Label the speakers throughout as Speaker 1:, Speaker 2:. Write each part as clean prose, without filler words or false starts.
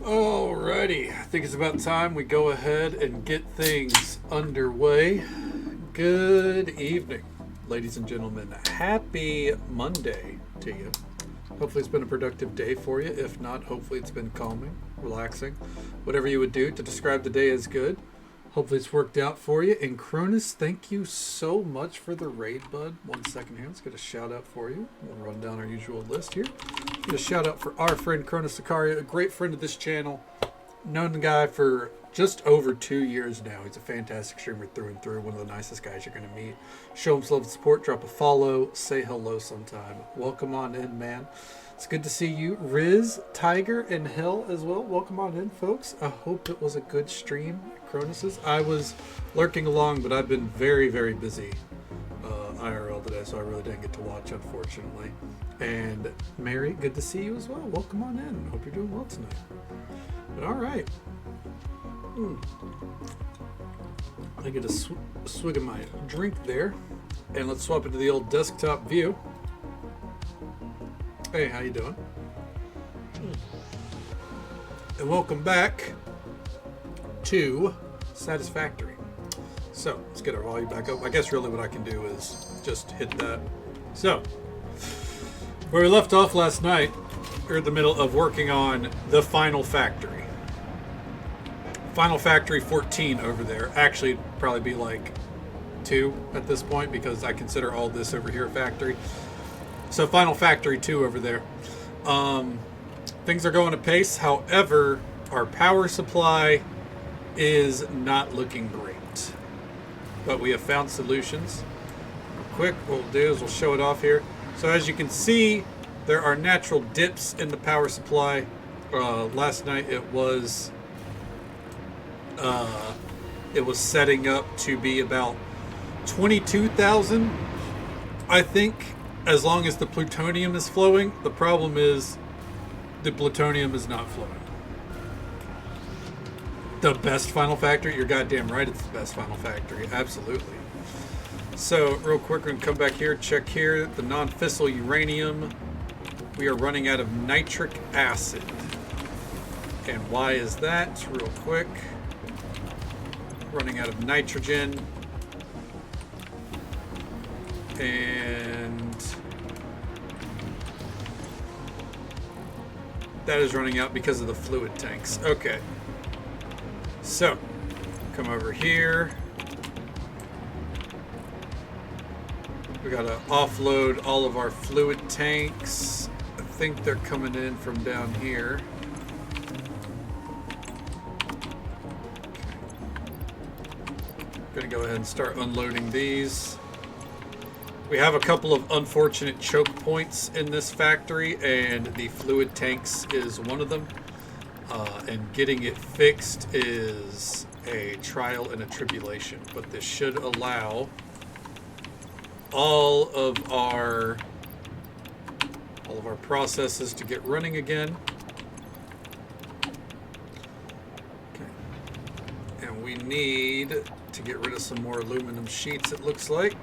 Speaker 1: Alrighty, I think it's about time we go ahead and get things underway. Good evening, ladies and gentlemen. Happy Monday to you. Hopefully, it's been a productive day for you. If not, hopefully, it's been calming, relaxing. Whatever you would do to describe the day as good. Hopefully, it's worked out for you. And Cronus, thank you so much for the raid, bud. 1 second here. Let's get a shout out for you. We'll run down our usual list here. Get a shout out for our friend Cronus Sicaria, a great friend of this channel. Known the guy for just over 2 years now. He's a fantastic streamer through and through. One of the nicest guys you're going to meet. Show him some love and support. Drop a follow. Say hello sometime. Welcome on in, man. It's good to see you. Riz, Tiger, and Hill as well. Welcome on in, folks. I hope it was a good stream, Cronus's. I was lurking along, but I've been very, very busy IRL today, so I really didn't get to watch, unfortunately. And Mary, good to see you as well. Welcome on in. Hope you're doing well tonight. But all right. I get a swig of my drink there. And let's swap it to the old desktop view. Hey, how you doing? And welcome back to Satisfactory. So, let's get our volume back up. I guess really what I can do is just hit that. So, where we left off last night, we're in the middle of working on the Final Factory. Final Factory 14 over there. Actually, it'd probably be like 2 at this point because I consider all this over here a factory. So Final Factory 2 over there. Things are going apace. However, our power supply is not looking great. But we have found solutions. Real quick, what we'll do is we'll show it off here. So as you can see, there are natural dips in the power supply. Last night it was setting up to be about 22,000, I think, as long as the plutonium is flowing. The problem is the plutonium is not flowing. The best Final Factory? You're goddamn right it's the best Final Factory. Absolutely. So, real quick, we're going to come back here, check here. The non-fissile uranium. We are running out of nitric acid. And why is that? Real quick. Running out of nitrogen. And that is running out because of the fluid tanks. Okay. So, come over here. We gotta offload all of our fluid tanks. I think they're coming in from down here. Gonna go ahead and start unloading these. We have a couple of unfortunate choke points in this factory, and the fluid tanks is one of them. And getting it fixed is a trial and a tribulation, but this should allow all of our processes to get running again. Okay. And we need to get rid of some more aluminum sheets, it looks like.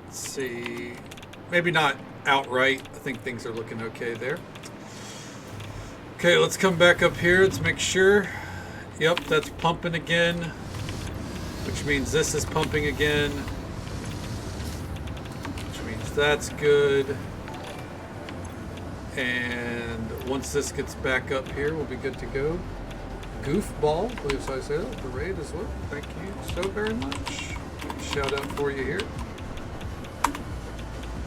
Speaker 1: Let's see. Maybe not outright. I think things are looking okay there. Okay, let's come back up here. Let's make sure. Yep, that's pumping again, which means this is pumping again, which means that's good. And once this gets back up here, we'll be good to go. Goofball, I believe I said it, the raid as well. Thank you so very much. Shout out for you here.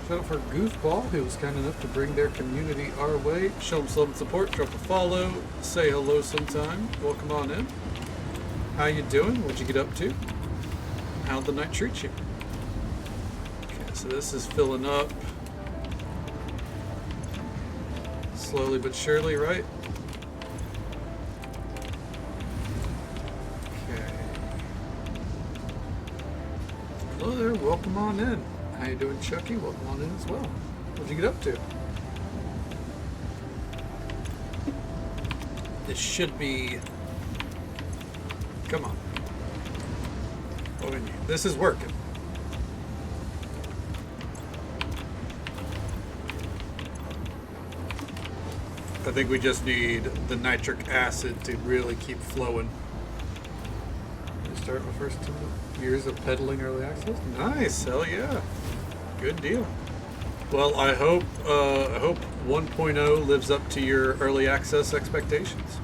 Speaker 1: Shout out for Goofball, who was kind enough to bring their community our way. Show them some support, drop a follow, say hello sometime. Welcome on in. How you doing? What'd you get up to? How'd the night treat you? Okay, so this is filling up. Slowly but surely, right? Okay. Hello there, welcome on in. How you doing, Chucky? Welcome on in as well. What'd you get up to? This should be... Come on. This is working. I think we just need the nitric acid to really keep flowing. Start my first 2 years of peddling early access. Nice, hell yeah, good deal. Well, I hope 1.0 lives up to your early access expectations.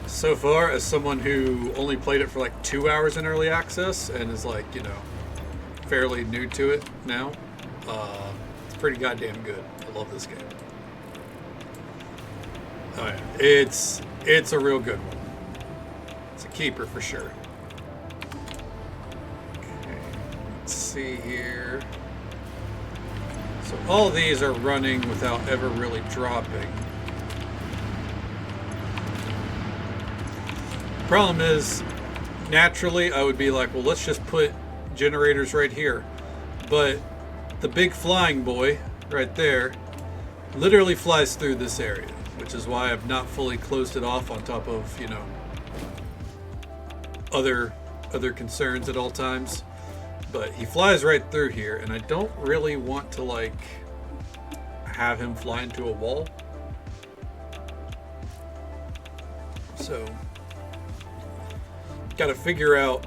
Speaker 1: So far, as someone who only played it for like 2 hours in early access and is like, you know, fairly new to it now, it's pretty goddamn good. I love this game. Oh yeah, it's a real good one. It's a keeper for sure. Okay, let's see here. So all these are running without ever really dropping. Problem is, naturally I would be like, well, let's just put generators right here. But the big flying boy right there literally flies through this area, which is why I've not fully closed it off on top of, you know, other concerns at all times. But he flies right through here, and I don't really want to, like, have him fly into a wall. So, got to figure out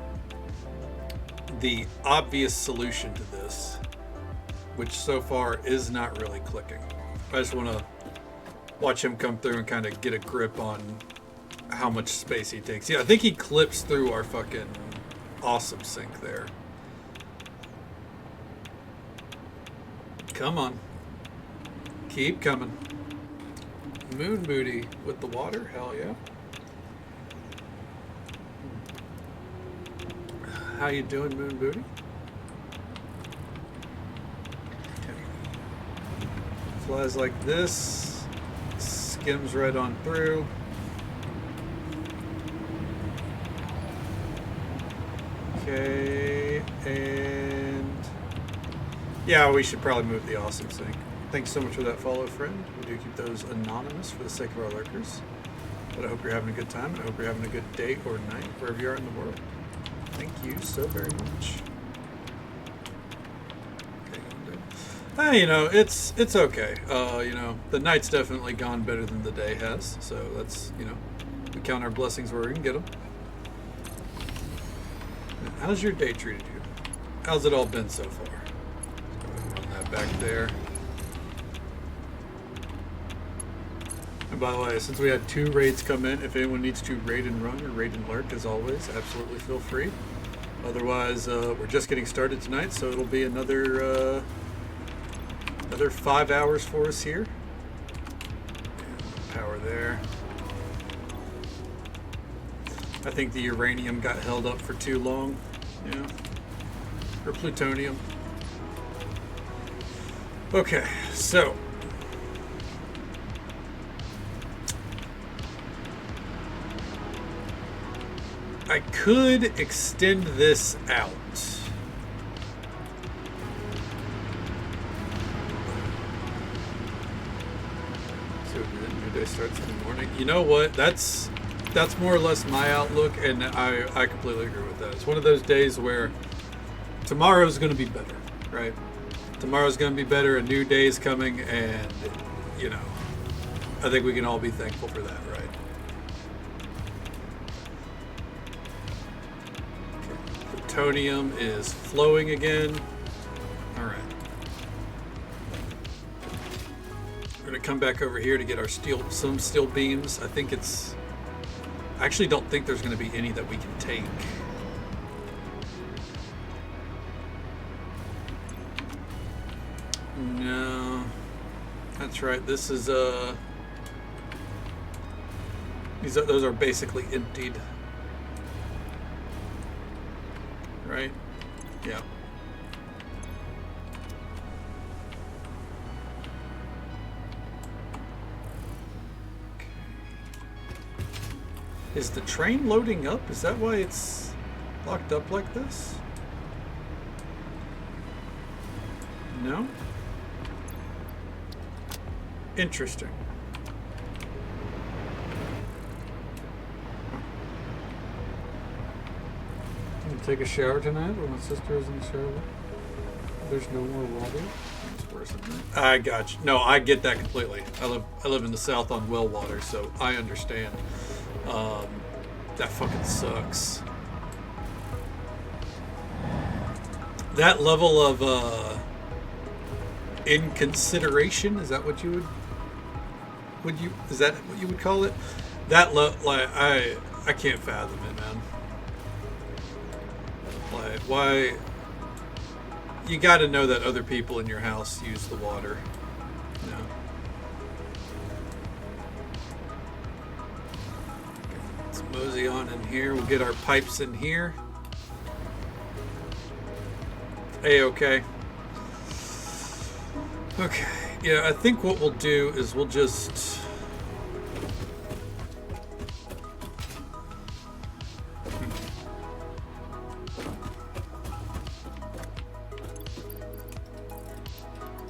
Speaker 1: the obvious solution to this, which so far is not really clicking. I just want to watch him come through and kind of get a grip on how much space he takes. Yeah, I think he clips through our fucking awesome sink there. Come on. Keep coming. Moon booty with the water? Hell yeah. How you doing, Moon Booty? Okay. Flies like this. Skims right on through. Okay, and yeah, we should probably move the awesome sink. Thanks so much for that follow, friend. We do keep those anonymous for the sake of our lurkers. But I hope you're having a good time. I hope you're having a good day or night, wherever you are in the world. Thank you so very much. Okay, you know, it's okay. You know, the night's definitely gone better than the day has. So that's, you know, we count our blessings where we can get them. How's your day treated you? How's it all been so far? Run that back there. And by the way, since we had 2 raids come in, if anyone needs to raid and run or raid and lurk, as always, absolutely feel free. Otherwise, we're just getting started tonight, so it'll be another 5 hours for us here. Power there. I think the uranium got held up for too long. Yeah. Or plutonium. Okay, so. I could extend this out. So the new day starts in the morning. You know what? That's more or less my outlook, and I completely agree with that. It's one of those days where tomorrow's going to be better, right? Tomorrow's going to be better. A new day is coming, and, you know, I think we can all be thankful for that, right? Plutonium is flowing again. All right. We're going to come back over here to get our some steel beams. I actually don't think there's going to be any that we can take. No. That's right. This is those are basically emptied. Right? Yeah. Okay. Is the train loading up? Is that why it's locked up like this? No? Interesting. Take a shower tonight, or my sister is in the shower. There's no more water. It's worse than that. I got you. No, I get that completely. I live in the South on well water, so I understand. That fucking sucks. That level of inconsideration, is that what you is that what you would call it? That like I can't fathom it, man. Like, why? You got to know that other people in your house use the water. You know? Okay, let's mosey on in here. We'll get our pipes in here. A-okay. Okay. Yeah, I think what we'll do is we'll just...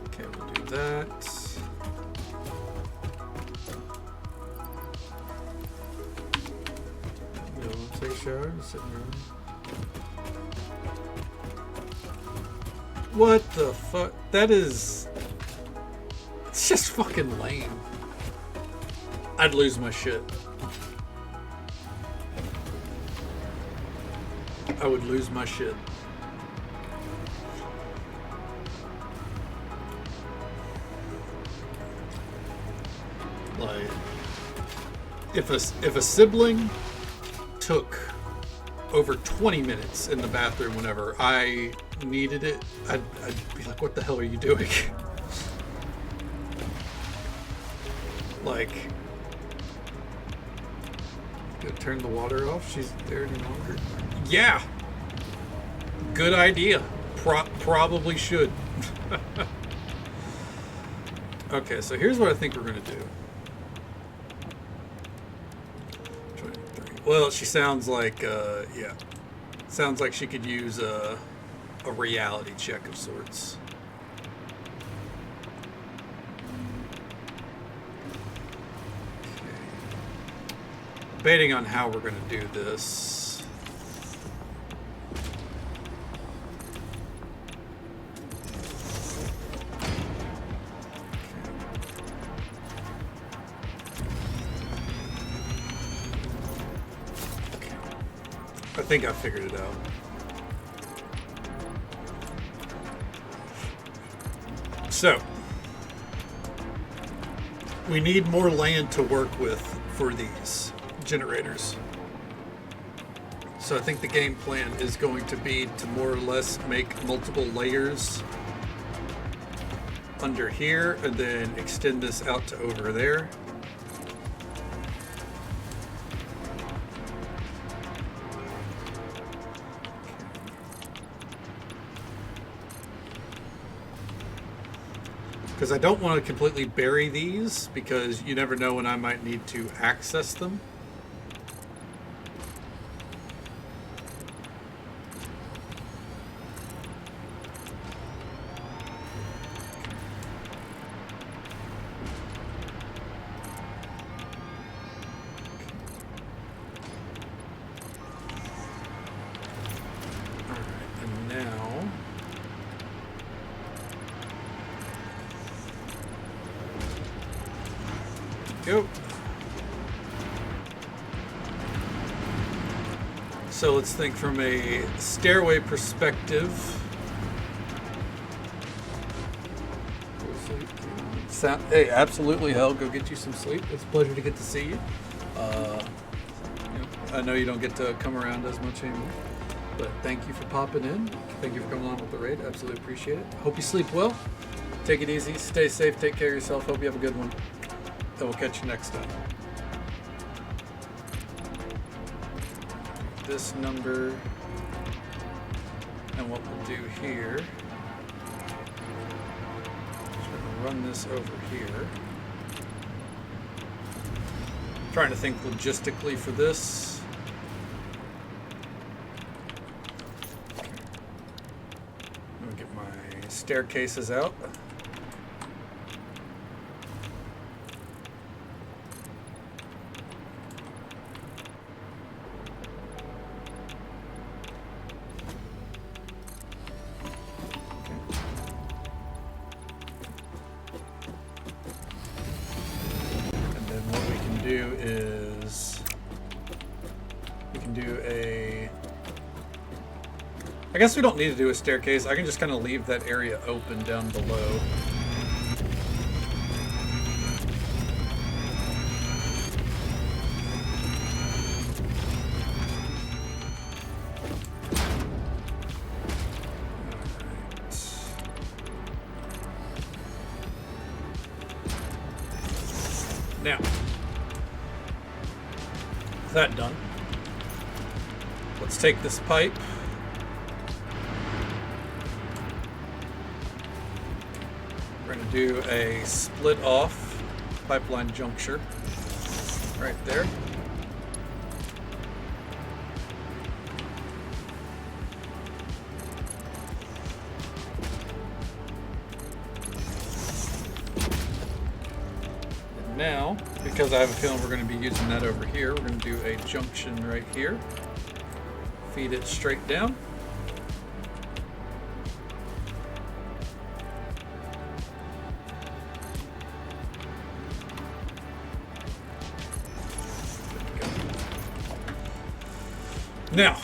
Speaker 1: Okay, we'll do that. No, take a shower, sit in room. What the fuck? That is... It's just fucking lame. I'd lose my shit. I would lose my shit. Like, if a sibling took over 20 minutes in the bathroom whenever I needed it, I'd be like, what the hell are you doing? Like, gonna turn the water off? She's there any longer? Yeah! Good idea. Probably should. Okay, so here's what I think we're gonna do. 23. Well, she sounds like, yeah. Sounds like she could use a reality check of sorts. Debating on how we're going to do this. Okay. I think I figured it out. So, we need more land to work with for these generators. So I think the game plan is going to be to more or less make multiple layers under here and then extend this out to over there. Because I don't want to completely bury these because you never know when I might need to access them. Go. So let's think from a stairway perspective. Hey, absolutely, hell, go get you some sleep. It's a pleasure to get to see you. I know you don't get to come around as much anymore, but thank you for popping in. Thank you for coming along with the raid. Absolutely appreciate it. Hope you sleep well. Take it easy. Stay safe. Take care of yourself. Hope you have a good one. And we'll catch you next time. This number, and what we'll do here is we're going to run this over here. I'm trying to think logistically for this. I'm going to get my staircases out. do is we can do a... I guess we don't need to do a staircase. I can just kind of leave that area open down below. Now, with that done, let's take this pipe. We're going to do a split off pipeline juncture right there. Now, because I have a feeling we're going to be using that over here, we're going to do a junction right here. Feed it straight down. Now,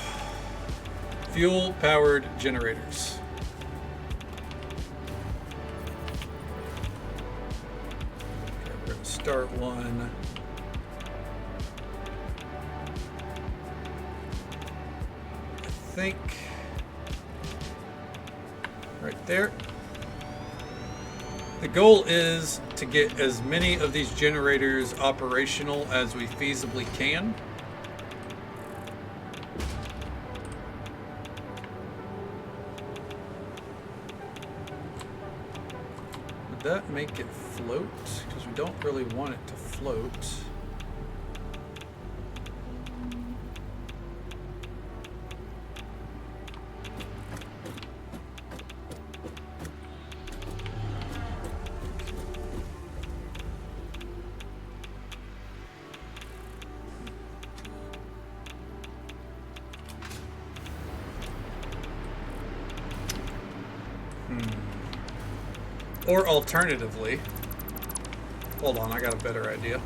Speaker 1: fuel-powered generators. Start one. I think right there. The goal is to get as many of these generators operational as we feasibly can. Would that make it float? Because we don't really want it to float. Or alternatively, hold on, I got a better idea.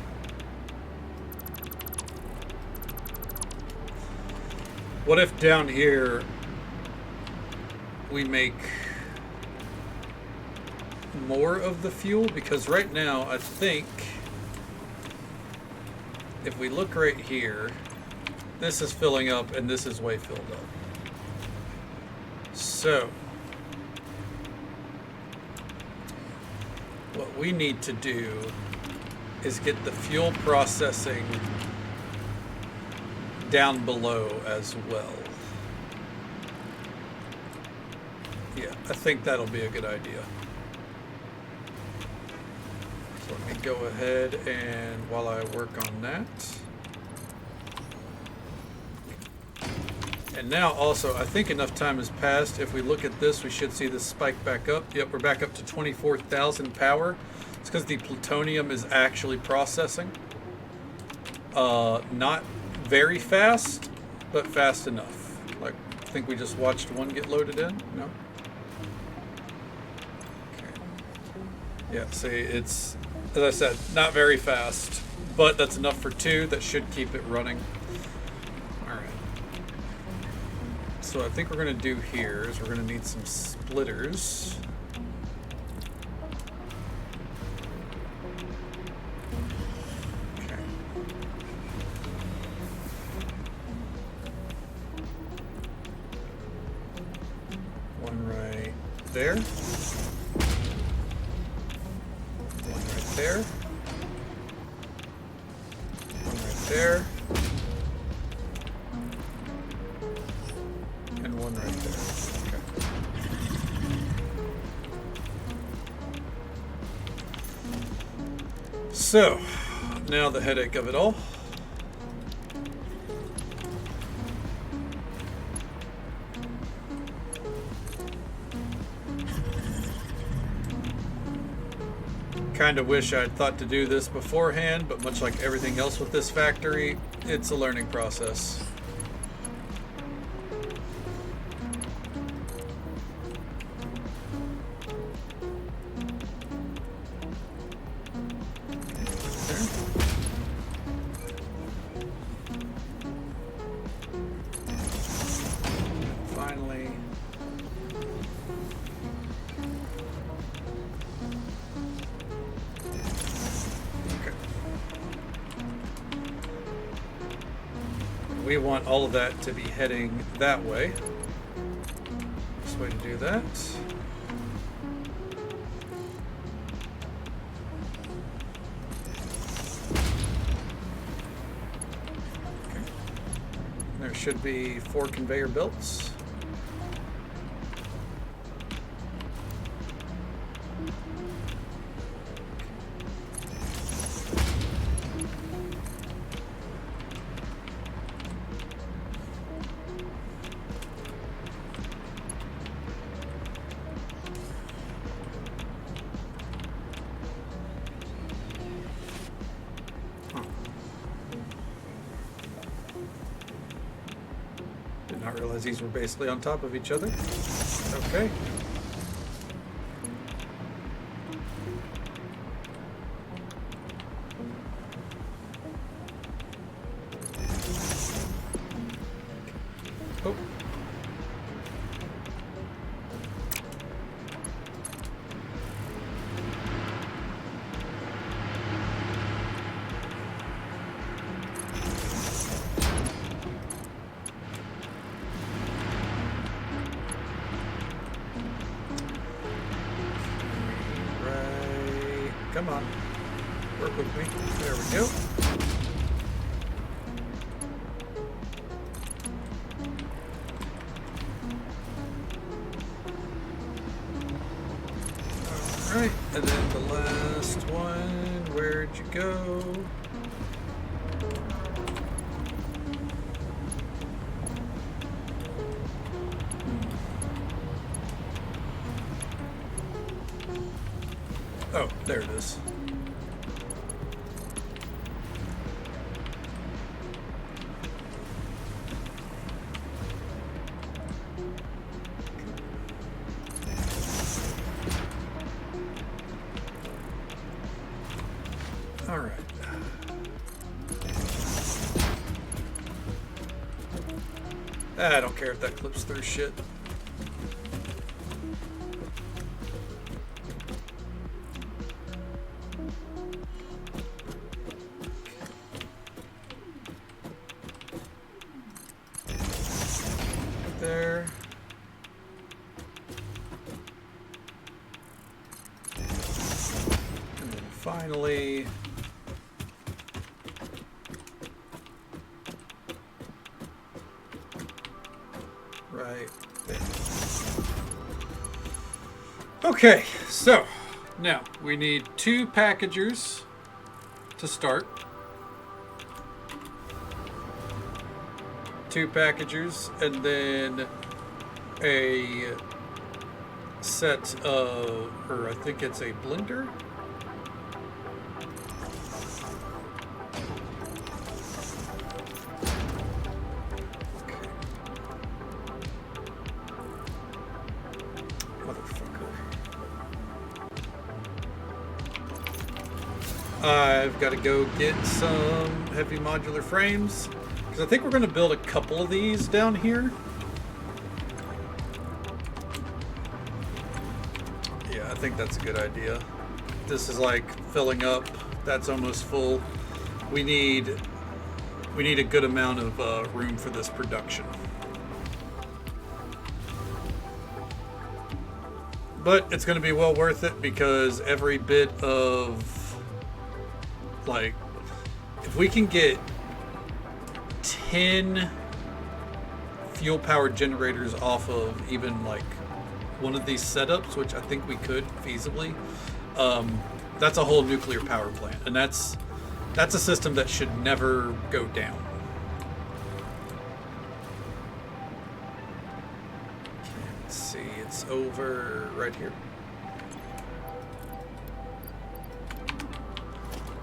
Speaker 1: What if down here we make more of the fuel? Because right now, I think if we look right here, this is filling up and this is way filled up. So what we need to do is get the fuel processing down below as well. Yeah, I think that'll be a good idea. So let me go ahead and while I work on that. And now also, I think enough time has passed. If we look at this, we should see this spike back up. Yep, we're back up to 24,000 power. It's because the plutonium is actually processing. Not very fast, but fast enough. Like, I think we just watched one get loaded in. No? Okay. Yeah, see, it's, as I said, not very fast, but that's enough for two. That should keep it running. So I think we're going to do here is we're going to need some splitters. Okay. One right there. One right there. One right there. One right there. Okay. So, now the headache of it all. Kind of wish I'd thought to do this beforehand, but much like everything else with this factory, it's a learning process. we want all of that to be heading that way. Best way to do that. Okay. There should be 4 conveyor belts. Did not realize these were basically on top of each other. Okay. Oh. Come on, work with me. There we go. All right, and then the last one, where'd you go? Oh, there it is. All right. I don't care if that clips through shit. There. And then finally, right there. Okay, so now we need 2 packagers to start. 2 packagers, and then a set of, or I think it's a blender. Okay. Motherfucker. I've got to go get some heavy modular frames. I think we're going to build a couple of these down here. Yeah, I think that's a good idea. This is like filling up. That's almost full. We need a good amount of room for this production. But it's going to be well worth it, because every bit of, like, if we can get 10 fuel powered generators off of even like one of these setups, which I think we could feasibly, that's a whole nuclear power plant, and that's a system that should never go down. Let's see, it's over right here.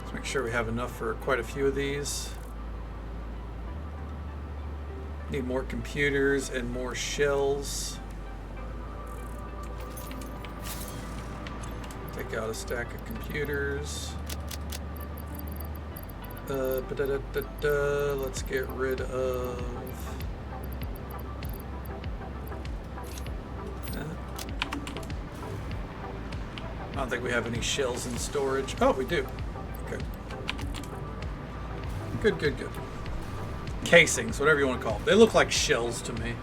Speaker 1: Let's make sure we have enough for quite a few of these. Need more computers and more shells. Take out a stack of computers. Let's get rid of that. I don't think we have any shells in storage. Oh, we do. Okay. Good, good, good. casings, whatever you want to call them. They look like shells to me.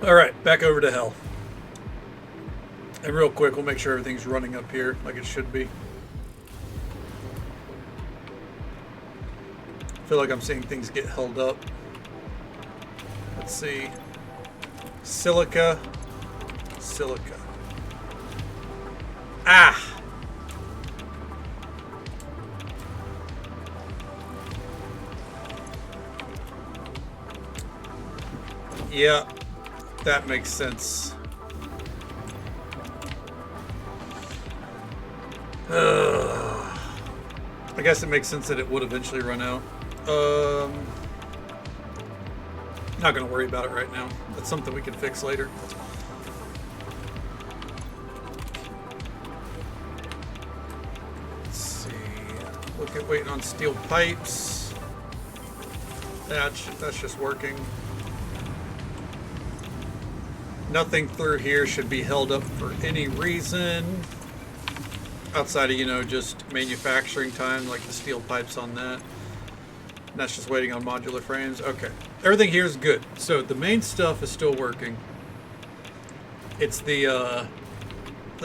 Speaker 1: All right, back over to hell. And real quick, we'll make sure everything's running up here like it should be. I feel like I'm seeing things get held up. Let's see. Silica. Silica. Ah! Yeah, that makes sense. I guess it makes sense that it would eventually run out. Not going to worry about it right now. That's something we can fix later. Let's see. Look at waiting on steel pipes. That's just working. Nothing through here should be held up for any reason outside of, just manufacturing time, like the steel pipes on that. And that's just waiting on modular frames. Okay. Everything here is good. So the main stuff is still working. It's the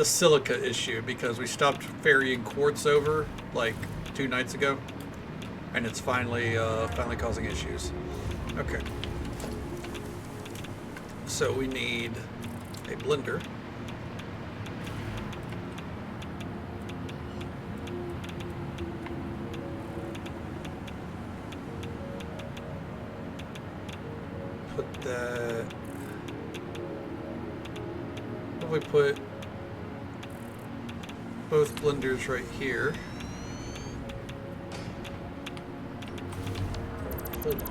Speaker 1: silica issue because we stopped ferrying quartz over like 2 nights ago, and it's finally causing issues. Okay. So we need a blender. Put that. Probably put both blenders right here. Hold on.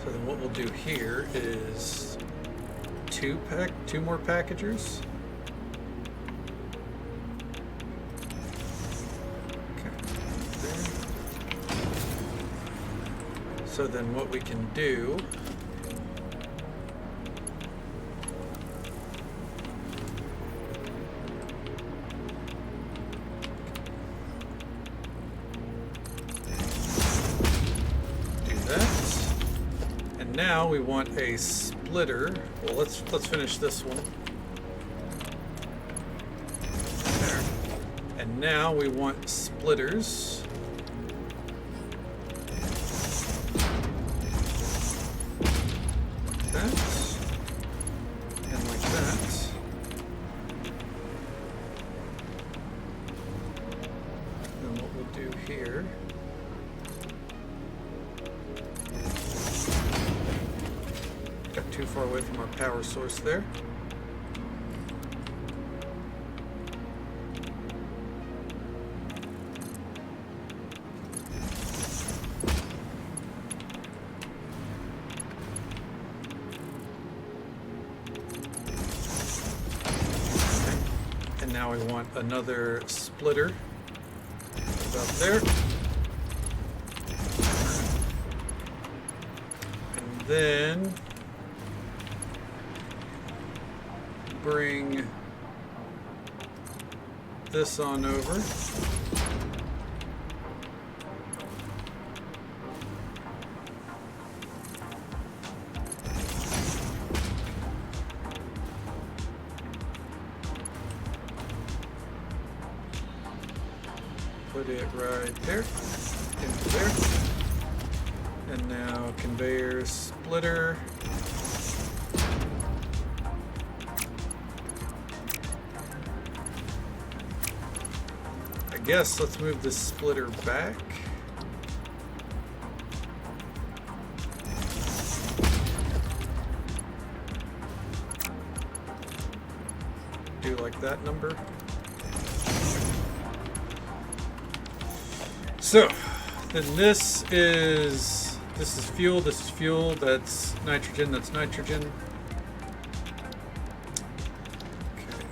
Speaker 1: So then what we'll do here is two more packagers. Okay. There. So then what we can do now we want a splitter. Well, let's finish this one. There. And now we want splitters. Like that. And like that. And what we'll do here. Got too far away from our power source there. Okay. And now we want another splitter about there. And then bring this on over. Put it right there, into there. And now conveyor splitter. I guess let's move this splitter back. Do like that number. So then this is This is fuel, this is fuel, that's nitrogen, that's nitrogen. Okay.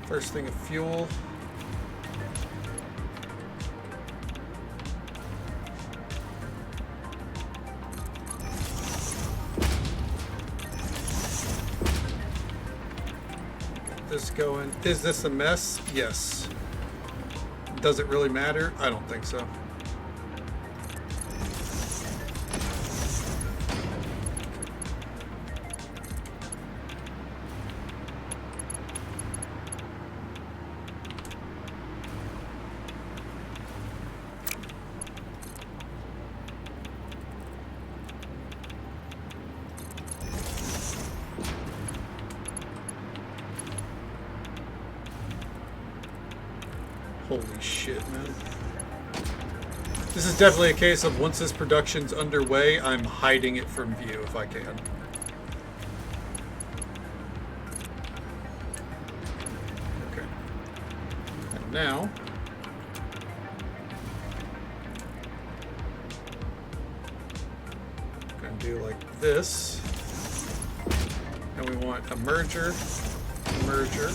Speaker 1: First thing of fuel. Get this going. Is this a mess? Yes. Does it really matter? I don't think so. Holy shit, man. This is definitely a case of once this production's underway, I'm hiding it from view if I can. Okay. And now, I'm going to do like this. And we want a merger, merger.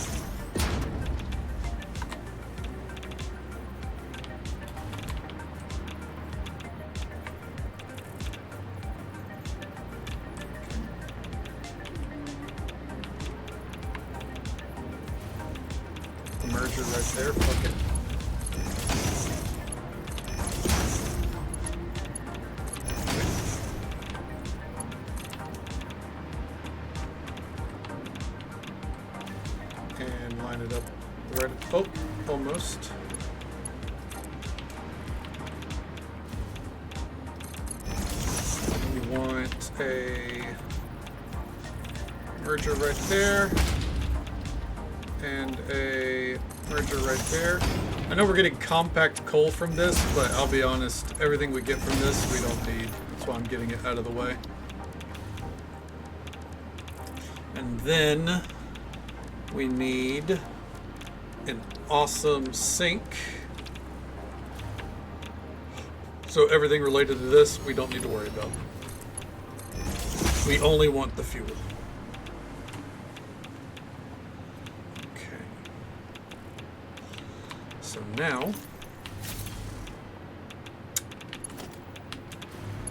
Speaker 1: Merger right there, fuck it. And line it up right, oh, almost. We want a merger right there. And a merger right there. I know we're getting compact coal from this, but I'll be honest, everything we get from this we don't need. That's why I'm getting it out of the way. And then we need an awesome sink. So everything related to this we don't need to worry about. We only want the fuel. So now,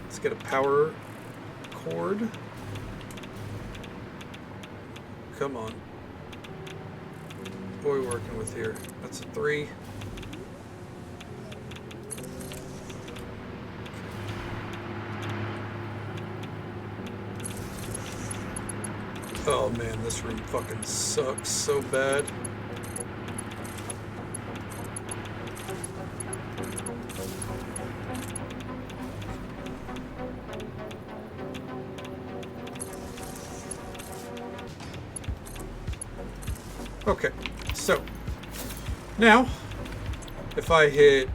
Speaker 1: let's get a power cord. Come on. What are we working with here? That's a 3. Oh man, this room fucking sucks so bad. Okay, so now if I hit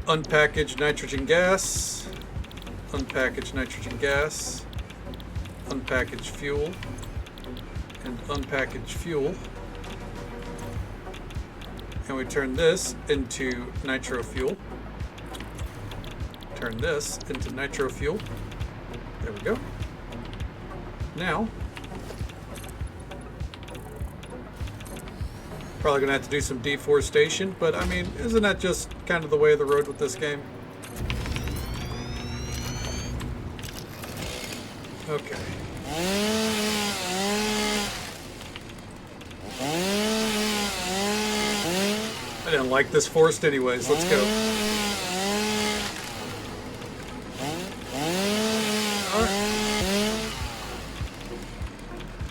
Speaker 1: unpackage nitrogen gas, unpackage nitrogen gas, unpackage fuel, and unpackage fuel, and we turn this into nitro fuel, turn this into nitro fuel, there we go. Now probably gonna have to do some deforestation, but I mean, isn't that just kind of the way of the road with this game? Okay. I didn't like this forest anyways, let's go. Alright.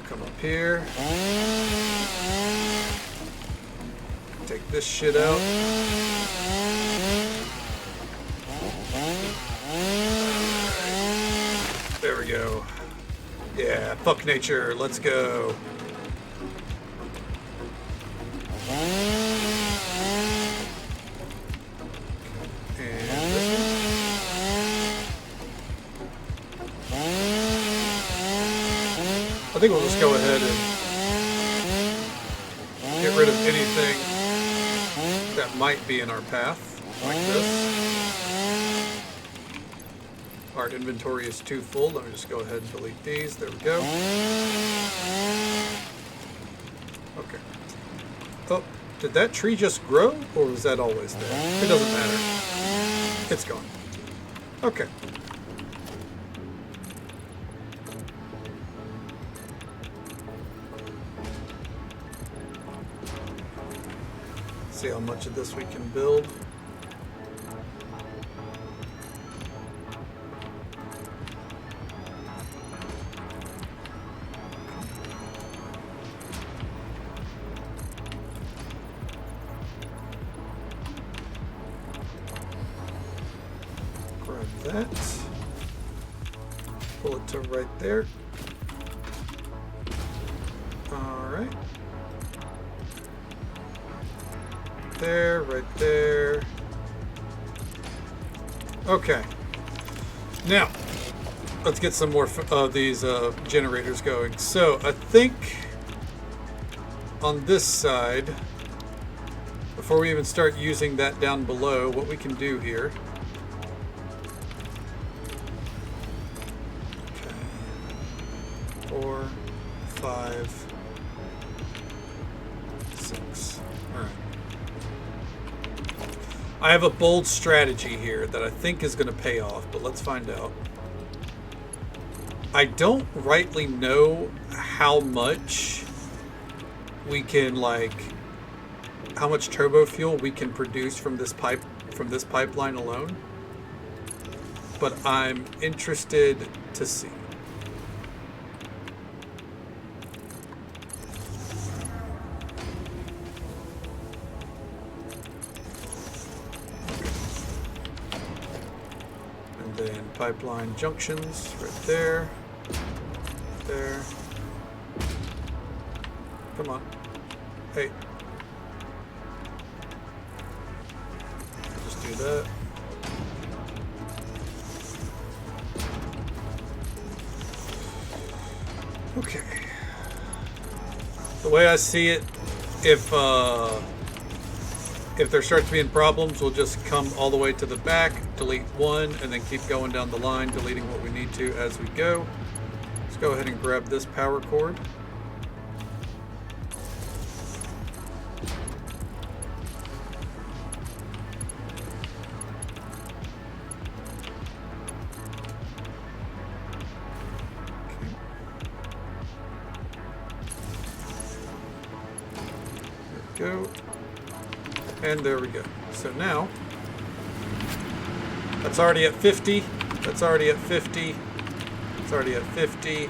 Speaker 1: Come up here. Take this shit out. There we go. Yeah, fuck nature. Let's go. And this one. I think we'll just go ahead and get rid of anything that might be in our path, like this. Our inventory is too full. Let me just go ahead and delete these. There we go. Okay. Oh, did that tree just grow, or was that always there? It doesn't matter. It's gone. Okay. See how much of this we can build. Grab that. Pull it to right there. All right. There, right there. Okay. Now, let's get some more of these generators going. So, I think on this side, before we even start using that down below, what we can do here. Okay. 4, 5, 6. All right. I have a bold strategy here that I think is going to pay off, but let's find out. I don't rightly know how much we can, like, how much turbo fuel we can produce from this pipeline alone, but I'm interested to see. Then pipeline junctions right there, there. Come on. Hey. Just do that. Okay. The way I see it, if there starts being problems, we'll just come all the way to the back, delete one, and then keep going down the line, deleting what we need to as we go. Let's go ahead and grab this power cord. Okay. There we go. And there we go. So now, that's already at 50. That's already at 50. It's already at 50.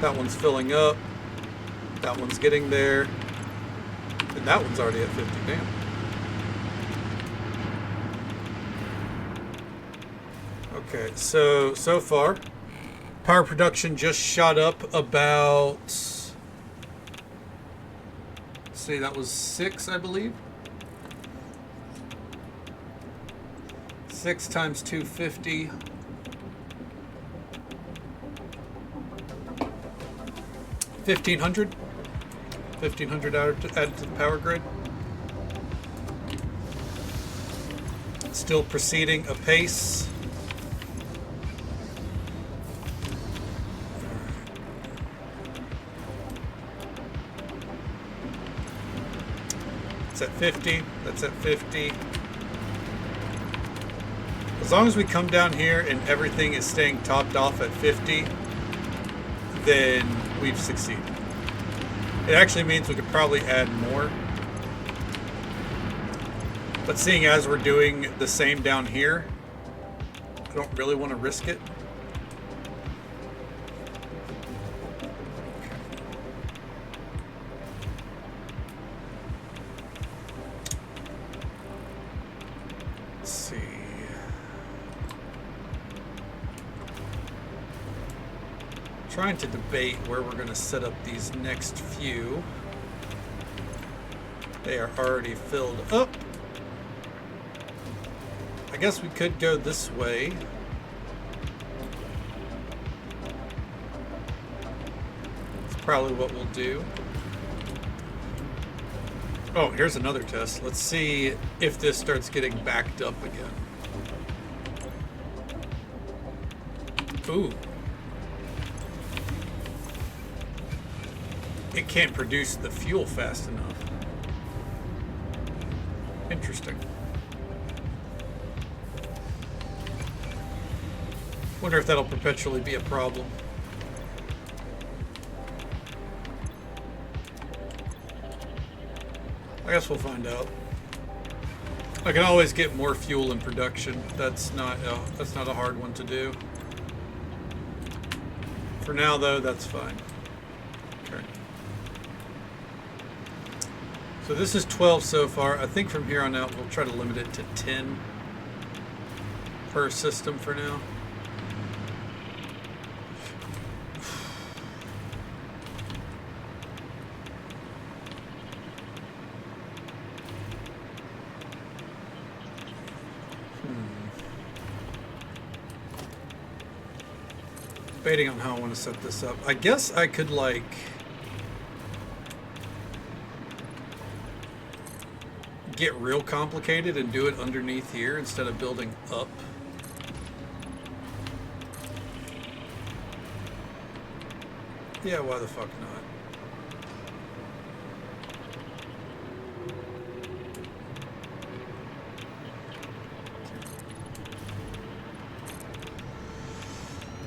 Speaker 1: That one's filling up. That one's getting there. And that one's already at 50. Damn. Okay, so far, power production just shot up about, see, that was 6, I believe. 6 times 250. 1,500. 1,500 added to the power grid. Still proceeding apace. It's at 50. That's at 50. As long as we come down here and everything is staying topped off at 50, then we've succeeded. It actually means we could probably add more. But seeing as we're doing the same down here, I don't really want to risk it. Let's see. Trying to debate where we're going to set up these next few. They are already filled up. I guess we could go this way. That's probably what we'll do. Oh, here's another test. Let's see if this starts getting backed up again. Ooh. It can't produce the fuel fast enough. Interesting. Wonder if that'll perpetually be a problem. I guess we'll find out. I can always get more fuel in production. That's not a hard one to do. For now, though, that's fine. Okay. So this is 12 so far. I think from here on out, we'll try to limit it to 10 per system for now. Debating on how I want to set this up. I guess I could like get real complicated and do it underneath here instead of building up. Yeah, why the fuck not?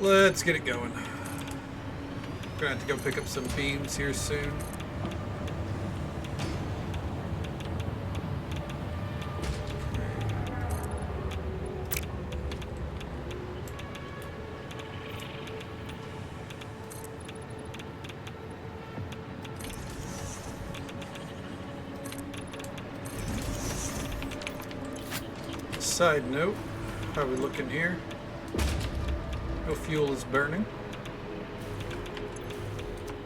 Speaker 1: Let's get it going. Gonna have to go pick up some beams here soon. Side note, how are we looking here? No fuel is burning.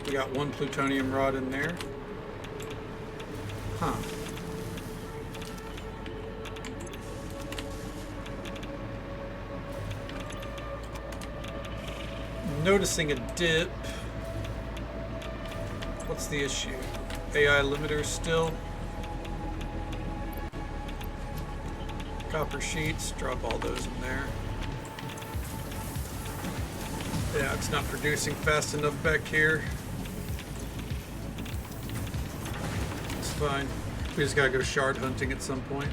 Speaker 1: We got one plutonium rod in there. Huh. Noticing a dip. What's the issue? AI limiters still. Copper sheets, drop all those in there. Yeah, it's not producing fast enough back here. It's fine. We just gotta go shard hunting at some point.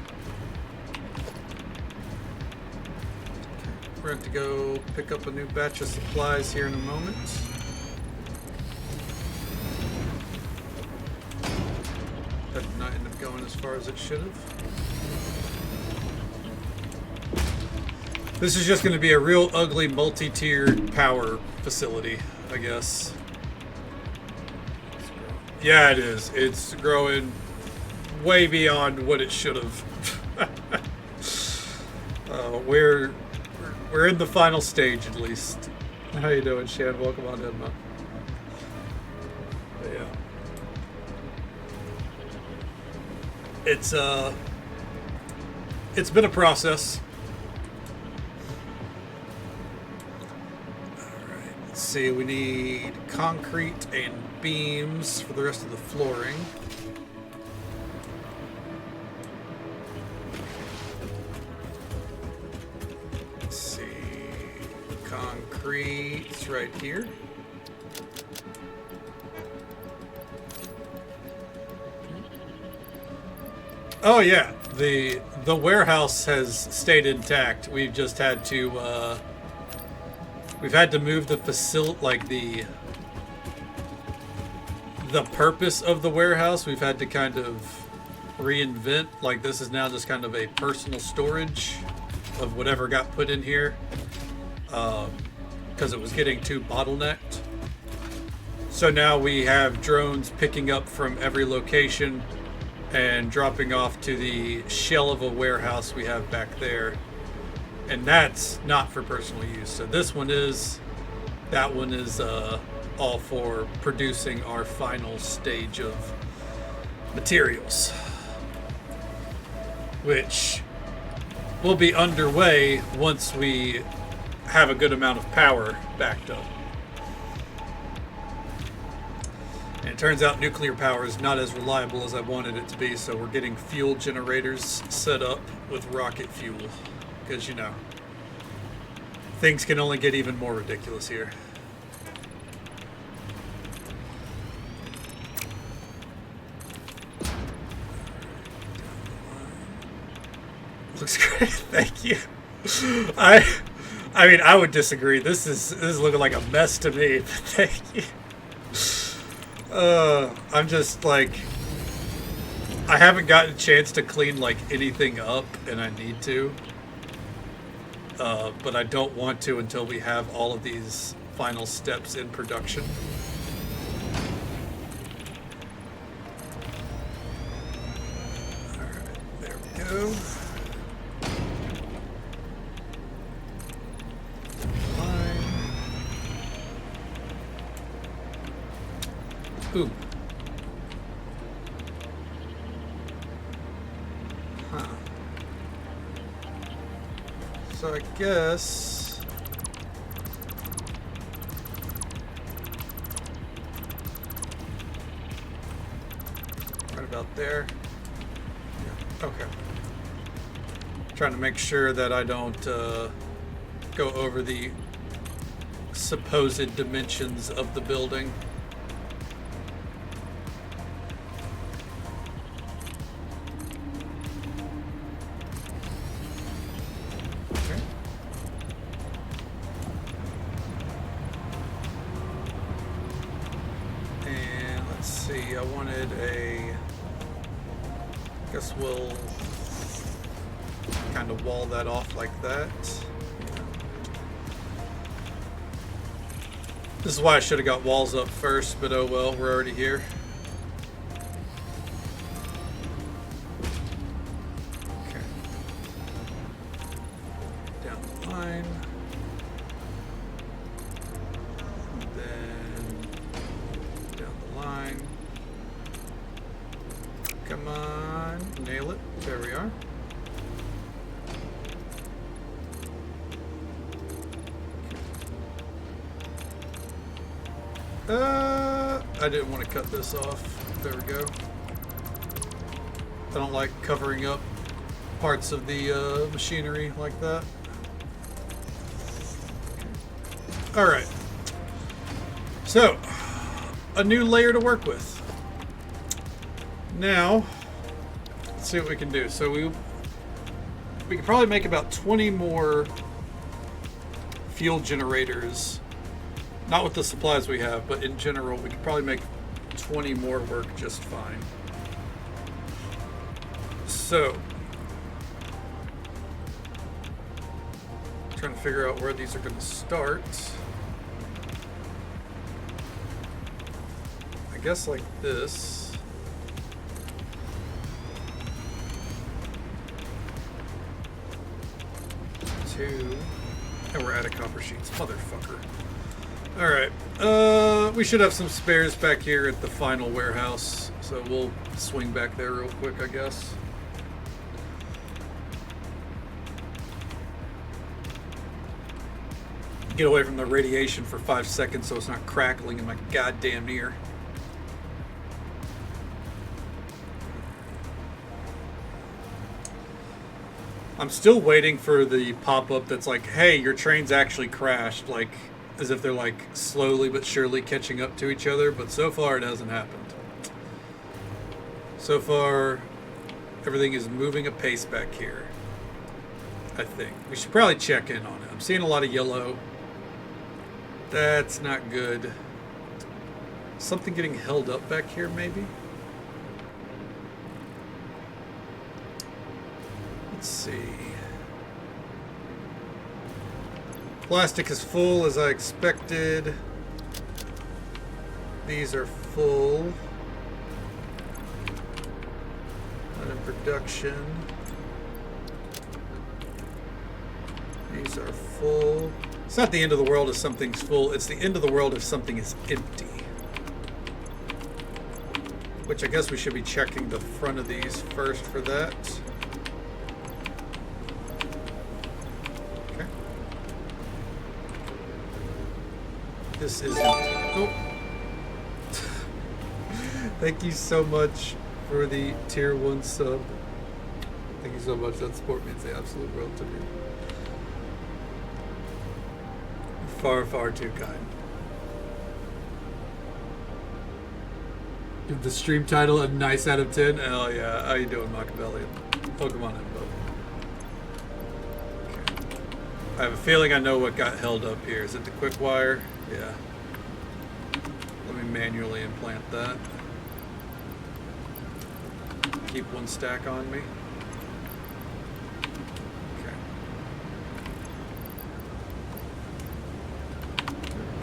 Speaker 1: We're gonna have to go pick up a new batch of supplies here in a moment. That did not end up going as far as it should have. This is just going to be a real ugly multi-tiered power facility, I guess. Yeah, it is. It's growing way beyond what it should have. We're in the final stage, at least. How you doing, Shan? Welcome on in, man. But yeah, it's been a process. Let's see, we need concrete and beams for the rest of the flooring. Let's see, concrete's right here. Oh yeah, the warehouse has stayed intact. We've just had to we've had to move the facility, like the purpose of the warehouse. We've had to kind of reinvent. Like, this is now just kind of a personal storage of whatever got put in here, because it was getting too bottlenecked. So now we have drones picking up from every location and dropping off to the shell of a warehouse we have back there. And that's not for personal use. So this one is, that one is all for producing our final stage of materials, which will be underway once we have a good amount of power backed up. And it turns out nuclear power is not as reliable as I wanted it to be, so we're getting fuel generators set up with rocket fuel. Because, you know, things can only get even more ridiculous here. Looks great, thank you. I mean, I would disagree. This is looking like a mess to me, but thank you. I'm just like, I haven't gotten a chance to clean like anything up, and I need to. But I don't want to until we have all of these final steps in production. All right, there we go. Ooh. Huh. So I guess right about there. Yeah. Okay. Trying to make sure that I don't go over the supposed dimensions of the building. We'll kind of wall that off like that. This is why I should have got walls up first, but oh well, we're already here. Okay. Down the line. And then down the line. Come on, nail it. There we are. I didn't want to cut this off. There we go. I don't like covering up parts of the machinery like that. All right. So, a new layer to work with. Now, let's see what we can do. So we could probably make about 20 more fuel generators. Not with the supplies we have, but in general, we could probably make 20 more work just fine. So, trying to figure out where these are going to start. I guess like this. 2, and we're out of copper sheets, motherfucker. All right, we should have some spares back here at the final warehouse, so we'll swing back there real quick, I guess. Get away from the radiation for 5 seconds so it's not crackling in my goddamn ear. I'm still waiting for the pop-up that's like, hey, your train's actually crashed, like, as if they're like slowly but surely catching up to each other, but so far it hasn't happened. So far, everything is moving apace back here, I think. We should probably check in on it. I'm seeing a lot of yellow. That's not good. Something getting held up back here, maybe? Let's see. Plastic is full as I expected. These are full. Not in production. These are full. It's not the end of the world if something's full. It's the end of the world if something is empty. Which I guess we should be checking the front of these first for that. Okay. This is empty. Oh. Thank you so much for the tier 1 sub. Thank you so much. That support means the absolute world to me. Far, far too kind. Give the stream title a nice out of 10. Hell yeah. How you doing, Machiavellian? Pokemon info. Okay. I have a feeling I know what got held up here. Is it the quick wire? Yeah. Let me manually implant that. Keep 1 stack on me. Okay.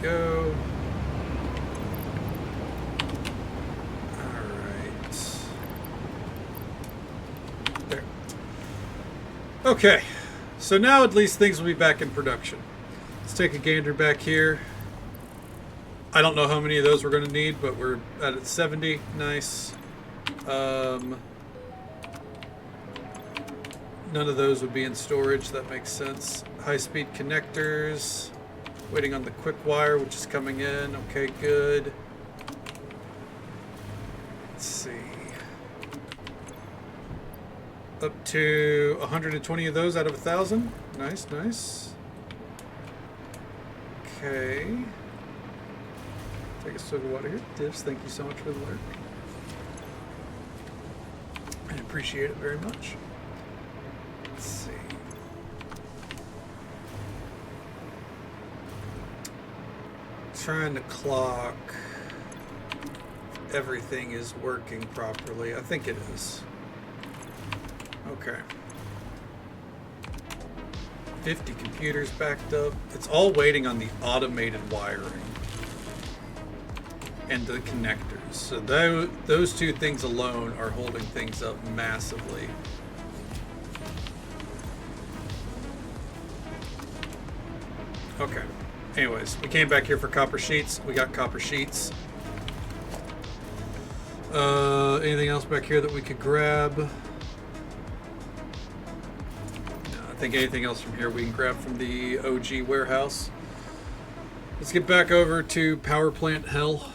Speaker 1: There we go. Alright. There. Okay. So now at least things will be back in production. Let's take a gander back here. I don't know how many of those we're going to need, but we're at 70. Nice. None of those would be in storage. That makes sense. High-speed connectors. Waiting on the quick wire, which is coming in. Okay, good. Let's see. Up to 120 of those out of 1,000. Nice, nice. Okay. Take a swig of water here. Divs, thank you so much for the lurk. I appreciate it very much. Let's see. Trying to clock everything is working properly. I think it is. Okay. 50 computers backed up. It's all waiting on the automated wiring and the connectors. So those 2 things alone are holding things up massively. Okay. Anyways, we came back here for copper sheets. We got copper sheets. Anything else back here that we could grab? No, I think anything else from here we can grab from the OG warehouse. Let's get back over to power plant hell.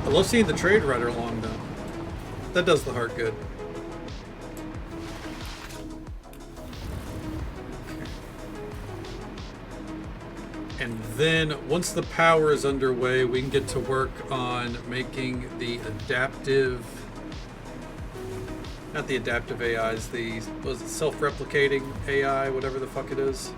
Speaker 1: I love seeing the trade rider along though. That does the heart good. And then once the power is underway, we can get to work on making the adaptive, not the adaptive AIs, the, was it self-replicating AI, whatever the fuck it is.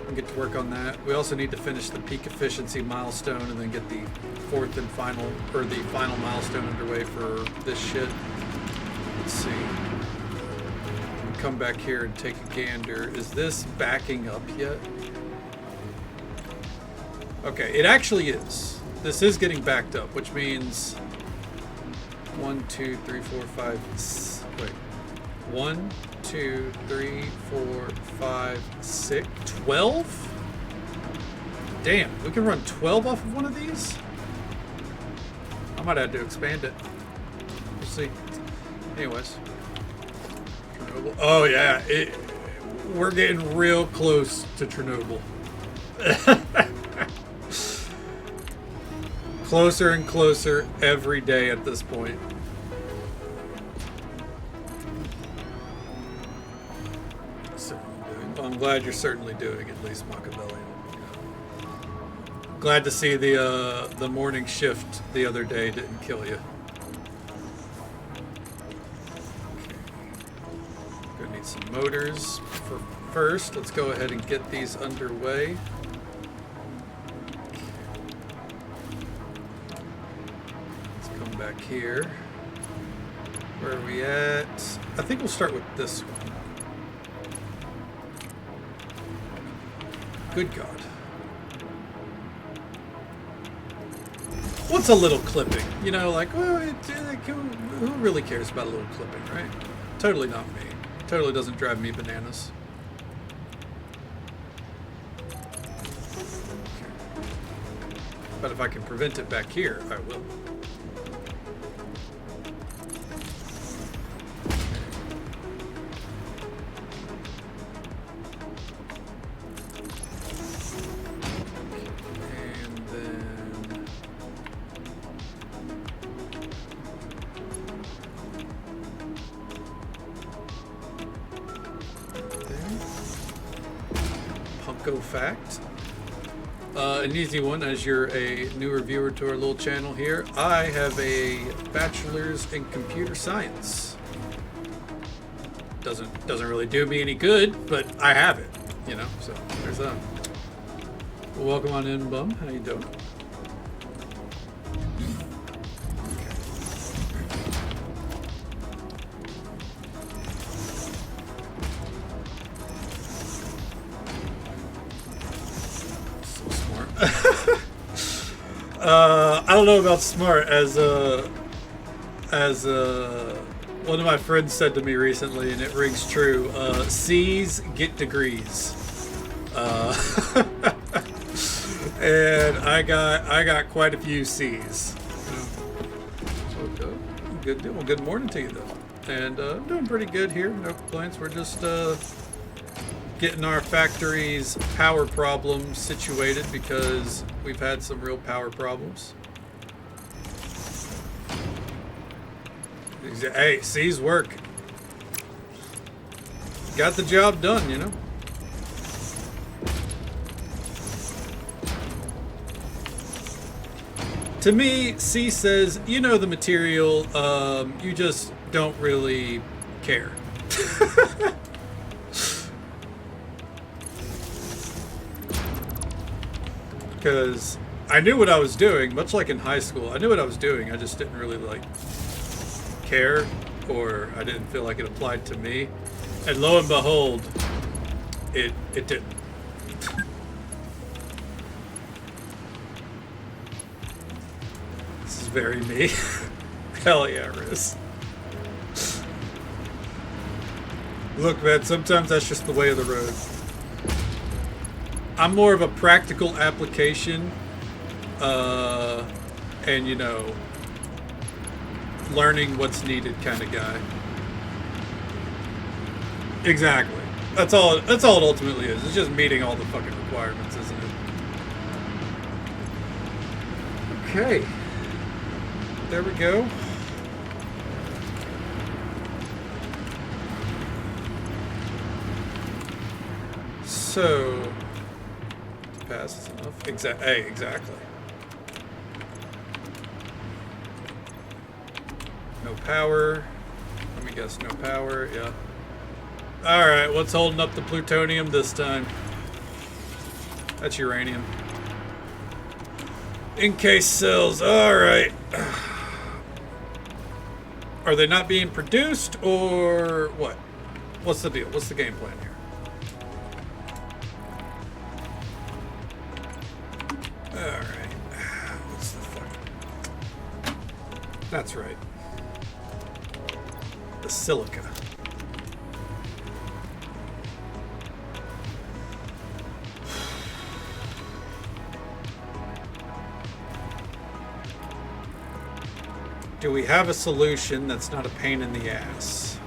Speaker 1: We can get to work on that. We also need to finish the peak efficiency milestone and then get the 4th and final, or the final milestone underway for this shit. Let's see. We'll come back here and take a gander. Is this backing up yet? Okay, it actually is. This is getting backed up, which means 1, 2, 3, 4, 5, wait. 1, 2, 3, 4, 5, 6, 12? Damn, we can run 12 off of one of these? I might have to expand it. We'll see. Anyways. Chernobyl. Oh yeah, we're getting real close to Chernobyl. Closer and closer every day at this point. Well, I'm glad you're certainly doing at least, Machiavellian. Glad to see the morning shift the other day didn't kill you. Okay. Gonna need some motors for first. Let's go ahead and get these underway. Back here. Where are we at? I think we'll start with this one. Good God. What's a little clipping? You know, like, well, who really cares about a little clipping, right? Totally not me. Totally doesn't drive me bananas. But if I can prevent it back here, I will. taco fact. An easy one, as you're a newer viewer to our little channel here. I have a bachelor's in computer science. Doesn't really do me any good, but I have it, you know. So there's that. Well, welcome on in, bum. How you doing? I don't know about smart. As one of my friends said to me recently, and it rings true. C's get degrees, and I got quite a few C's. Okay, good deal. Well, good morning to you though, and doing pretty good here. No complaints. We're just getting our factory's power problems situated because we've had some real power problems. Hey, C's work. Got the job done, you know. To me, C says, you know the material, you just don't really care. Because I knew what I was doing, much like in high school. I knew what I was doing, I just didn't really like care, or I didn't feel like it applied to me. And lo and behold, it didn't. This is very me. Hell yeah, Riz. Look, man, sometimes that's just the way of the road. I'm more of a practical application, and you know, learning what's needed kind of guy. Exactly. That's all it ultimately is. It's just meeting all the fucking requirements, isn't it? Okay. There we go. So pass is enough. Hey, exactly. No power. Let me guess, no power. Yeah. Alright, what's holding up the plutonium this time? That's uranium. Encased cells. Alright. Are they not being produced, or what? What's the deal? What's the game plan here? Alright. What's the fuck? That's right. The silica. Do we have a solution that's not a pain in the ass?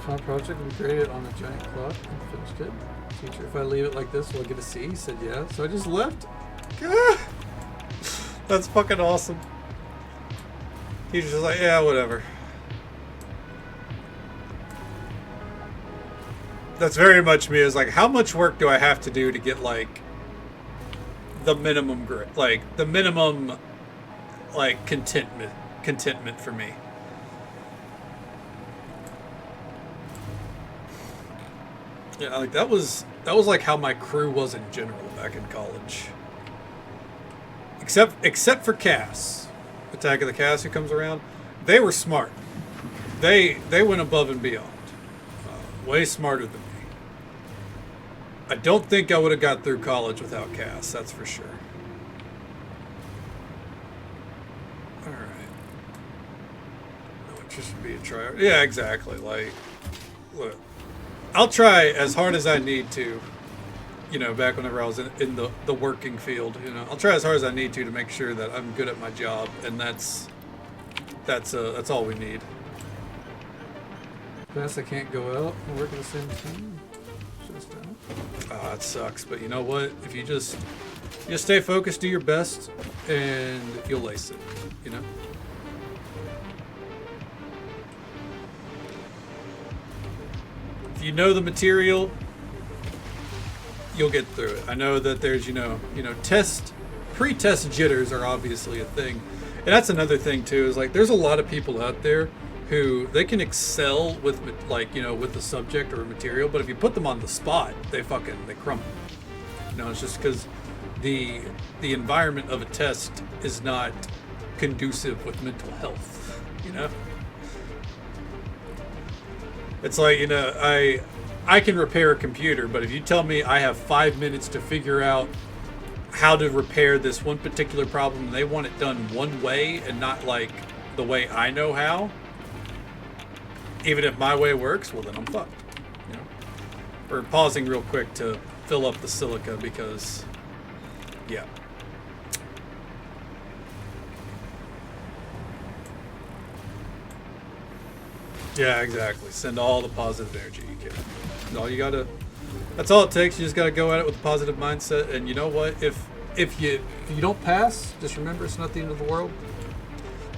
Speaker 1: Fun project we created on a giant clock and finished it. Teacher, if I leave it like this, will I get a C? He said yeah. So I just left. That's fucking awesome. Teacher's just like, yeah, whatever. That's very much me. Is like, how much work do I have to do to get like the minimum grade, like the minimum, like contentment for me. Yeah, like that was like how my crew was in general back in college. Except for Cass, Attack of the Cass, who comes around, they were smart. They went above and beyond, way smarter than me. I don't think I would have got through college without Cass, that's for sure. Alright. Just be a tryhard. Yeah, exactly. Like, look, I'll try as hard as I need to, you know, back whenever I was in the working field, you know. I'll try as hard as I need to make sure that I'm good at my job, and that's all we need. Best I can't go out and work at the same time. It sucks, but you know what? If you just stay focused, do your best, and you'll ace it, you know? you know the material, you'll get through it. I know that there's, pre-test jitters are obviously a thing. And that's another thing too, is like there's a lot of people out there who they can excel with with the subject or material, but if you put them on the spot, they crumble. It's just because the environment of a test is not conducive with mental health, It's like, I can repair a computer, but if you tell me I have 5 minutes to figure out how to repair this one particular problem, and they want it done one way and not like the way I know how, even if my way works, well then I'm fucked. We're pausing real quick to fill up the silica because, yeah. Yeah, exactly. Send all the positive energy you can. That's all it takes. You just gotta go at it with a positive mindset. And you know what? If you don't pass, just remember it's not the end of the world.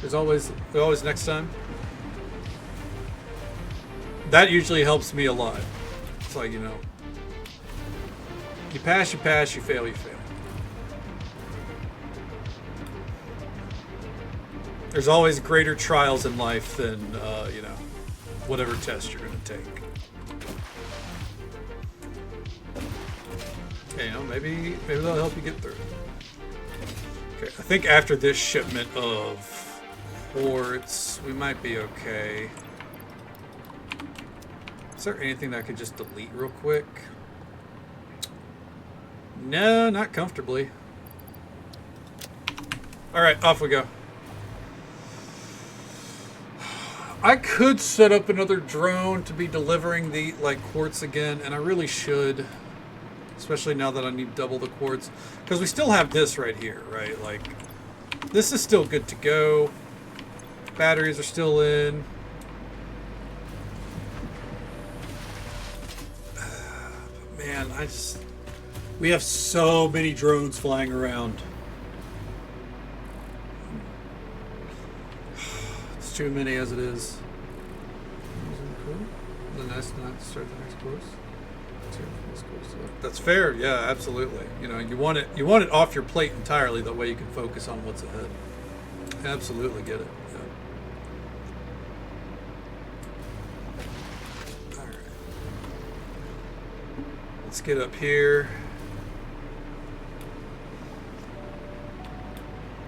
Speaker 1: There's always next time. That usually helps me a lot. It's like, you pass, you pass, you fail, you fail. There's always greater trials in life than, whatever test you're going to take. Okay, maybe that'll help you get through. Okay, I think after this shipment of quartz, we might be okay. Is there anything that I could just delete real quick? No, not comfortably. Alright, off we go. I could set up another drone to be delivering the quartz again, and I really should, especially now that I need double the quartz, because we still have this right here, right? Like, this is still good to go. Batteries are still in. Man, we have so many drones flying around. Too many as it is. The next night, start the next course. That's fair. Yeah, absolutely. You want it off your plate entirely. That way you can focus on what's ahead. Absolutely get it. Yeah. All right. Let's get up here.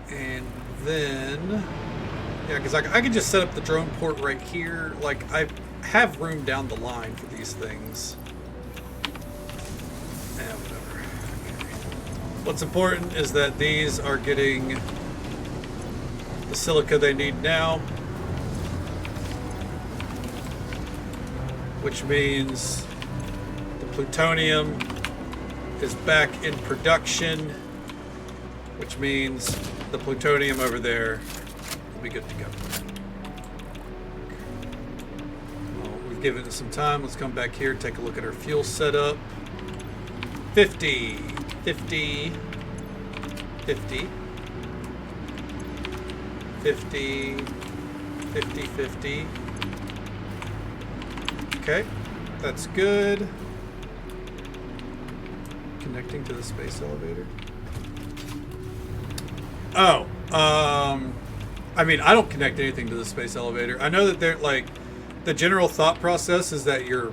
Speaker 1: And then. Yeah, because I can just set up the drone port right here. Like, I have room down the line for these things. Whatever. Okay. What's important is that these are getting the silica they need now. Which means the plutonium is back in production. Which means the plutonium over there will be good to go. Well, we've given it some time. Let's come back here, take a look at our fuel setup. 50, 50, 50, 50, 50, 50. Okay, that's good. Connecting to the space elevator. Oh, I mean, I don't connect anything to the space elevator. I know that they're like, the general thought process is that your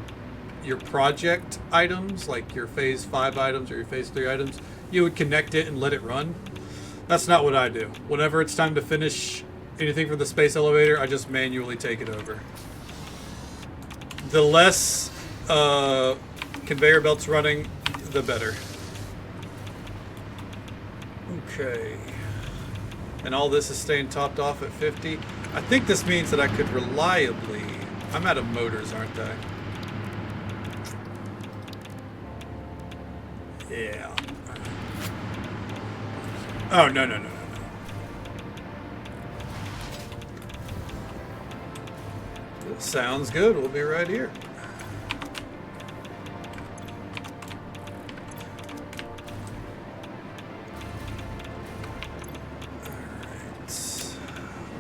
Speaker 1: project items, like your phase 5 items or your phase 3 items, you would connect it and let it run. That's not what I do. Whenever it's time to finish anything for the space elevator, I just manually take it over. The less conveyor belts running, the better. Okay. And all this is staying topped off at 50. I think this means that I could reliably... I'm out of motors, aren't I? Yeah. Oh, no, no, no, no, no. Sounds good. We'll be right here.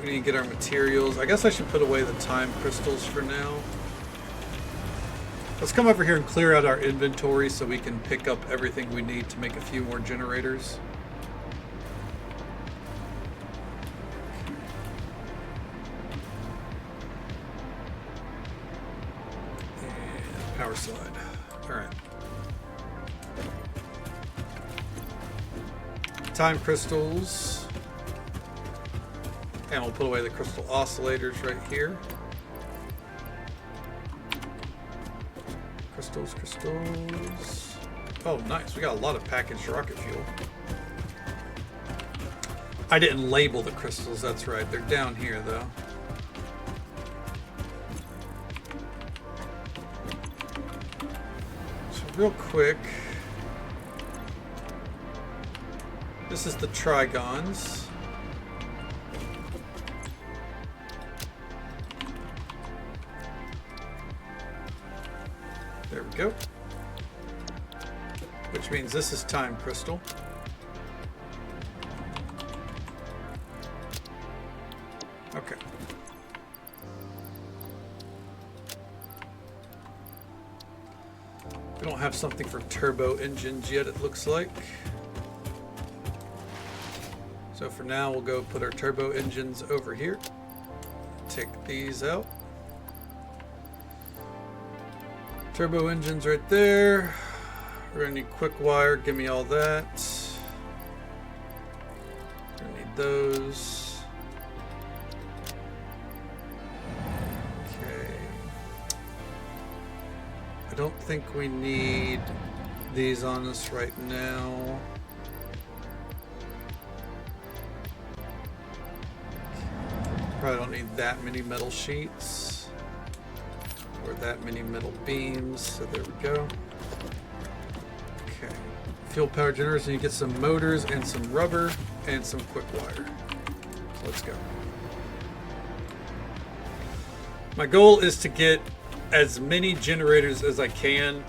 Speaker 1: We need to get our materials. I guess I should put away the time crystals for now. Let's come over here and clear out our inventory so we can pick up everything we need to make a few more generators. And power slide. All right. Time crystals. And we'll put away the crystal oscillators right here. Crystals. Oh, nice. We got a lot of packaged rocket fuel. I didn't label the crystals, that's right. They're down here, though. So real quick, this is the trigons. There we go. Which means this is time crystal. Okay. We don't have something for turbo engines yet, it looks like. So for now, we'll go put our turbo engines over here. Take these out. Turbo engines right there. We're gonna need quick wire. Give me all that. Gonna need those. Okay. I don't think we need these on us right now. Probably don't need that many metal sheets. Or that many metal beams, so there we go. Okay, fuel power generators, and you get some motors and some rubber and some quick wire. So let's go. My goal is to get as many generators as I can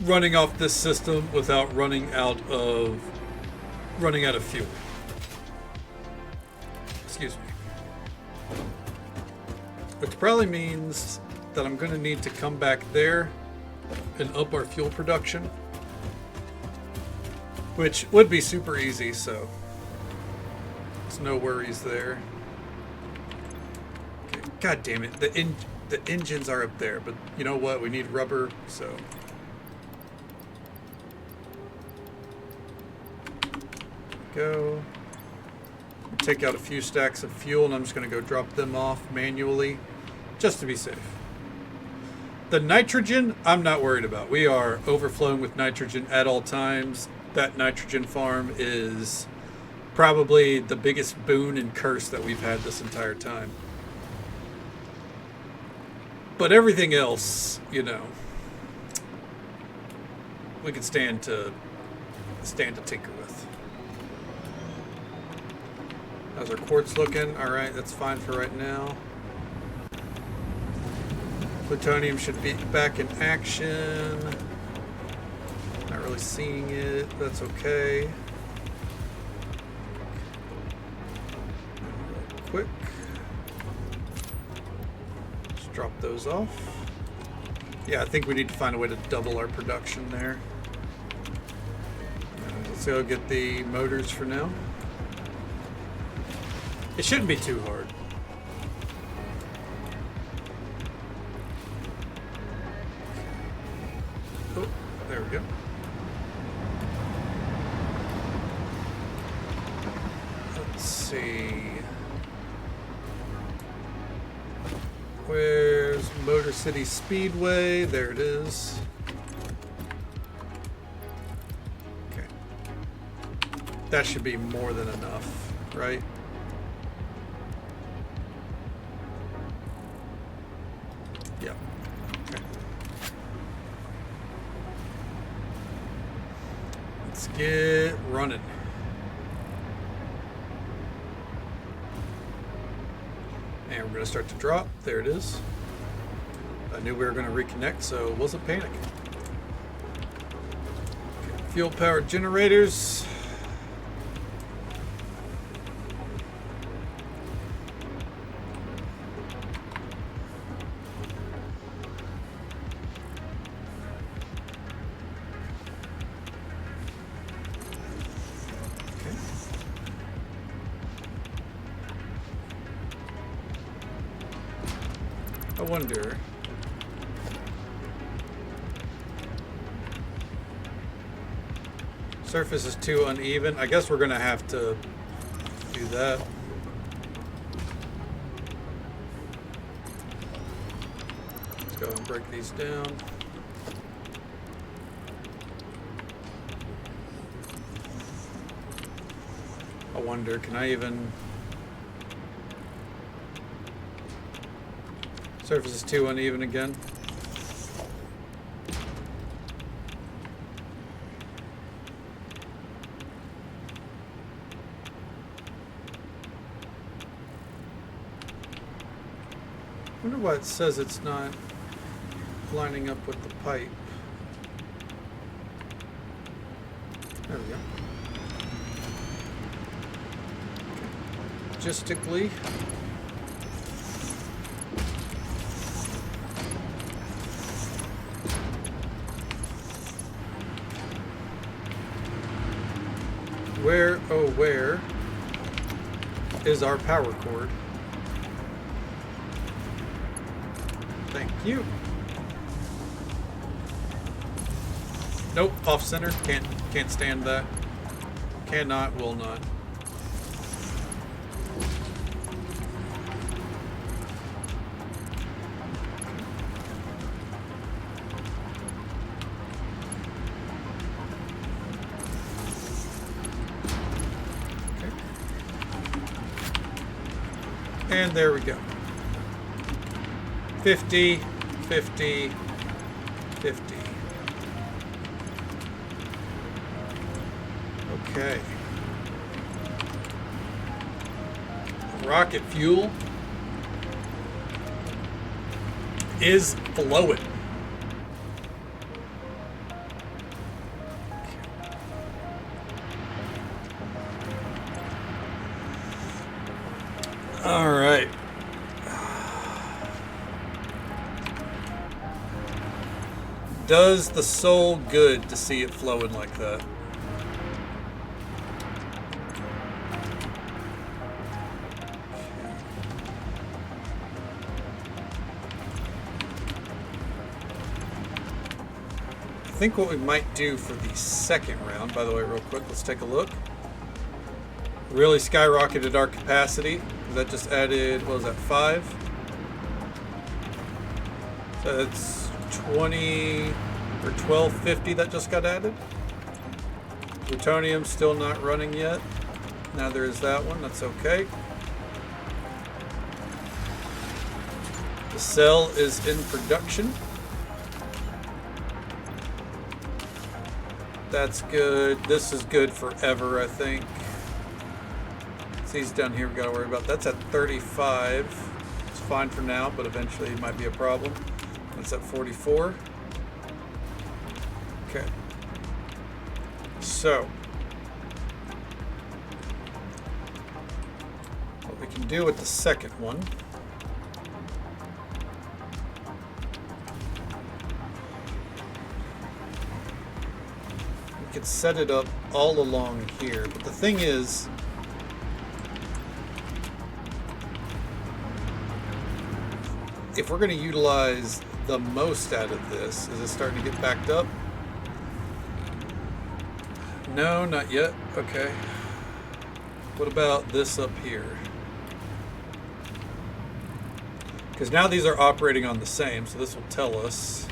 Speaker 1: running off this system without running out of fuel. Excuse me. Which probably means that I'm going to need to come back there and up our fuel production, which would be super easy, so there's no worries there. Okay. God damn it, the engines are up there, but you know what, we need rubber, so go. Take out a few stacks of fuel, and I'm just going to go drop them off manually just to be safe. The nitrogen, I'm not worried about. We are overflowing with nitrogen at all times. That nitrogen farm is probably the biggest boon and curse that we've had this entire time. But everything else, you know, we can stand to tinker with. How's our quartz looking? All right, that's fine for right now. Plutonium should be back in action. Not really seeing it. That's okay. Real quick. Just drop those off. Yeah, I think we need to find a way to double our production there. Let's go get the motors for now. It shouldn't be too hard. There we go. Let's see. Where's Motor City Speedway? There it is. Okay. That should be more than enough, right? Yeah. Okay. Let's get running. And we're going to start to drop. There it is. I knew we were going to reconnect, so wasn't panicking. Okay, fuel powered generators. I wonder. Surface is too uneven. I guess we're going to have to do that. Let's go and break these down. I wonder, can I even... Surface is too uneven again. I wonder why it says it's not lining up with the pipe. There we go. Logistically, where, oh where is our power cord? Thank you. Nope, off center. Can't stand that. Cannot, will not. Okay. And there we go. 50, 50, 50. Okay. Rocket fuel is flowing. All right. Does the soul good to see it flowing like that? I think what we might do for the second round, by the way, real quick, let's take a look. Really skyrocketed our capacity. That just added, what was that, 5? So that's 20 or 1250 that just got added. Plutonium still not running yet. Neither is that one, that's okay. The cell is in production. That's good. This is good forever, I think. These down here we gotta worry about. That's at 35. It's fine for now, but eventually it might be a problem. That's at 44. Okay. So, what we can do with the second one. We could set it up all along here, but the thing is, if we're going to utilize the most out of this, is it starting to get backed up? No, not yet. Okay. What about this up here? Because now these are operating on the same, so this will tell us.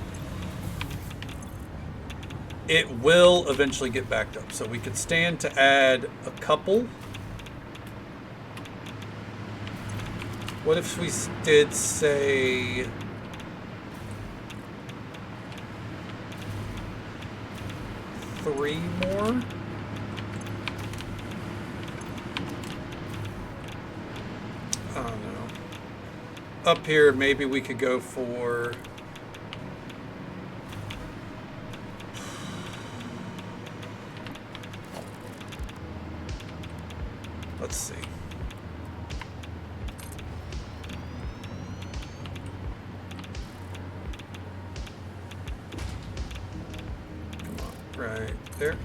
Speaker 1: It will eventually get backed up. So we could stand to add a couple. What if we did, say, three more? I don't know. Up here, maybe we could go for... Let's see. Right there.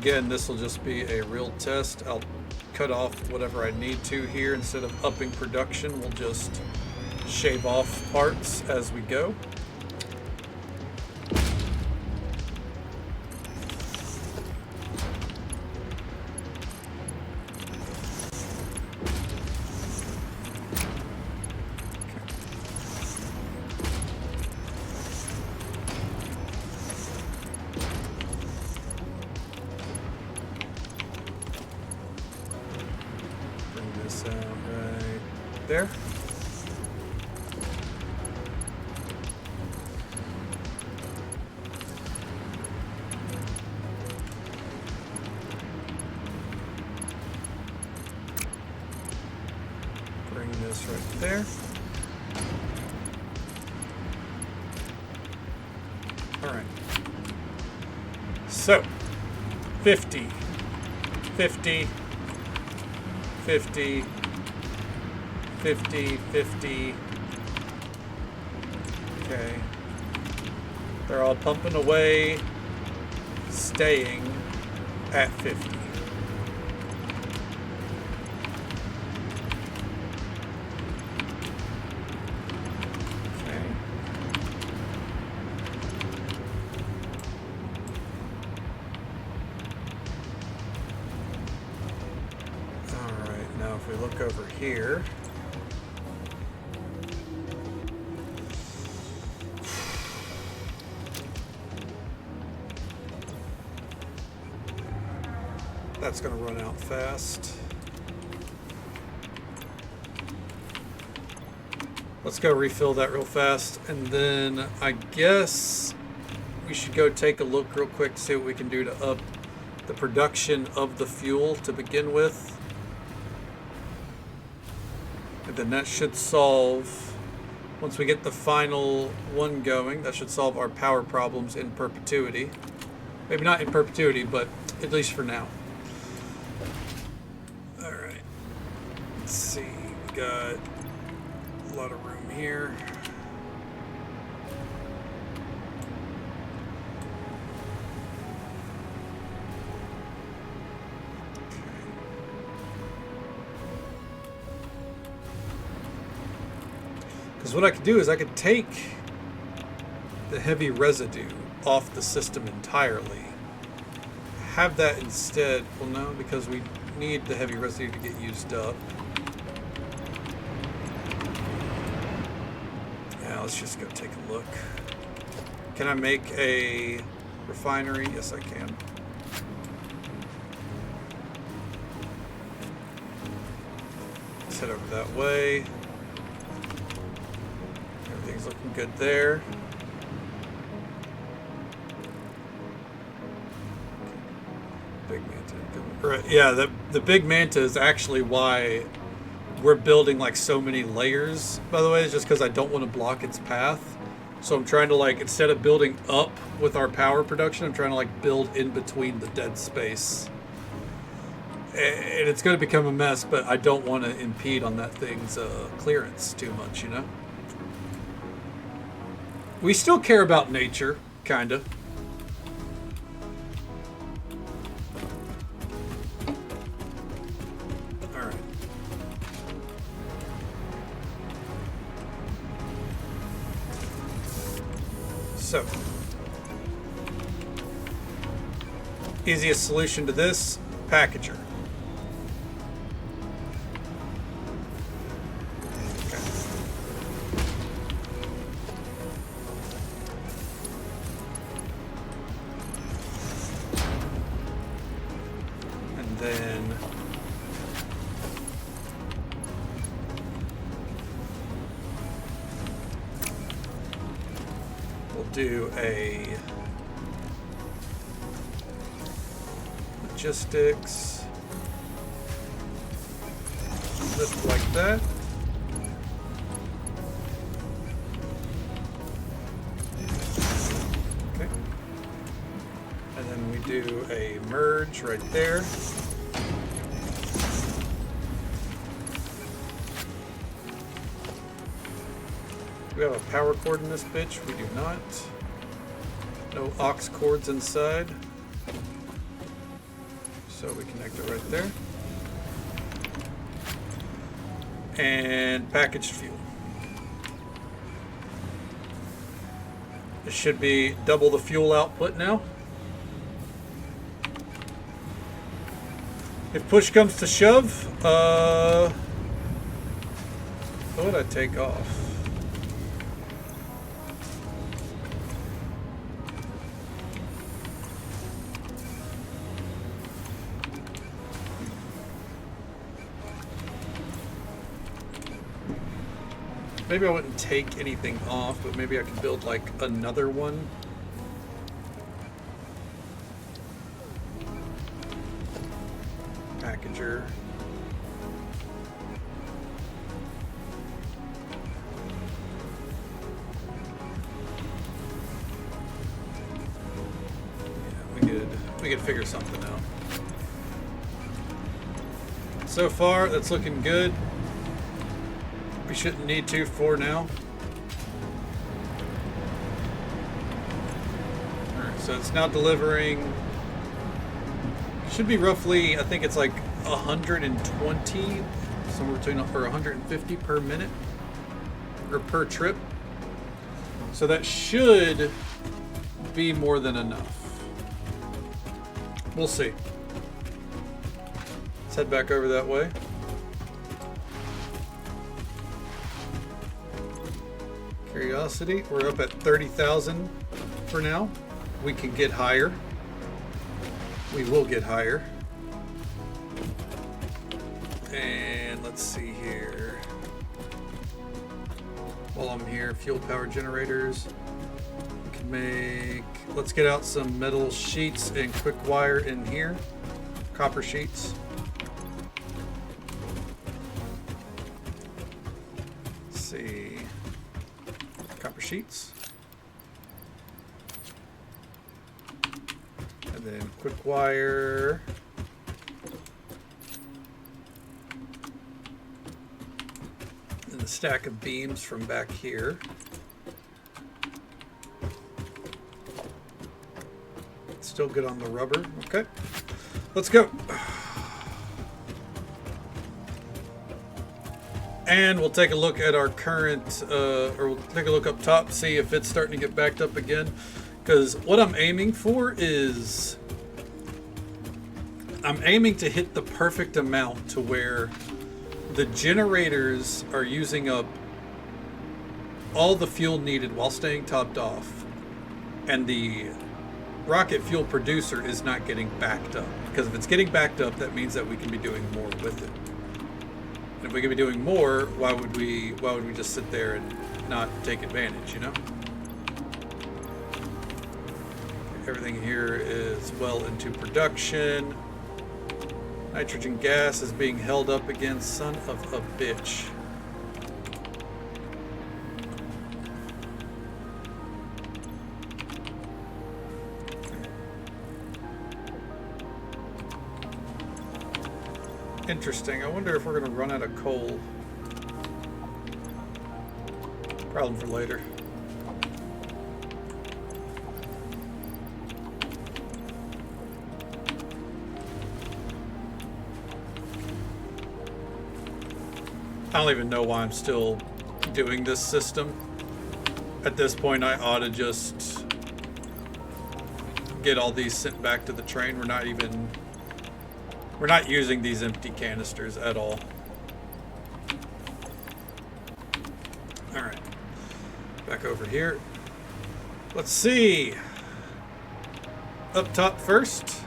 Speaker 1: Again, this will just be a real test. I'll cut off whatever I need to here. Instead of upping production, we'll just shave off parts as we go. There. Bring this right there. All right. So, 50, 50, 50, 50, 50. Okay. They're all pumping away, staying at 50. Okay. All right, now if we look over here, that's going to run out fast. Let's go refill that real fast, and then I guess we should go take a look real quick to see what we can do to up the production of the fuel to begin with. And then that should solve, once we get the final one going, that should solve our power problems in perpetuity. Maybe not in perpetuity, but at least for now. Let's see, we got a lot of room here. Because what I could do is I could take the heavy residue off the system entirely. Have that instead, well no, because we need the heavy residue to get used up. Let's just go take a look. Can I make a refinery? Yes, I can. Let's head over that way. Everything's looking good there. Big Manta. Right, yeah, the Big Manta is actually why we're building like so many layers, by the way. It's just because I don't want to block its path. So I'm trying to, like, instead of building up with our power production, I'm trying to like build in between the dead space. And it's going to become a mess, but I don't want to impede on that thing's clearance too much, you know? We still care about nature, kind of. So, easiest solution to this, packager. Okay. And then do a logistics lift like that. Okay. And then we do a merge right there. Do we have a power cord in this bitch? We do not. No aux cords inside. So we connect it right there. And packaged fuel. It should be double the fuel output now. If push comes to shove, what would I take off? Maybe I wouldn't take anything off, but maybe I could build like another one. Packager. Yeah, we could figure something out. So far, that's looking good. We shouldn't need to for now. Alright, so it's now delivering. Should be roughly, I think it's like 120, somewhere between, or 150 per minute, or per trip. So that should be more than enough. We'll see. Let's head back over that way. Curiosity, we're up at 30,000 for now. We can get higher. We will get higher. And let's see here. While I'm here, fuel power generators. We can make, let's get out some metal sheets and quick wire in here. Copper sheets. Let's see. Copper sheets. And then quick wire. And the stack of beams from back here. Still good on the rubber. Okay. Let's go. And we'll take a look at our current, or we'll take a look up top, see if it's starting to get backed up again. Because what I'm aiming for is, I'm aiming to hit the perfect amount to where the generators are using up all the fuel needed while staying topped off. And the rocket fuel producer is not getting backed up. Because if it's getting backed up, that means that we can be doing more with it. And if we could be doing more, why would we just sit there and not take advantage, you know? Everything here is well into production. Nitrogen gas is being held up again, son of a bitch. Interesting. I wonder if we're going to run out of coal. Problem for later. I don't even know why I'm still doing this system. At this point, I ought to just get all these sent back to the train. We're not using these empty canisters at all. All right, back over here. Let's see. Up top first.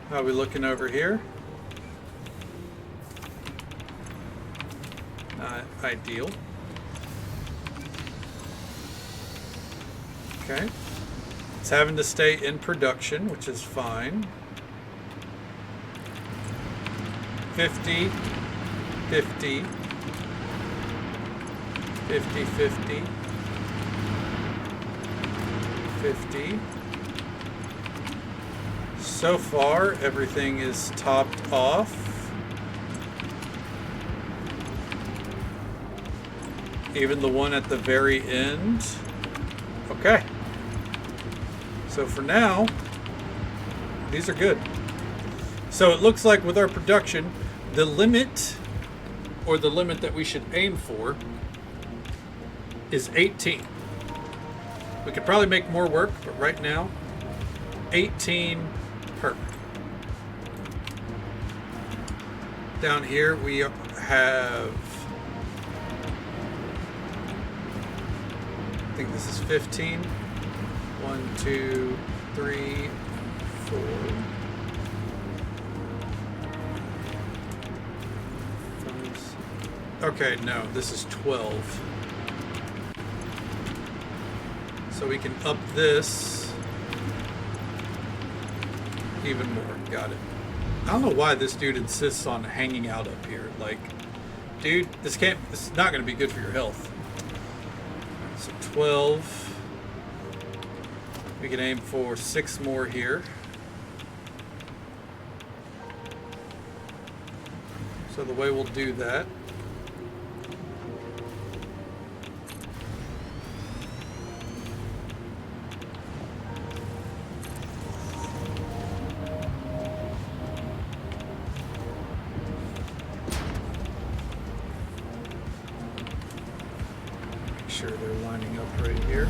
Speaker 1: How are we looking over here? Not ideal. Okay. It's having to stay in production, which is fine. 50, 50, 50, 50, 50. So far, everything is topped off. Even the one at the very end. Okay. So for now, These are good. So it looks like with our production, the limit, or the limit that we should aim for, is 18. We could probably make more work, but right now, 18 per. Down here we have, I think this is 15. 1, 2, 3, 4. 5. Okay, no, this is 12. So we can up this even more. Got it. I don't know why this dude insists on hanging out up here. Like, dude, this is not going to be good for your health. So 12. We can aim for 6 more here. So the way we'll do that, make sure they're lining up right here.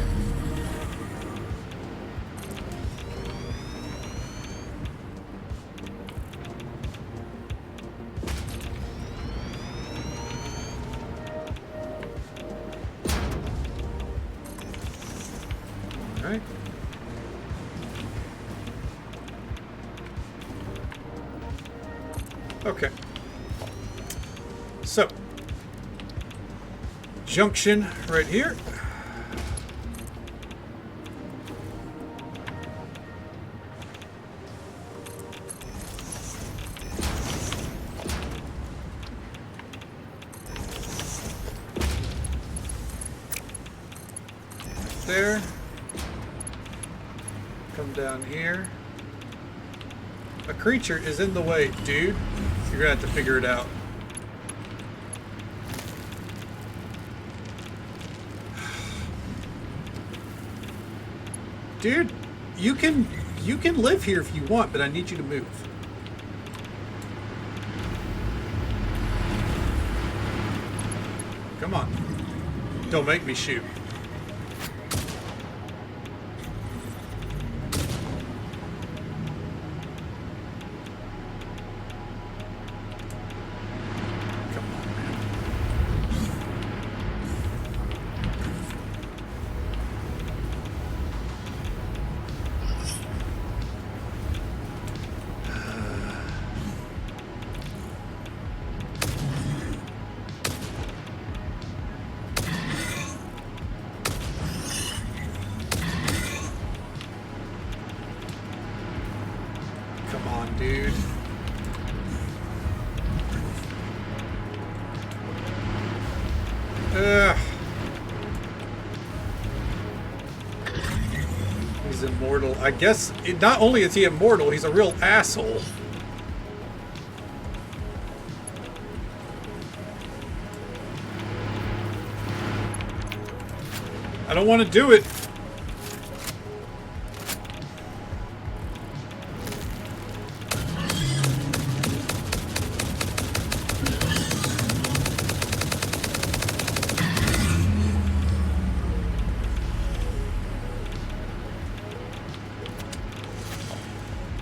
Speaker 1: Right. Okay. So, junction right here. There. Come down here. A creature is in the way, dude. You're gonna have to figure it out. Dude, you can live here if you want, but I need you to move. Come on. Don't make me shoot. Come on, dude. Ugh. He's immortal. I guess not only is he immortal, he's a real asshole. I don't want to do it.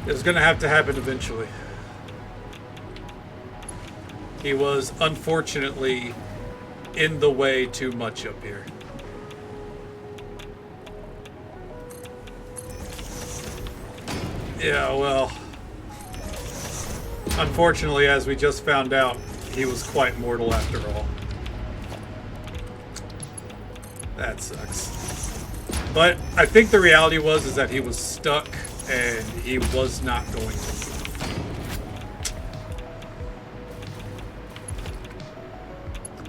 Speaker 1: It's going to have to happen eventually. He was unfortunately in the way too much up here. Yeah, well, unfortunately, as we just found out, he was quite mortal after all. That sucks. But I think the reality was that he was stuck and he was not going to move.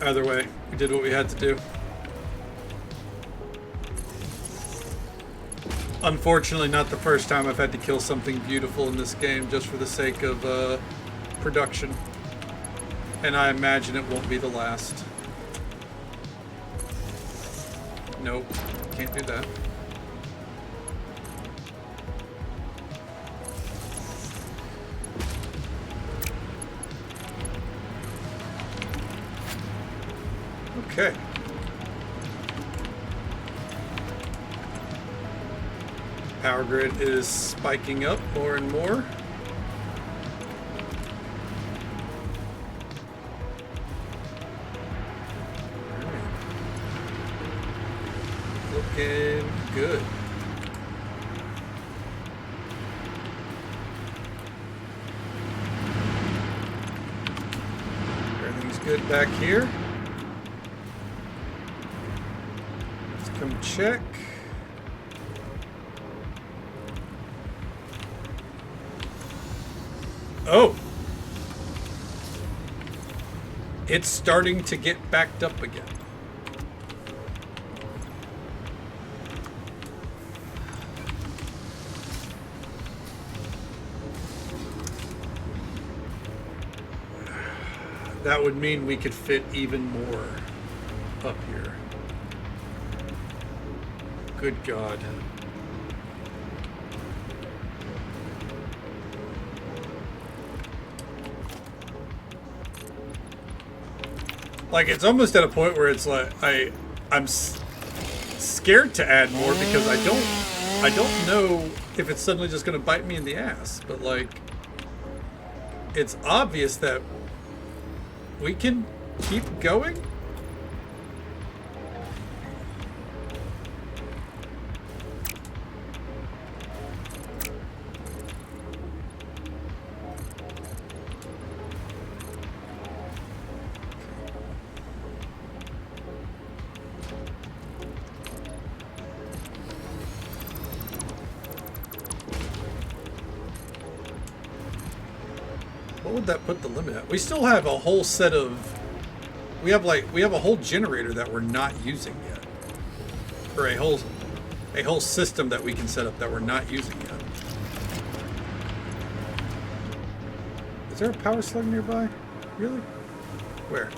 Speaker 1: Either way, we did what we had to do. Unfortunately, not the first time I've had to kill something beautiful in this game just for the sake of production. And I imagine it won't be the last. Nope, can't do that. Okay. Power grid is spiking up more and more. Looking good. Everything's good back here. Let's come check. Oh! It's starting to get backed up again. That would mean we could fit even more up here. Good God. Like, it's almost at a point where it's like I'm scared to add more because I don't know if it's suddenly just going to bite me in the ass. But like, it's obvious that we can keep going. What would that put the limit at? We still have a whole set of... We have a whole generator that we're not using yet. Or a whole system that we can set up that we're not using yet. Is there a power slug nearby? Really? Where?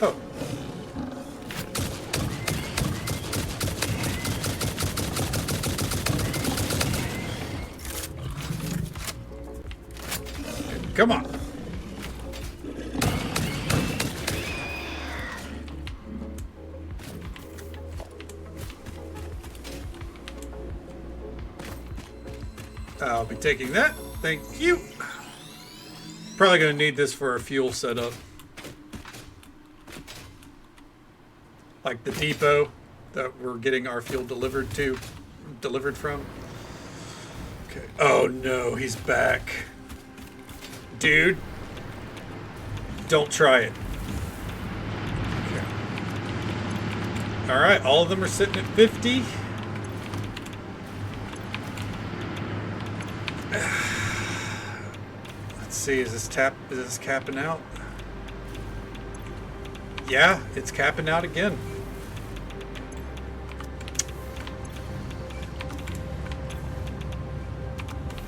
Speaker 1: Oh. Come on. I'll be taking that. Thank you. Probably going to need this for our fuel setup. Like the depot that we're getting our fuel delivered from. Okay. Oh no, he's back. Dude, don't try it. Okay. All right, all of them are sitting at 50. Let's see, is this capping out? Yeah, it's capping out again.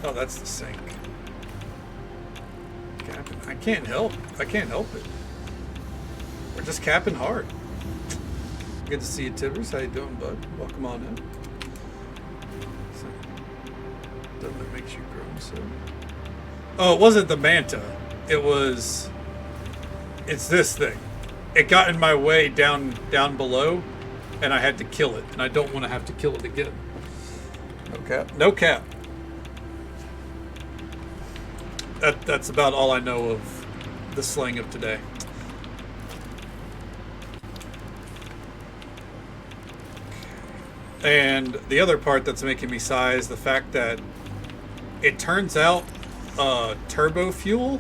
Speaker 1: Oh, that's the sink. Capping. I can't help it. We're just capping hard. Good to see you, Tibbers. How you doing, bud? Welcome on in. So, that makes you groan, so. Oh, it wasn't the manta. It's this thing. It got in my way down below, and I had to kill it, and I don't want to have to kill it again. No cap. No cap. That's about all I know of the slang of today. And the other part that's making me sigh is the fact that it turns out turbo fuel,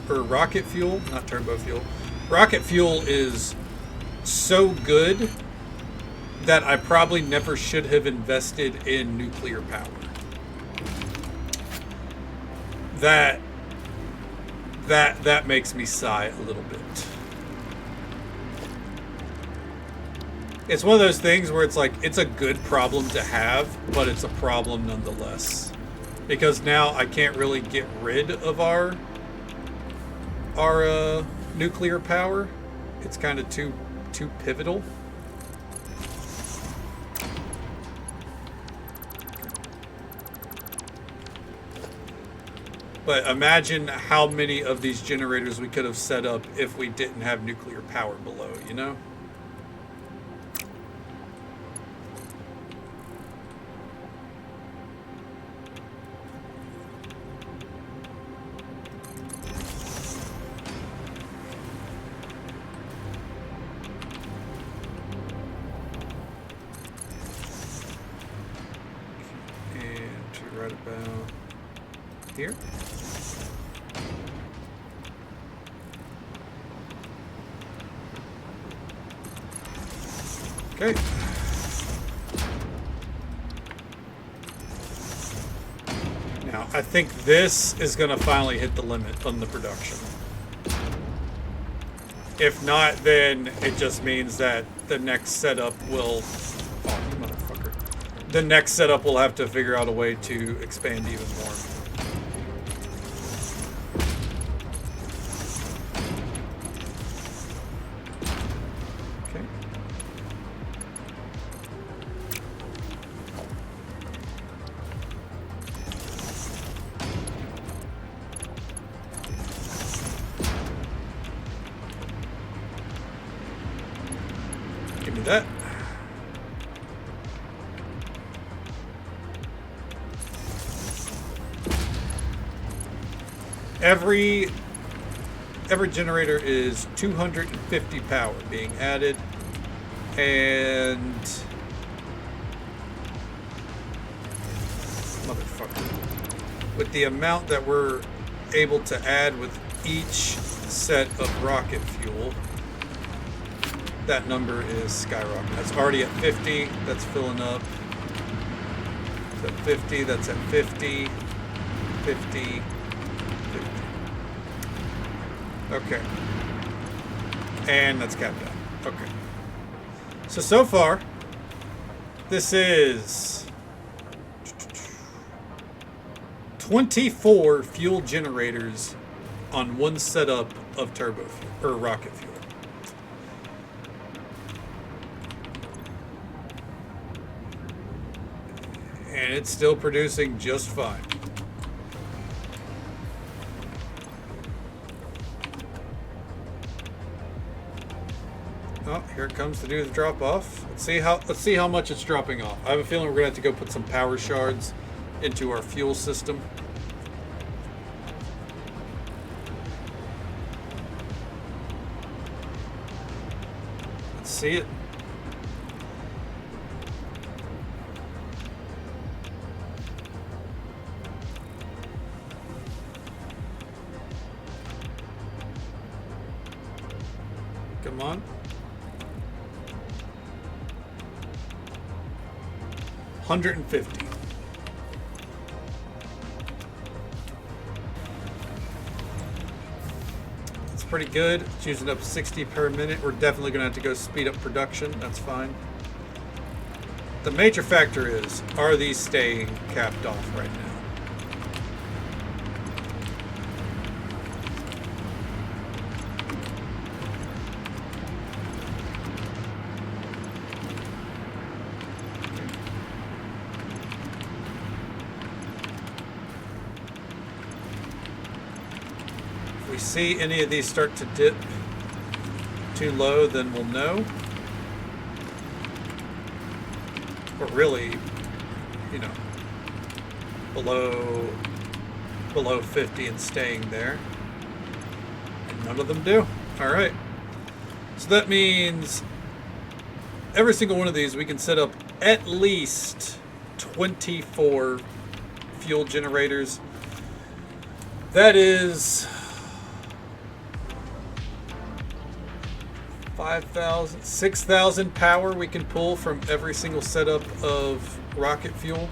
Speaker 1: or rocket fuel, not turbo fuel, rocket fuel is so good that I probably never should have invested in nuclear power. That makes me sigh a little bit. It's one of those things where it's like, it's a good problem to have, but it's a problem nonetheless. Because now I can't really get rid of our nuclear power. It's kind of too too pivotal. But imagine how many of these generators we could have set up if we didn't have nuclear power below, you know? And to right about here. Okay. Now, I think this is going to finally hit the limit on the production. If not, then it just means that the next setup will... Oh, you motherfucker. The next setup will have to figure out a way to expand even more. Give me that. Every generator is 250 power being added, and motherfucker, with the amount that we're able to add with each set of rocket fuel, that number is skyrocketing. That's already at 50. That's filling up. It's at 50. That's at 50. 50. 50. Okay. And that's capped out. Okay. So far, this is 24 fuel generators on one setup of turbo fuel, or rocket fuel. And it's still producing just fine. Oh, here it comes to do the drop off. Let's see how much it's dropping off. I have a feeling we're gonna have to go put some power shards into our fuel system. Let's see it. Come on. 150. It's pretty good. It's using up 60 per minute. We're definitely going to have to go speed up production. That's fine. The major factor is, are these staying capped off right now? See any of these start to dip too low, then we'll know. But really, you know, below 50 and staying there. And none of them do. All right. So that means every single one of these we can set up at least 24 fuel generators. That is 5,000, 6,000 power we can pull from every single setup of rocket fuel.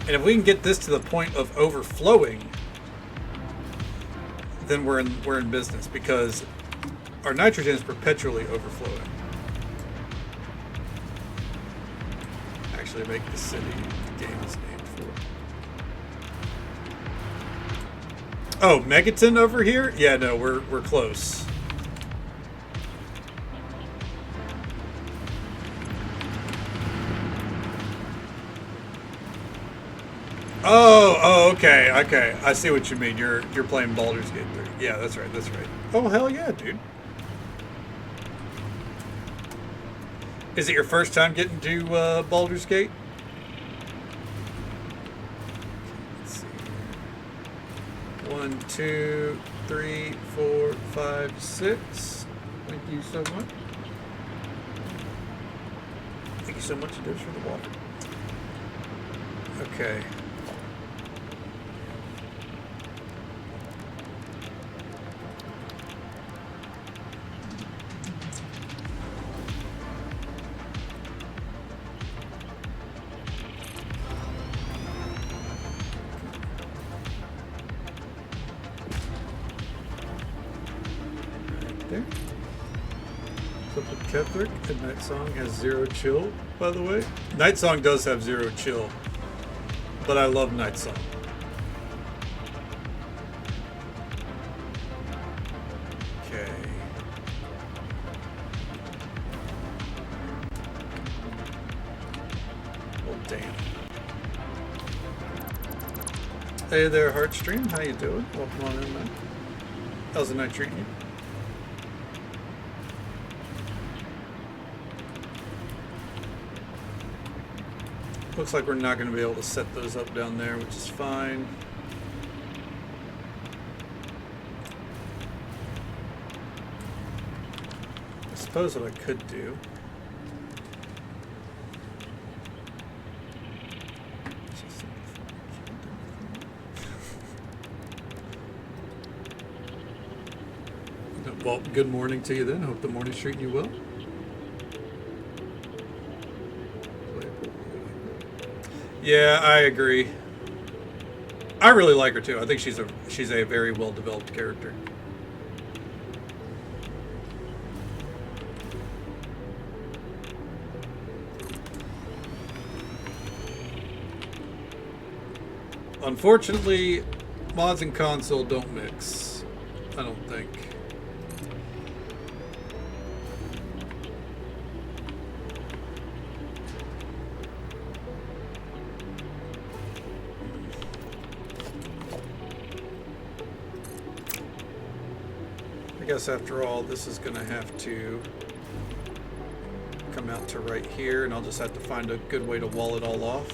Speaker 1: And if we can get this to the point of overflowing, then we're in business, because our nitrogen is perpetually overflowing. Actually, make the city the game is named for. Oh, Megaton over here? Yeah, no, we're close. Oh, okay, okay. I see what you mean. You're playing Baldur's Gate 3. Yeah, that's right, that's right. Oh, hell yeah, dude. Is it your first time getting to Baldur's Gate? Let's see. 1, 2, 3, 4, 5, 6. Thank you so much. Thank you so much, Dish, for the water. Okay. There. Kethric, and Night Song has 0 chill, by the way. Night Song does have 0 chill, but I love Night Song. Okay. Oh, damn. Hey there, Heartstream. How you doing? Welcome on in, man. How's the night treating you? Looks like we're not going to be able to set those up down there, which is fine. I suppose what I could do well, good morning to you then. Hope the morning's treating you well. Yeah, I agree. I really like her too. I think she's a very well developed character. Unfortunately, mods and console don't mix. I don't think. I guess after all, this is gonna have to come out to right here, and I'll just have to find a good way to wall it all off.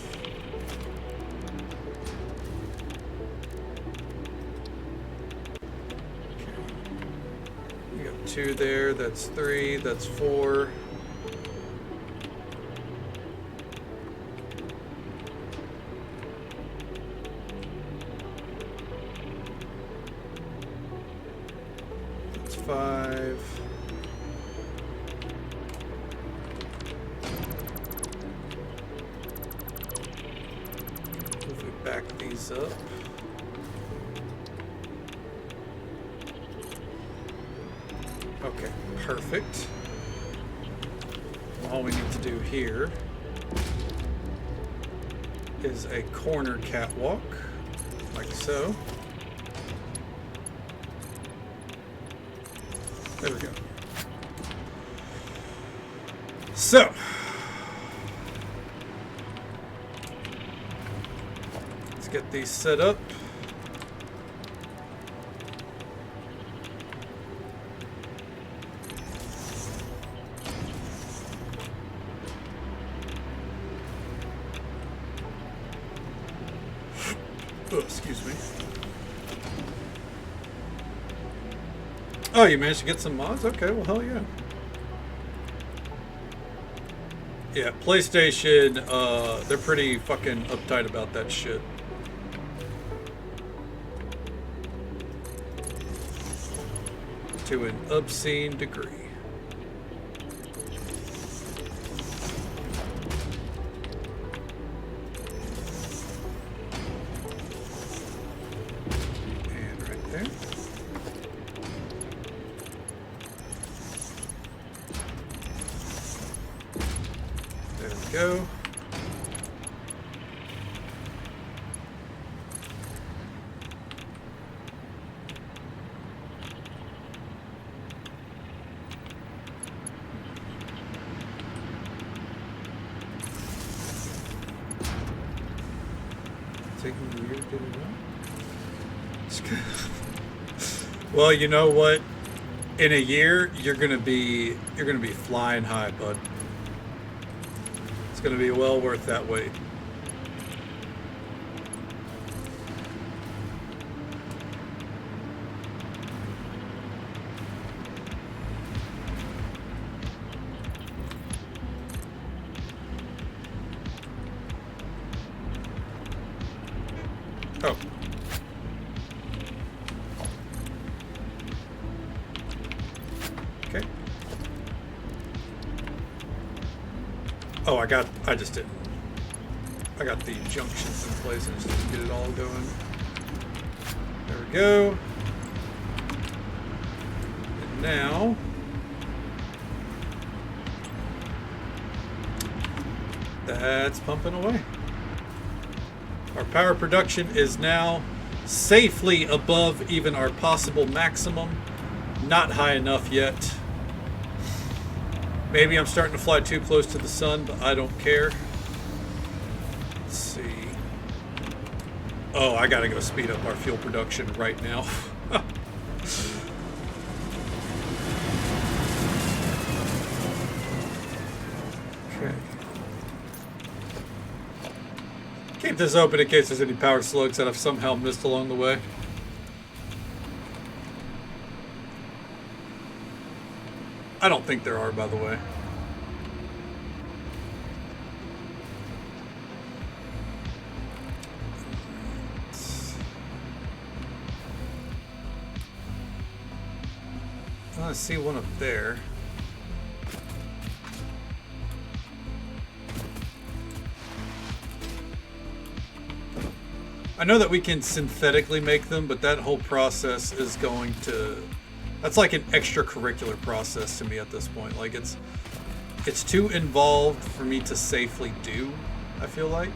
Speaker 1: We got 2 there, that's 3, that's 4. That's 5. If we back these up. Okay, perfect. All we need to do here is a corner catwalk, like so. There we go. So, let's get these set up. Oh, excuse me. Oh, you managed to get some mods? Okay, well, hell yeah. Yeah, PlayStation, they're pretty fucking uptight about that shit. To an obscene degree. And right there. There we go. taking a year to get it up. Well, you know what? In a year, you're gonna be flying high, bud. It's gonna be well worth that wait. Oh. Okay. Oh, I got the junctions in place. I just need to get it all going. There we go. And now, that's pumping away. Our power production is now safely above even our possible maximum. Not high enough yet. Maybe I'm starting to fly too close to the sun, but I don't care. Let's see. Oh, I gotta go speed up our fuel production right now. Okay. Keep this open in case there's any power slugs that I've somehow missed along the way. I don't think there are, by the way. I see one up there. I know that we can synthetically make them, but that whole process is going to... That's like an extracurricular process to me at this point. Like it's too involved for me to safely do, I feel like.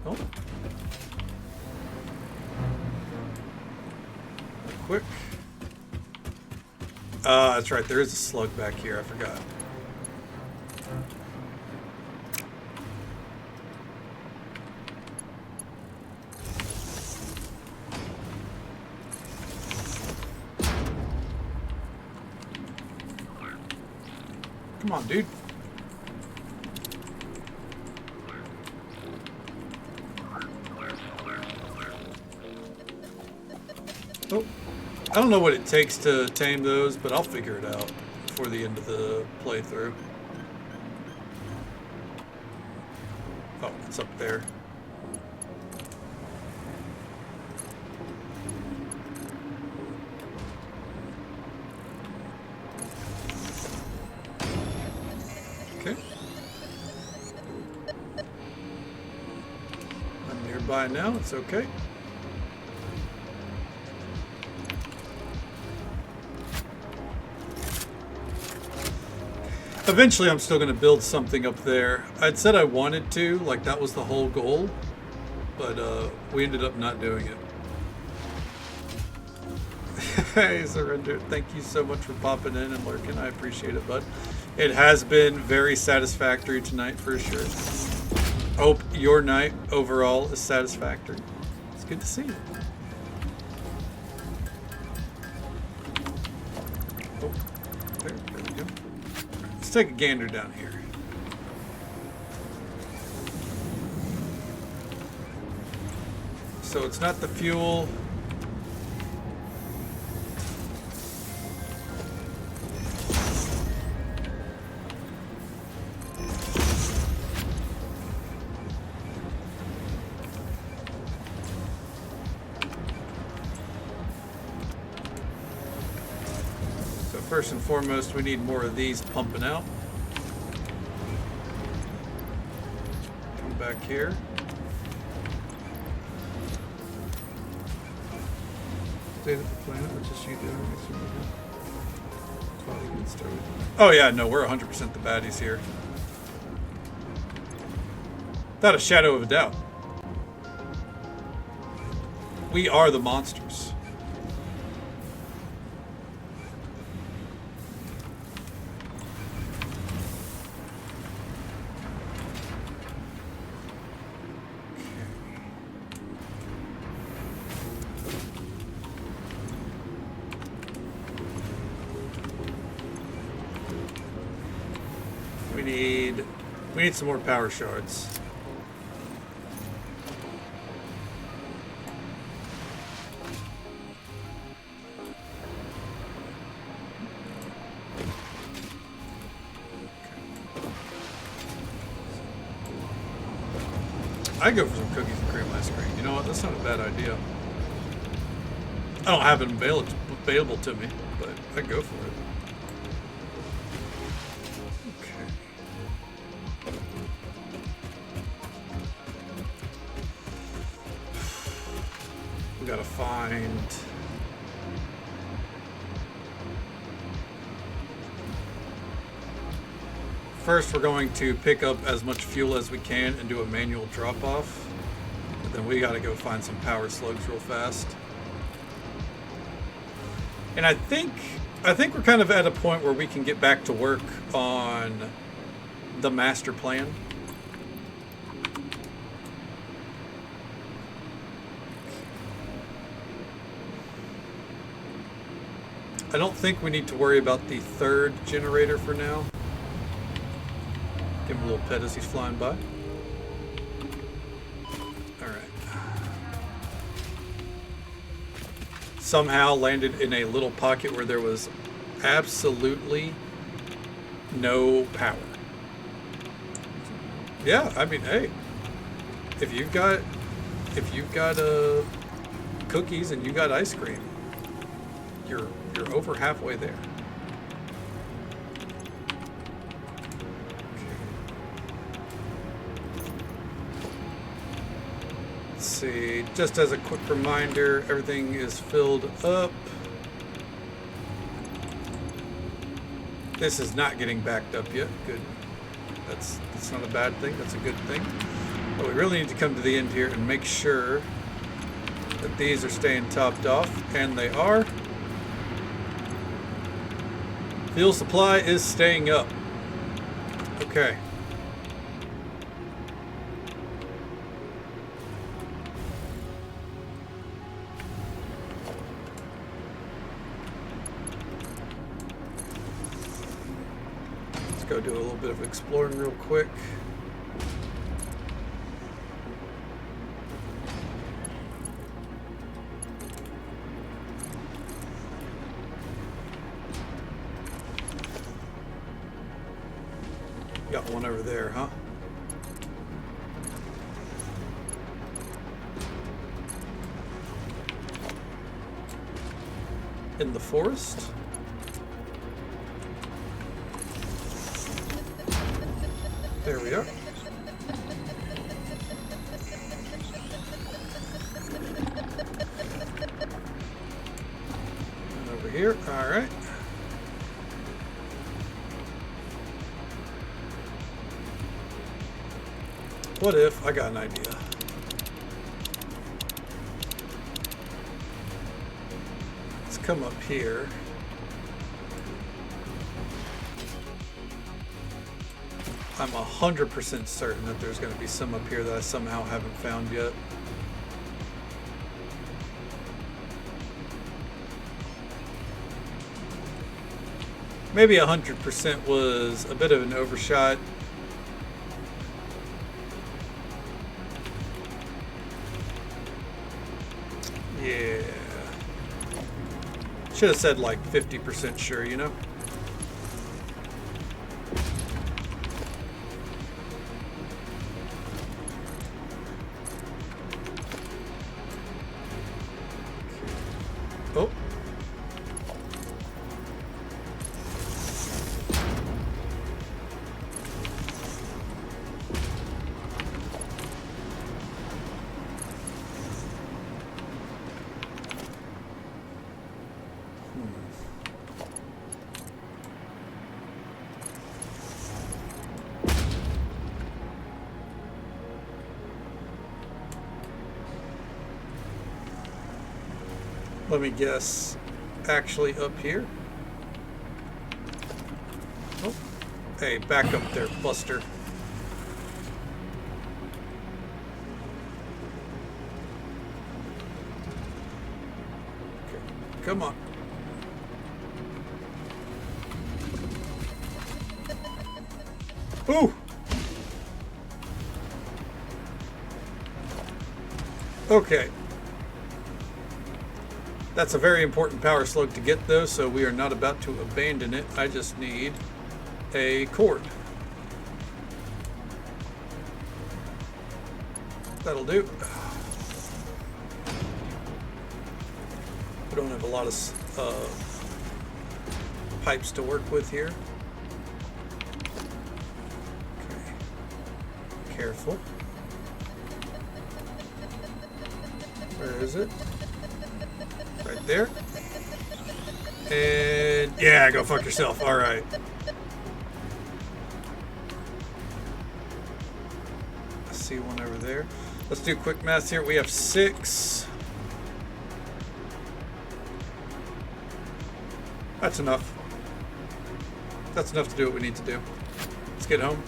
Speaker 1: Oh. Quick. That's right, there is a slug back here, I forgot. Come on, dude. Oh, I don't know what it takes to tame those, but I'll figure it out before the end of the playthrough. Oh, it's up there. Okay. I'm nearby now, it's okay. Eventually I'm still going to build something up there. I'd said I wanted to, like that was the whole goal, but we ended up not doing it. Hey, Surrender, thank you so much for popping in and lurking. I appreciate it, bud. It has been very satisfactory tonight for sure. Hope your night overall is satisfactory. It's good to see you. Oh, there we go. Let's take a gander down here. So it's not the fuel. First and foremost, we need more of these pumping out. Come back here. State of the planet, which is you doing. Oh yeah, no, we're 100% the baddies here. Without a shadow of a doubt. We are the monsters. We need some more power shards. I go for some cookies and cream ice cream. You know what? That's not a bad idea. I don't have it available to me, but I go for it. Okay. We gotta find... First, we're going to pick up as much fuel as we can and do a manual drop-off. But then we gotta go find some power slugs real fast. And I think we're kind of at a point where we can get back to work on the master plan. I don't think we need to worry about the third generator for now. Give him a little pet as he's flying by. Alright. Somehow landed in a little pocket where there was absolutely no power. Yeah, I mean, hey, if you've got cookies and you got ice cream, you're over halfway there. See, just as a quick reminder, everything is filled up. This is not getting backed up yet. Good. That's not a bad thing. That's a good thing. But we really need to come to the end here and make sure that these are staying topped off, and they are. Fuel supply is staying up. Okay. Go do a little bit of exploring real quick. Got one over there, huh? In the forest? There we are. And over here, all right. What if I got an idea? Let's come up here. I'm 100% certain that there's going to be some up here that I somehow haven't found yet. Maybe 100% was a bit of an overshot. Yeah. Should have said like 50% sure, you know? Oh. Let me guess, actually up here? Oh, hey, back up there, Buster. Okay, come on. Ooh! Okay. That's a very important power slug to get, though, so we are not about to abandon it. I just need a cord. That'll do. We don't have a lot of pipes to work with here. Okay. Careful. Where is it? Right there. And yeah, go fuck yourself. All right. I see one over there. Let's do quick math here. We have 6. That's enough. That's enough to do what we need to do. Let's get home.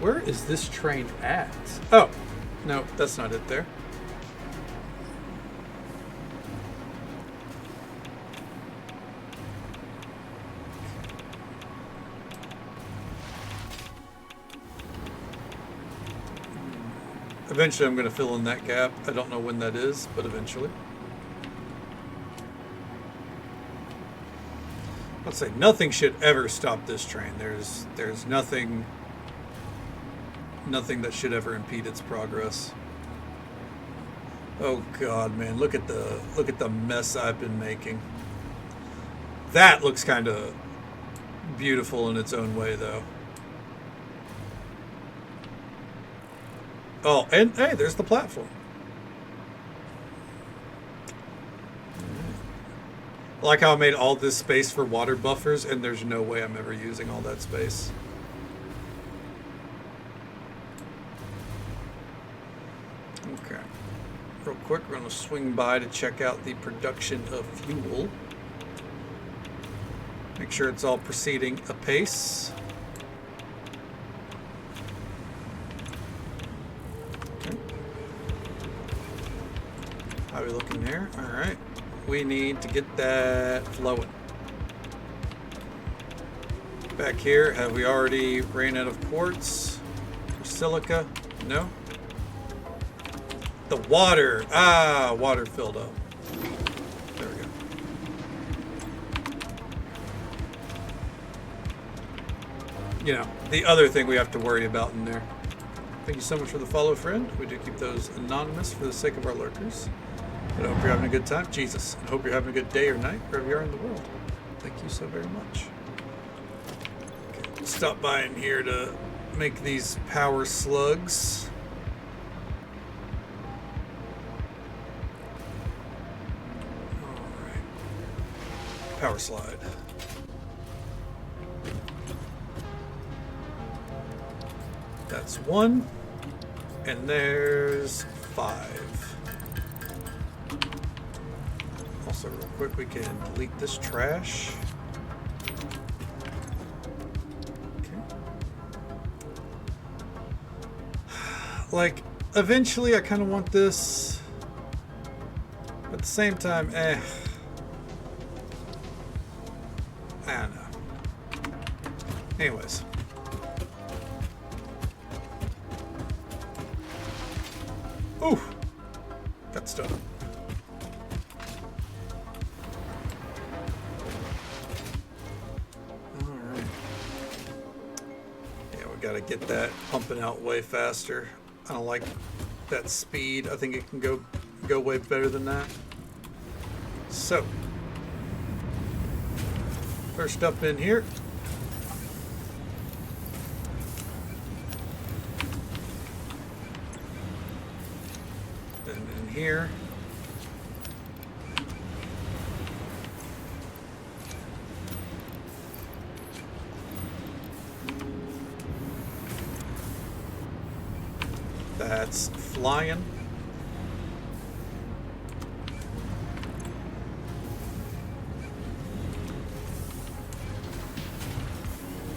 Speaker 1: Where is this train at? Oh, no, that's not it there. Eventually I'm going to fill in that gap. I don't know when that is, but eventually. Let's say nothing should ever stop this train. There's nothing that should ever impede its progress. Oh God, man, look at the mess I've been making. That looks kind of beautiful in its own way, though. Oh, and hey, there's the platform. I like how I made all this space for water buffers, and there's no way I'm ever using all that space. Okay. Real quick, we're going to swing by to check out the production of fuel. Make sure it's all proceeding apace. Okay. How are we looking there? All right. We need to get that flowing. Back here, have we already ran out of quartz or silica? No? The water. Ah, water filled up. There we go. You know, the other thing we have to worry about in there. Thank you so much for the follow, friend. We do keep those anonymous for the sake of our lurkers. But I hope you're having a good time. Jesus. I hope you're having a good day or night, wherever you are in the world. Thank you so very much. Okay, stop by in here to make these power slugs. Alright. Power slide. That's 1. And there's 5. Also, real quick, we can delete this trash. Okay. Like, eventually I kind of want this. But at the same time, I don't know. Anyways. Ooh! Got stuck. Gotta get that pumping out way faster. I don't like that speed. I think it can go way better than that. So, first up in here. And in here. That's flying.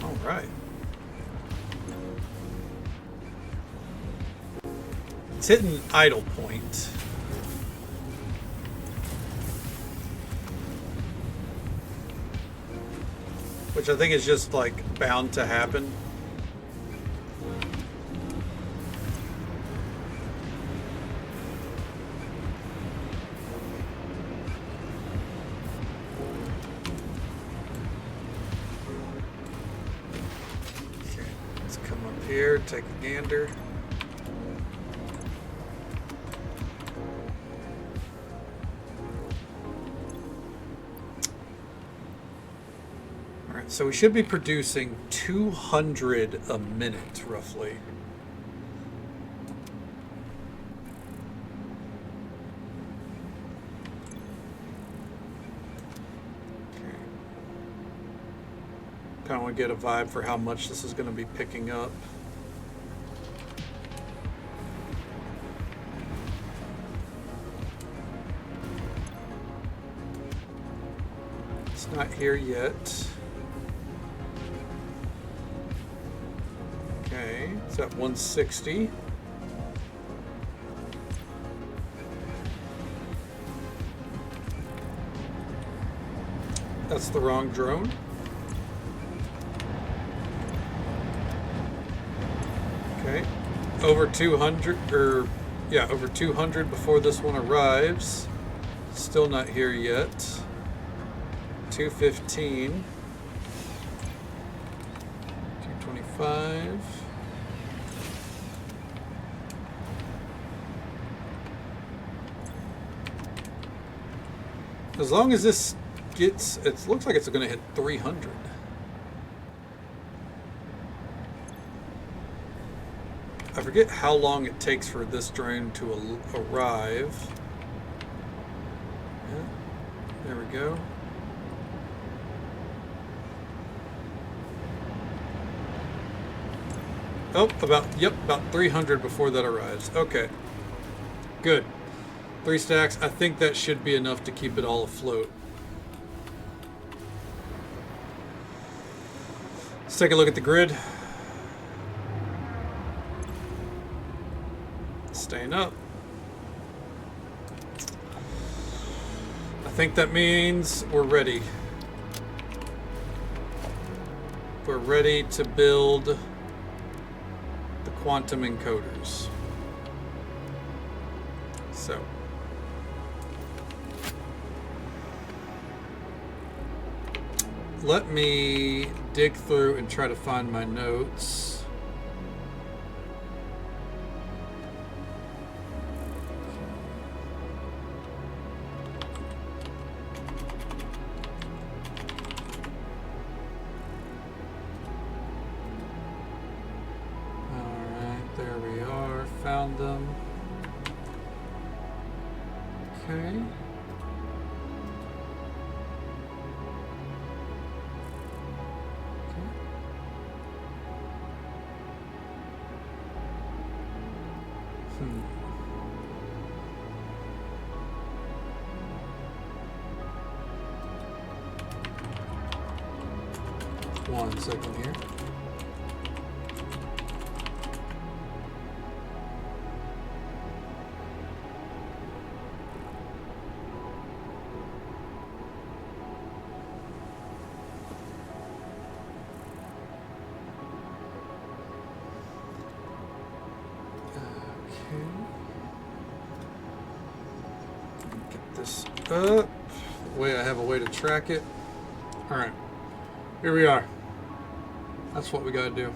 Speaker 1: All right. It's hitting idle point. which I think is just like bound to happen. Okay, let's come up here, take a gander. So we should be producing 200 a minute, roughly. Okay. Kind of want to get a vibe for how much this is going to be picking up. It's not here yet. Okay, it's at 160. That's the wrong drone. Okay, over 200, or yeah, over 200 before this one arrives. Still not here yet. 215. 225. As long as this gets, it looks like it's going to hit 300. I forget how long it takes for this drone to arrive. Yeah, there we go. Oh, about 300 before that arrives. Okay, good. 3 stacks. I think that should be enough to keep it all afloat. Let's take a look at the grid. Staying up. I think that means we're ready. We're ready to build the quantum encoders. So. Let me dig through and try to find my notes. All right, there we are. Found them. Okay. One second here. Get this up. Way I have a way to track it. All right, here we are. That's what we gotta do.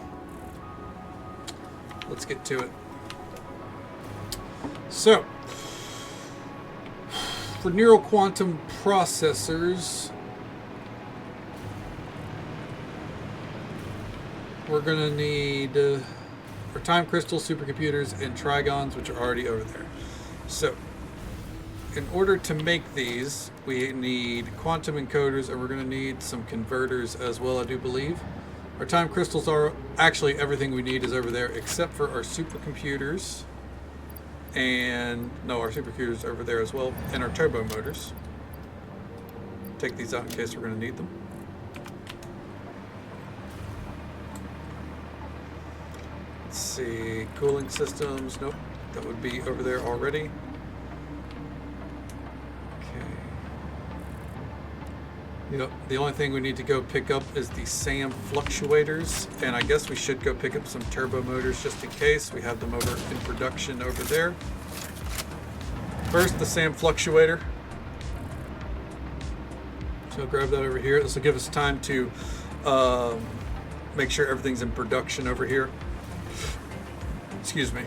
Speaker 1: Let's get to it. So, for neural quantum processors, we're gonna need our time crystals, supercomputers, and trigons, which are already over there. So, in order to make these, we need quantum encoders, and we're gonna need some converters as well, I do believe. Our time crystals are actually everything we need is over there except for our supercomputers. And no, our supercomputers are over there as well, and our turbo motors. Take these out in case we're going to need them. Let's see, cooling systems, nope, that would be over there already. Okay. Yep. The only thing we need to go pick up is the SAM fluctuators, and I guess we should go pick up some turbo motors just in case. We have them over in production over there. First, the SAM fluctuator. So grab that over here. This will give us time to make sure everything's in production over here. Excuse me.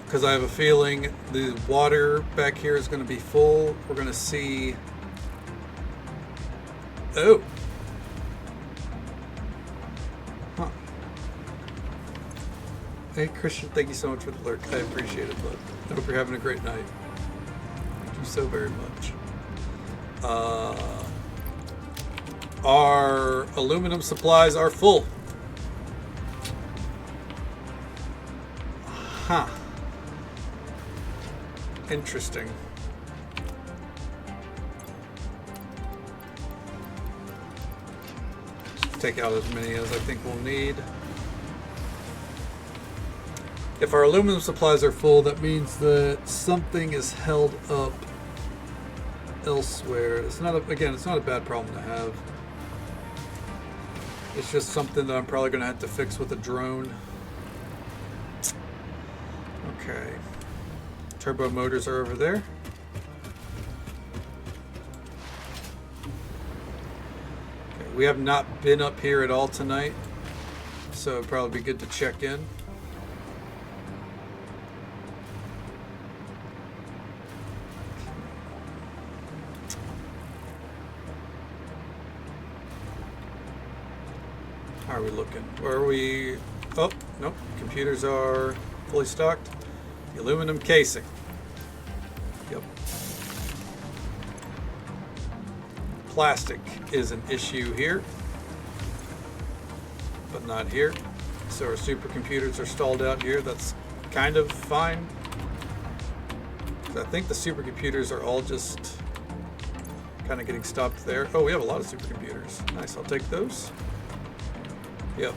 Speaker 1: Because I have a feeling the water back here is going to be full. We're going to see... Oh. Huh. Hey, Christian, thank you so much for the alert. I appreciate it, bud. I hope you're having a great night. Thank you so very much. Our aluminum supplies are full. Huh. Interesting. Take out as many as I think we'll need. If our aluminum supplies are full, that means that something is held up elsewhere. It's not it's not a bad problem to have. It's just something that I'm probably going to have to fix with a drone. Okay. Turbo motors are over there. Okay, we have not been up here at all tonight, so it'd probably be good to check in. How are we looking? Where are we? Oh, nope. Computers are fully stocked. The aluminum casing. Yep. Plastic is an issue here, but not here. So our supercomputers are stalled out here. That's kind of fine. I think the supercomputers are all just kind of getting stopped there. Oh, we have a lot of supercomputers. Nice, I'll take those. Yep.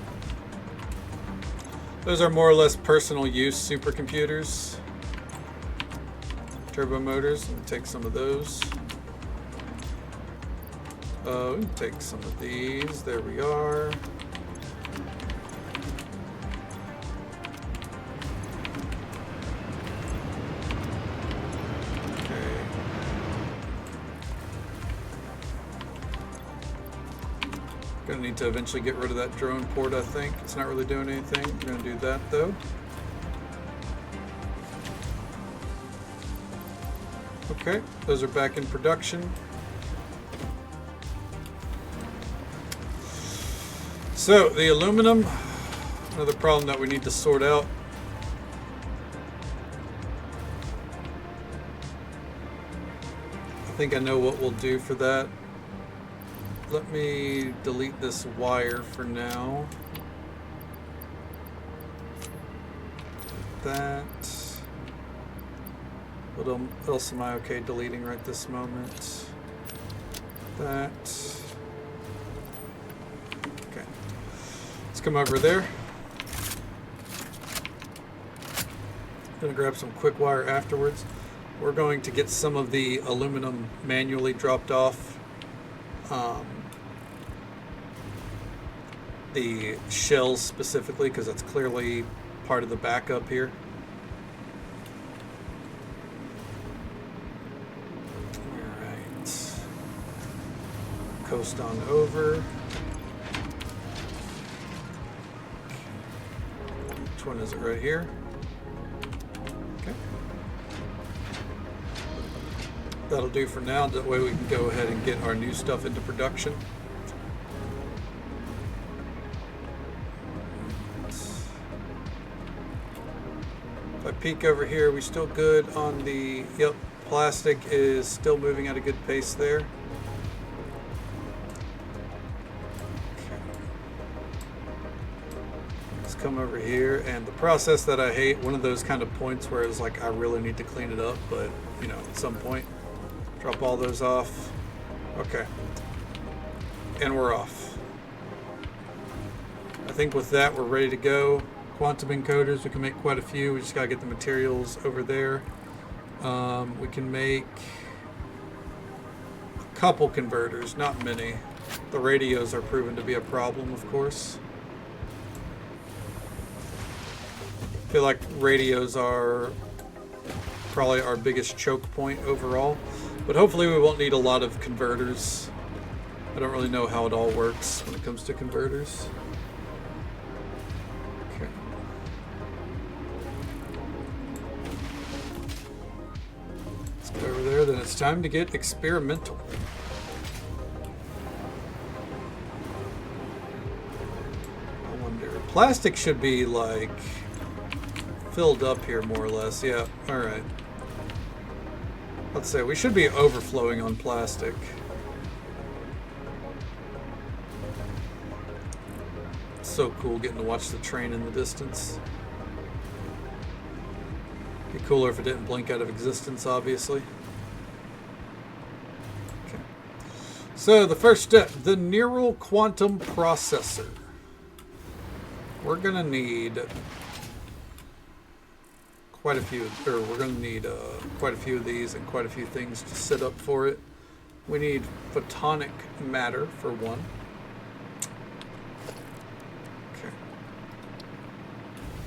Speaker 1: Those are more or less personal use supercomputers. Turbo motors, let me take some of those. We can take some of these. There we are. Okay. Gonna need to eventually get rid of that drone port, I think. It's not really doing anything. We're gonna do that though. Okay, those are back in production. So the aluminum, another problem that we need to sort out. I think I know what we'll do for that. Let me delete this wire for now. That. What else am I okay deleting right this moment? That. Okay. Let's come over there. I'm gonna grab some quick wire afterwards. We're going to get some of the aluminum manually dropped off. The shells specifically, because that's clearly part of the backup here. Alright. Coast on over. Which one is it right here? Okay. That'll do for now. That way we can go ahead and get our new stuff into production. If I peek over here, we still good on the, yep, plastic is still moving at a good pace there. Okay. Let's come over here, and the process that I hate, one of those kind of points where it's like I really need to clean it up, but you know, at some point, drop all those off. Okay. And we're off. I think with that, we're ready to go. Quantum encoders, we can make quite a few. We just gotta get the materials over there. We can make couple converters, not many. The radios are proven to be a problem, of course. I feel like radios are probably our biggest choke point overall, but hopefully we won't need a lot of converters. I don't really know how it all works when it comes to converters. Okay. Let's go over there, then it's time to get experimental. I wonder, plastic should be like filled up here more or less. Yeah, alright. Let's say we should be overflowing on plastic. So cool getting to watch the train in the distance. Be cooler if it didn't blink out of existence, obviously. Okay. So the first step, the neural quantum processor. We're gonna need quite a few, or we're going to need quite a few of these and quite a few things to set up for it. We need photonic matter for one. Okay.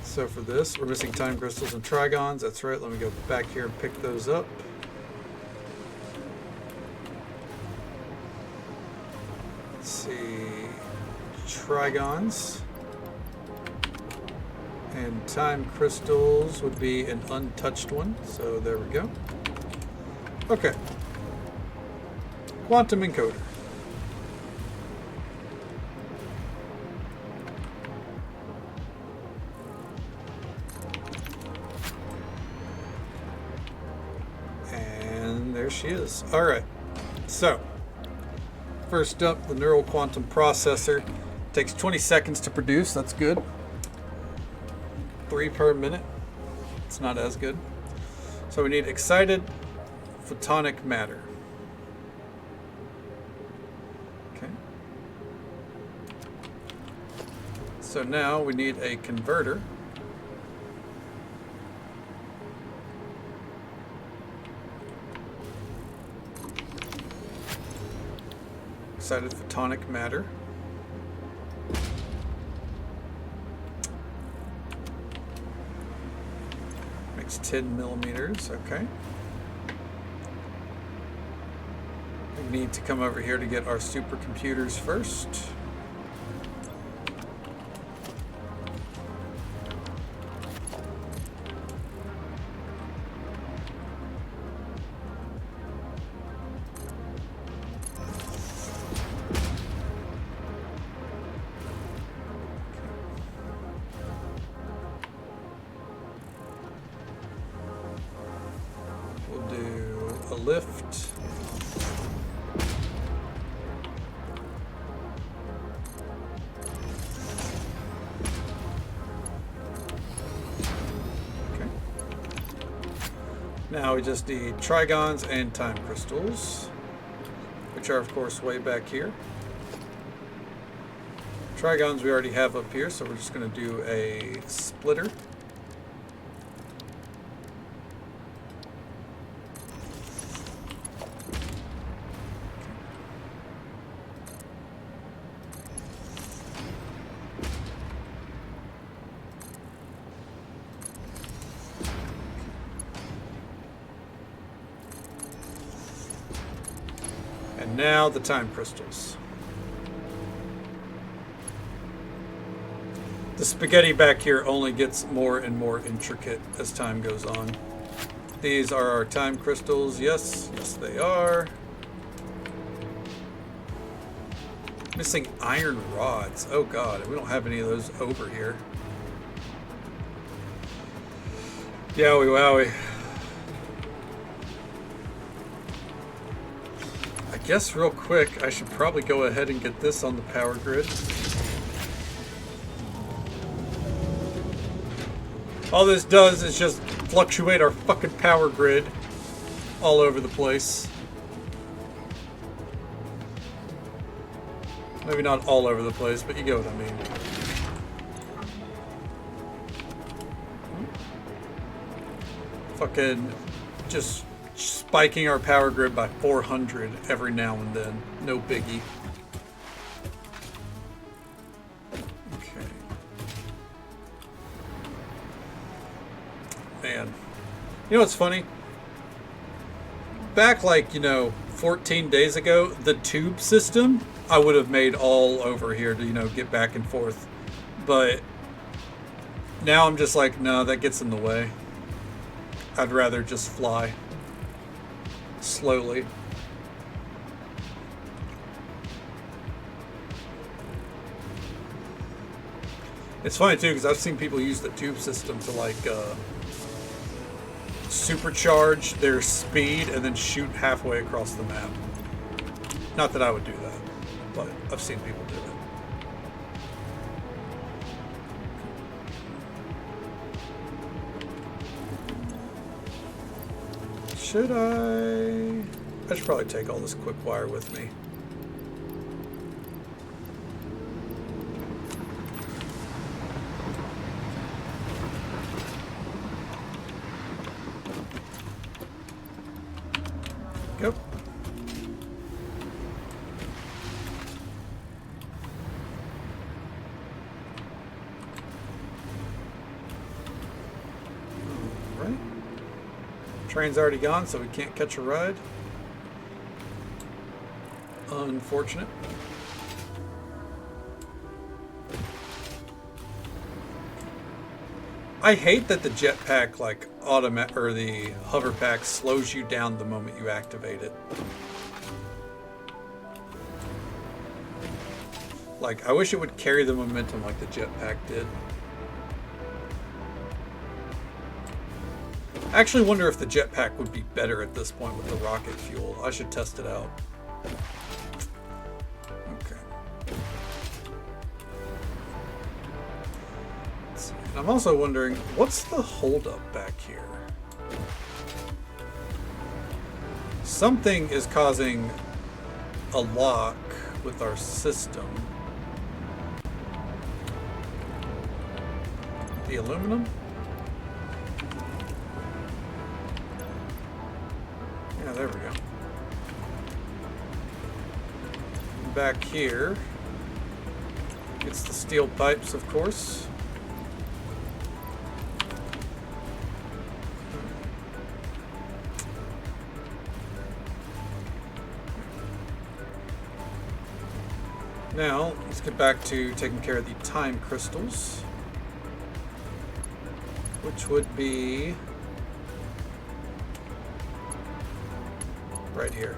Speaker 1: So for this, we're missing time crystals and trigons. That's right. Let me go back here and pick those up. Let's see. Trigons. And time crystals would be an untouched one, so there we go. Okay. Quantum encoder. And there she is. All right. So, first up, the neural quantum processor. Takes 20 seconds to produce. That's good. 3 per minute. It's not as good. So we need excited photonic matter. Okay. So now we need a converter. Excited photonic matter. Makes 10 millimeters, okay. We need to come over here to get our supercomputers first. Lift. Okay. Now we just need trigons and time crystals, which are of course way back here. Trigons we already have up here, so we're just going to do a splitter. Now the time crystals. The spaghetti back here only gets more and more intricate as time goes on. These are our time crystals. Yes, yes they are. Missing iron rods. Oh god, we don't have any of those over here. Yowie wowie. I guess real quick, I should probably go ahead and get this on the power grid. All this does is just fluctuate our fucking power grid all over the place. Maybe not all over the place, but you get what I mean. Fucking just spiking our power grid by 400 every now and then. No biggie. Okay. Man. You know what's funny? Back like, 14 days ago, the tube system, I would have made all over here to, get back and forth. But now I'm just like, no, that gets in the way. I'd rather just fly slowly. It's funny too, because I've seen people use the tube system to like supercharge their speed and then shoot halfway across the map. Not that I would do that, but I've seen people do it. Should I should probably take all this quick wire with me. Go. All right. Train's already gone, so we can't catch a ride. Unfortunate. I hate that the jetpack, like, or the hover pack slows you down the moment you activate it. Like, I wish it would carry the momentum like the jetpack did. I actually wonder if the jetpack would be better at this point with the rocket fuel. I should test it out. Okay. Let's see. I'm also wondering, what's the holdup back here? Something is causing a lock with our system. The aluminum? Yeah, there we go. Back here, it's the steel pipes, of course. Now, let's get back to taking care of the time crystals, which would be right here.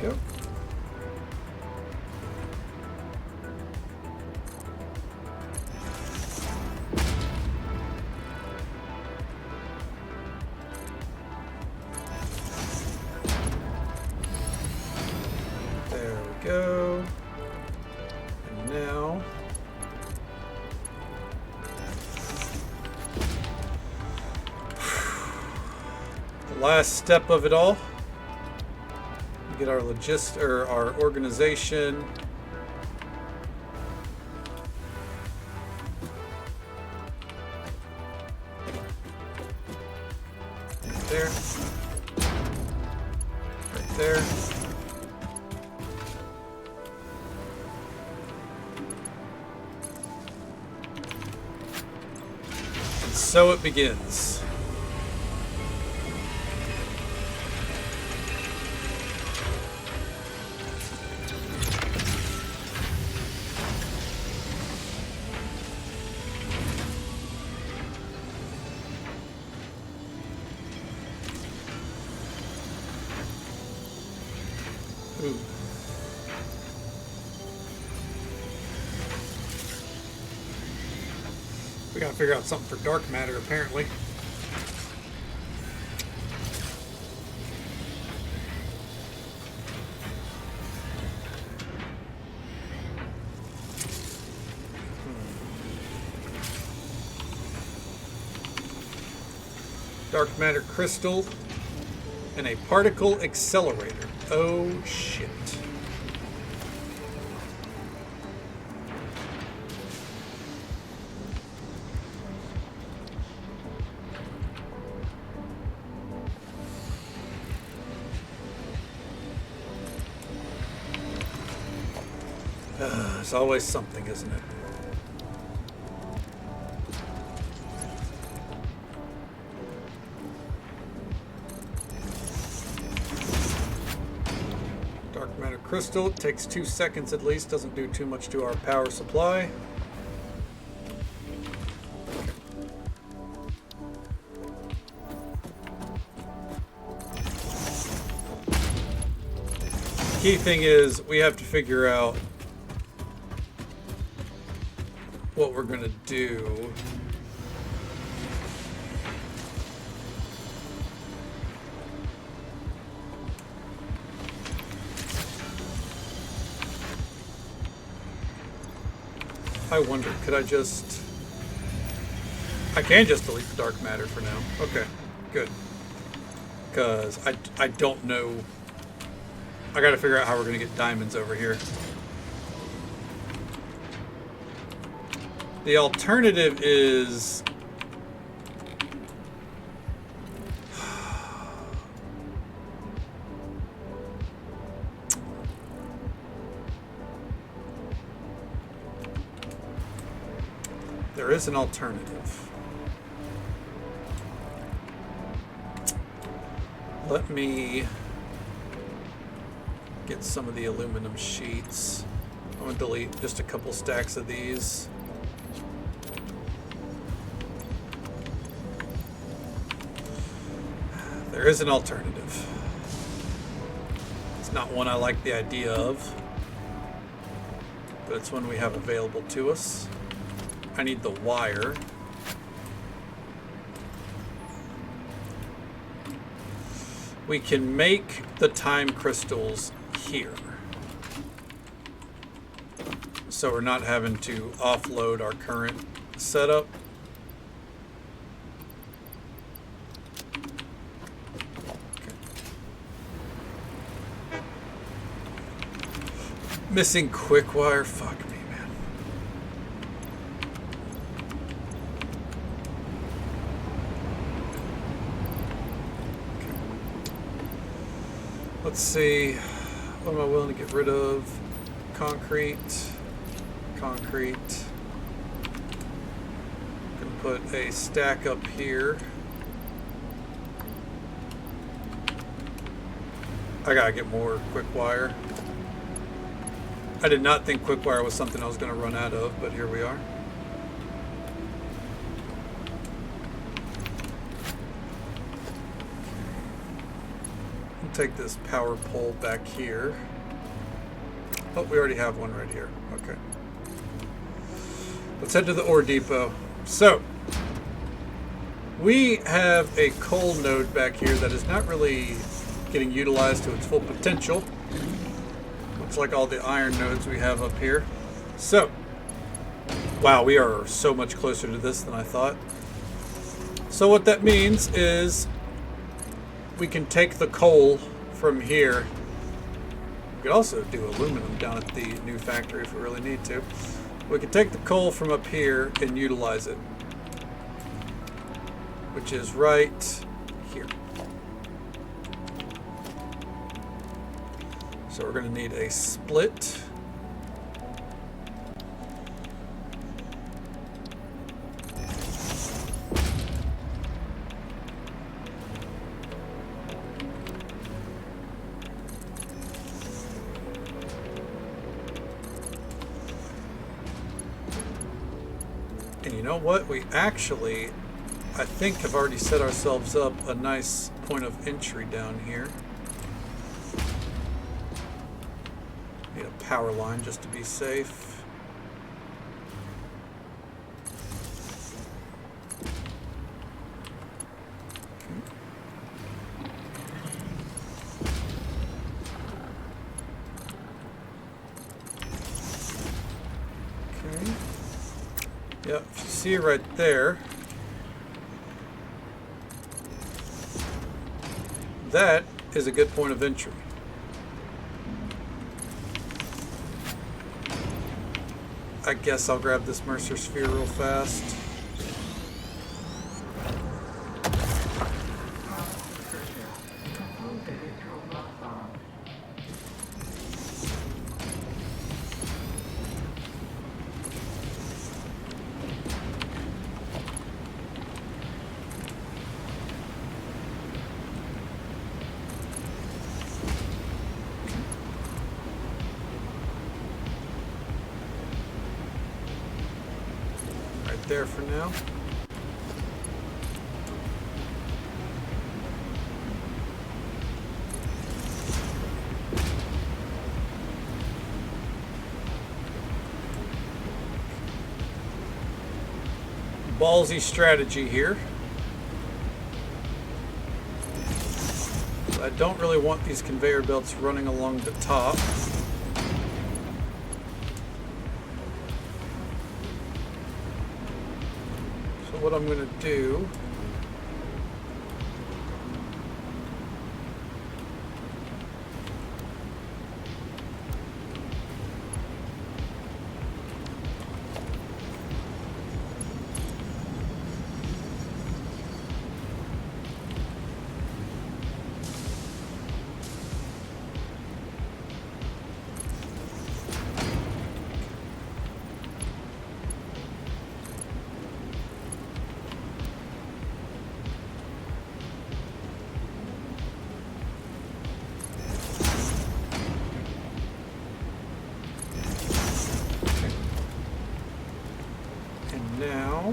Speaker 1: Go. There we go. And now the last step of it all. Get our our organization. Right there. Right there. And so it begins. Ooh. We gotta figure out something for dark matter, apparently. Dark matter crystal and a particle accelerator. Oh shit. There's always something, isn't it? Dark matter crystal, it takes 2 seconds at least, doesn't do too much to our power supply. Key thing is we have to figure out what we're gonna do. I wonder, could I just... I can just delete the dark matter for now. Okay, good. Because I don't know. I gotta figure out how we're gonna get diamonds over here. The alternative is... There is an alternative. Let me get some of the aluminum sheets. I'm gonna delete just a couple stacks of these. There is an alternative. It's not one I like the idea of, but it's one we have available to us. I need the wire. We can make the time crystals here, so we're not having to offload our current setup. Missing quick wire, fuck me, man. Okay. Let's see, what am I willing to get rid of? Concrete. Gonna put a stack up here. I gotta get more quick wire. I did not think quick wire was something I was going to run out of, but here we are. I'll take this power pole back here. Oh, we already have one right here. Okay. Let's head to the ore depot. So, we have a coal node back here that is not really getting utilized to its full potential. Like all the iron nodes we have up here. So, wow, we are so much closer to this than I thought. So what that means is we can take the coal from here. We could also do aluminum down at the new factory if we really need to. We can take the coal from up here and utilize it, which is right here. So we're going to need a split. And you know what? We actually, I think, have already set ourselves up a nice point of entry down here. Need a power line just to be safe. Yep, if you see right there, that is a good point of entry. I guess I'll grab this Mercer sphere real fast. There for now. Ballsy strategy here. I don't really want these conveyor belts running along the top. What I'm going to do now.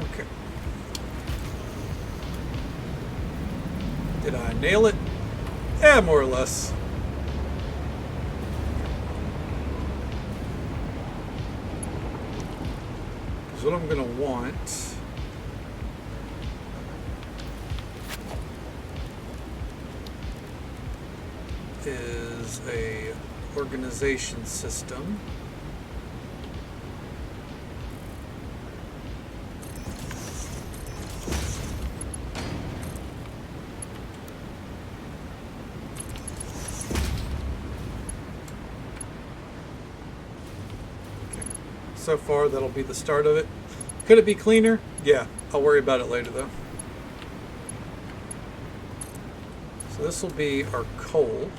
Speaker 1: Okay. Did I nail it? Yeah, more or less. Because what I'm going to want is a organization system. Okay. So far, that'll be the start of it. Could it be cleaner? Yeah, I'll worry about it later though. So this will be our coal.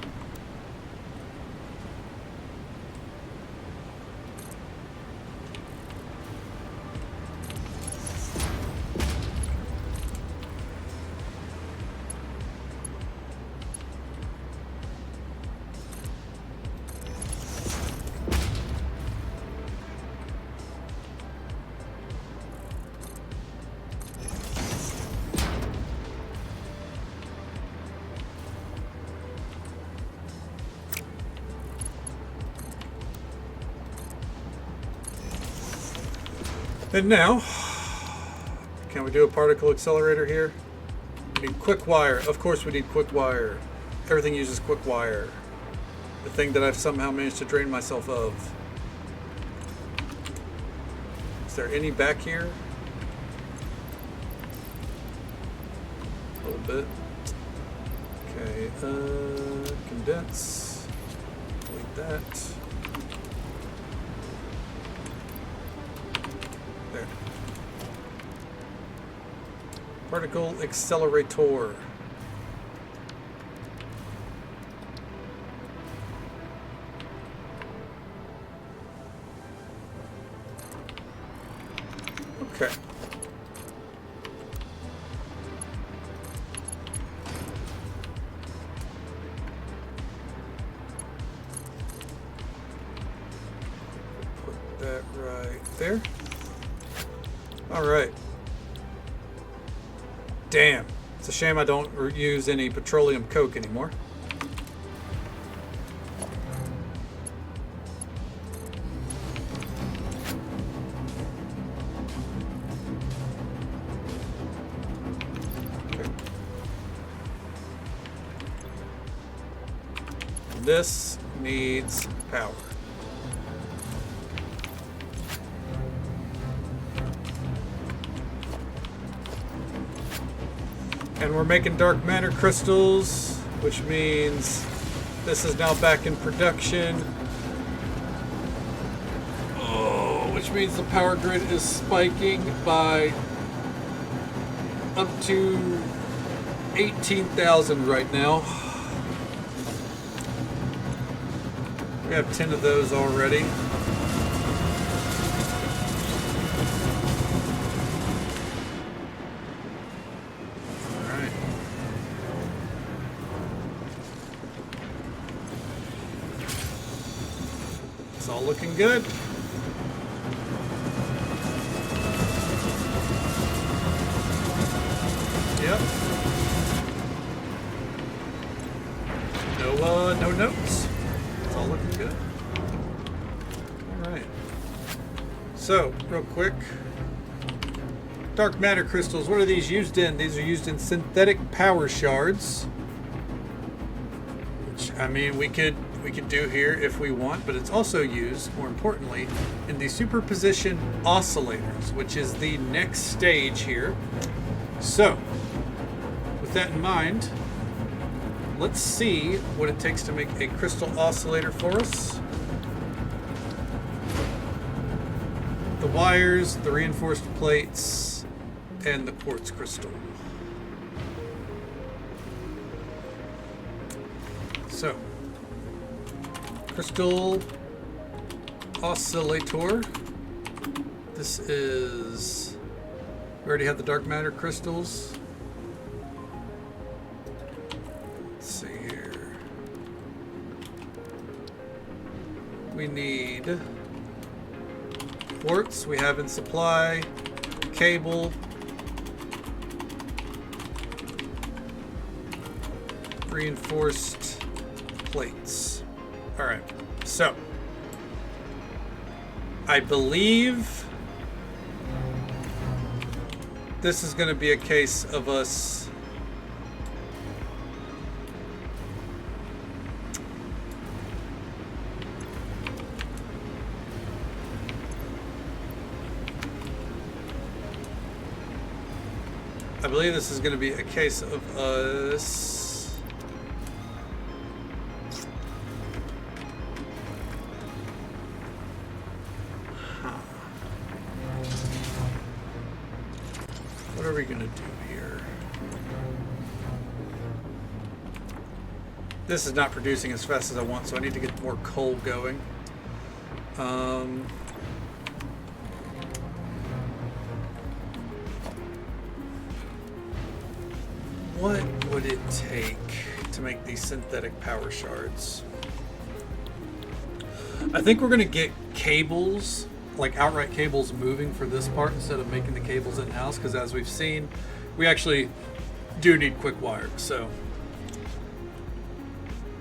Speaker 1: And now, can we do a particle accelerator here? We need quick wire. Of course we need quick wire. Everything uses quick wire. The thing that I've somehow managed to drain myself of. Is there any back here? A little bit. Okay, condense. Delete that. There. Particle accelerator. Okay. Put that right there. All right. Damn. It's a shame I don't use any petroleum coke anymore. this needs power. And we're making dark matter crystals, which means this is now back in production. Oh, which means the power grid is spiking by up to 18,000 right now. We have 10 of those already. All right. It's all looking good. Yep. No notes. It's all looking good. All right. So, real quick. Dark matter crystals. What are these used in? These are used in synthetic power shards. Which, I mean, we could do here if we want, but it's also used, more importantly, in the superposition oscillators, which is the next stage here. So, with that in mind, let's see what it takes to make a crystal oscillator for us. The wires, the reinforced plates, and the quartz crystal. So, crystal oscillator. This is, we already have the dark matter crystals. We need quartz, we have in supply, cable, reinforced plates. All right, so I believe this is going to be a case of us I believe this is going to be a case of us What are we going to do here? This is not producing as fast as I want, so I need to get more coal going. What would it take to make these synthetic power shards? I think we're going to get cables, like outright cables moving for this part instead of making the cables in-house, because as we've seen, we actually do need quick wire. So,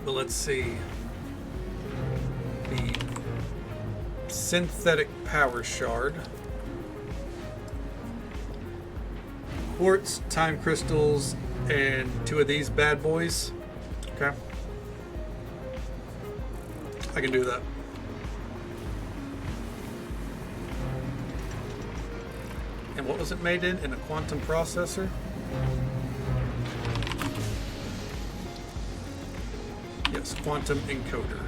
Speaker 1: but let's see. The synthetic power shard. Quartz, time crystals, and 2 of these bad boys. Okay. I can do that. And what was it made in? In a quantum processor? Yes, quantum encoder.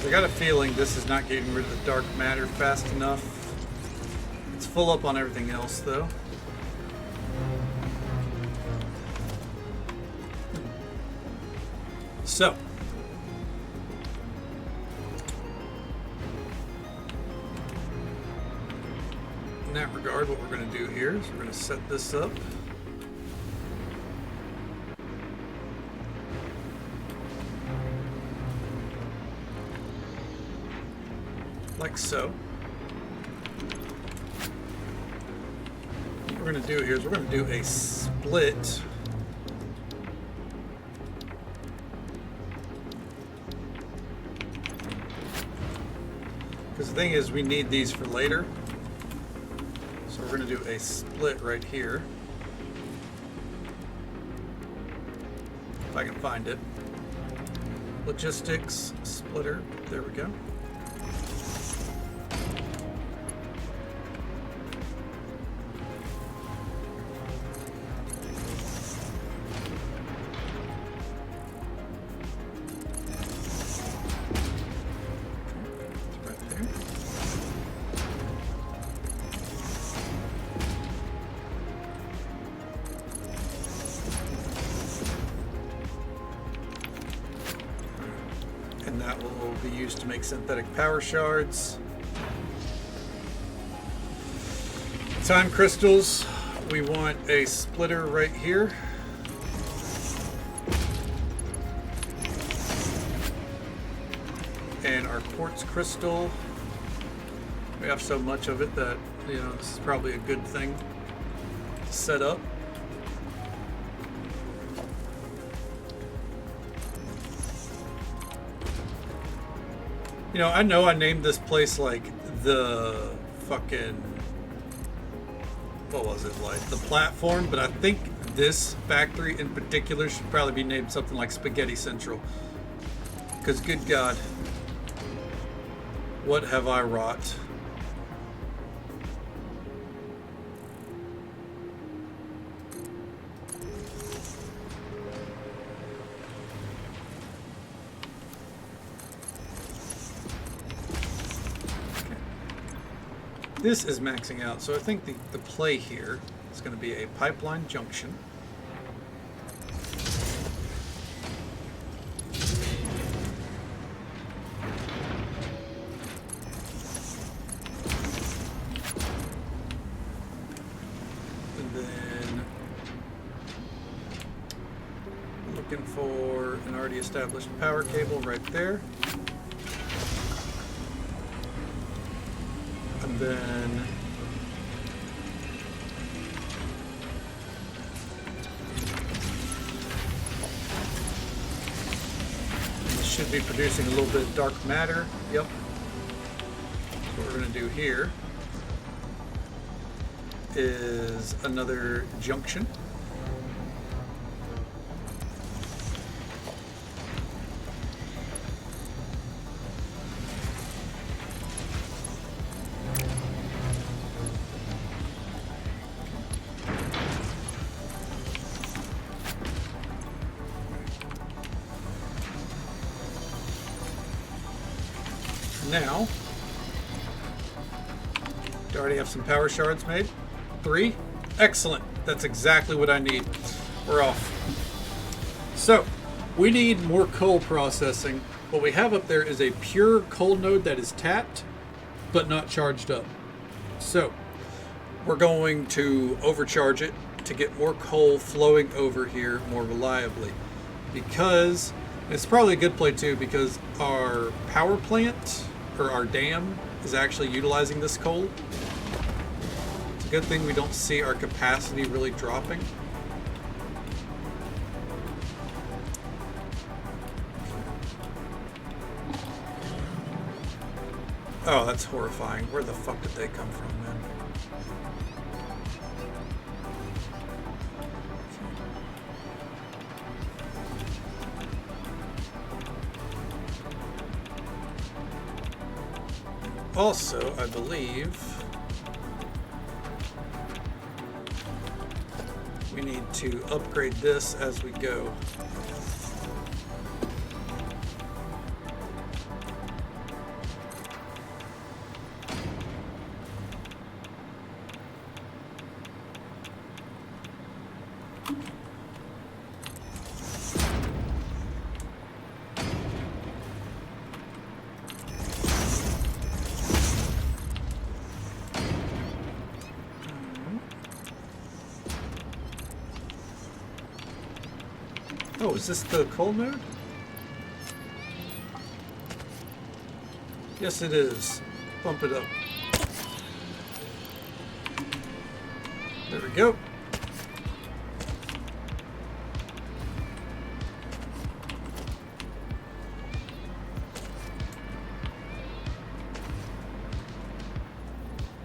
Speaker 1: I got a feeling this is not getting rid of the dark matter fast enough. It's full up on everything else, though. So, in that regard, what we're going to do here is we're going to set this up. Like so. What we're going to do here is we're going to do a split. Because the thing is, we need these for later. So we're going to do a split right here. I can find it. Logistics splitter. There we go. And that will be used to make synthetic power shards. Time crystals, we want a splitter right here. And our quartz crystal, we have so much of it that, you know, this is probably a good thing to set up. You know I named this place like the fucking, what was it, like the platform, but I think this factory in particular should probably be named something like Spaghetti Central. Because good God, what have I wrought? This is maxing out, so I think the play here is going to be a pipeline junction. And then looking for an already established power cable right there. Then this should be producing a little bit of dark matter. Yep. So what we're going to do here is another junction. Now, do I already have some power shards made? 3? Excellent. That's exactly what I need. We're off. So, we need more coal processing. What we have up there is a pure coal node that is tapped, but not charged up. So, we're going to overcharge it to get more coal flowing over here more reliably. Because, it's probably a good play too, because our power plant, or our dam, is actually utilizing this coal. It's a good thing we don't see our capacity really dropping. Oh, that's horrifying. Where the fuck did they come from, man? Also, I believe we need to upgrade this as we go. Oh, is this the coal node? Yes, it is. Bump it up. There we go.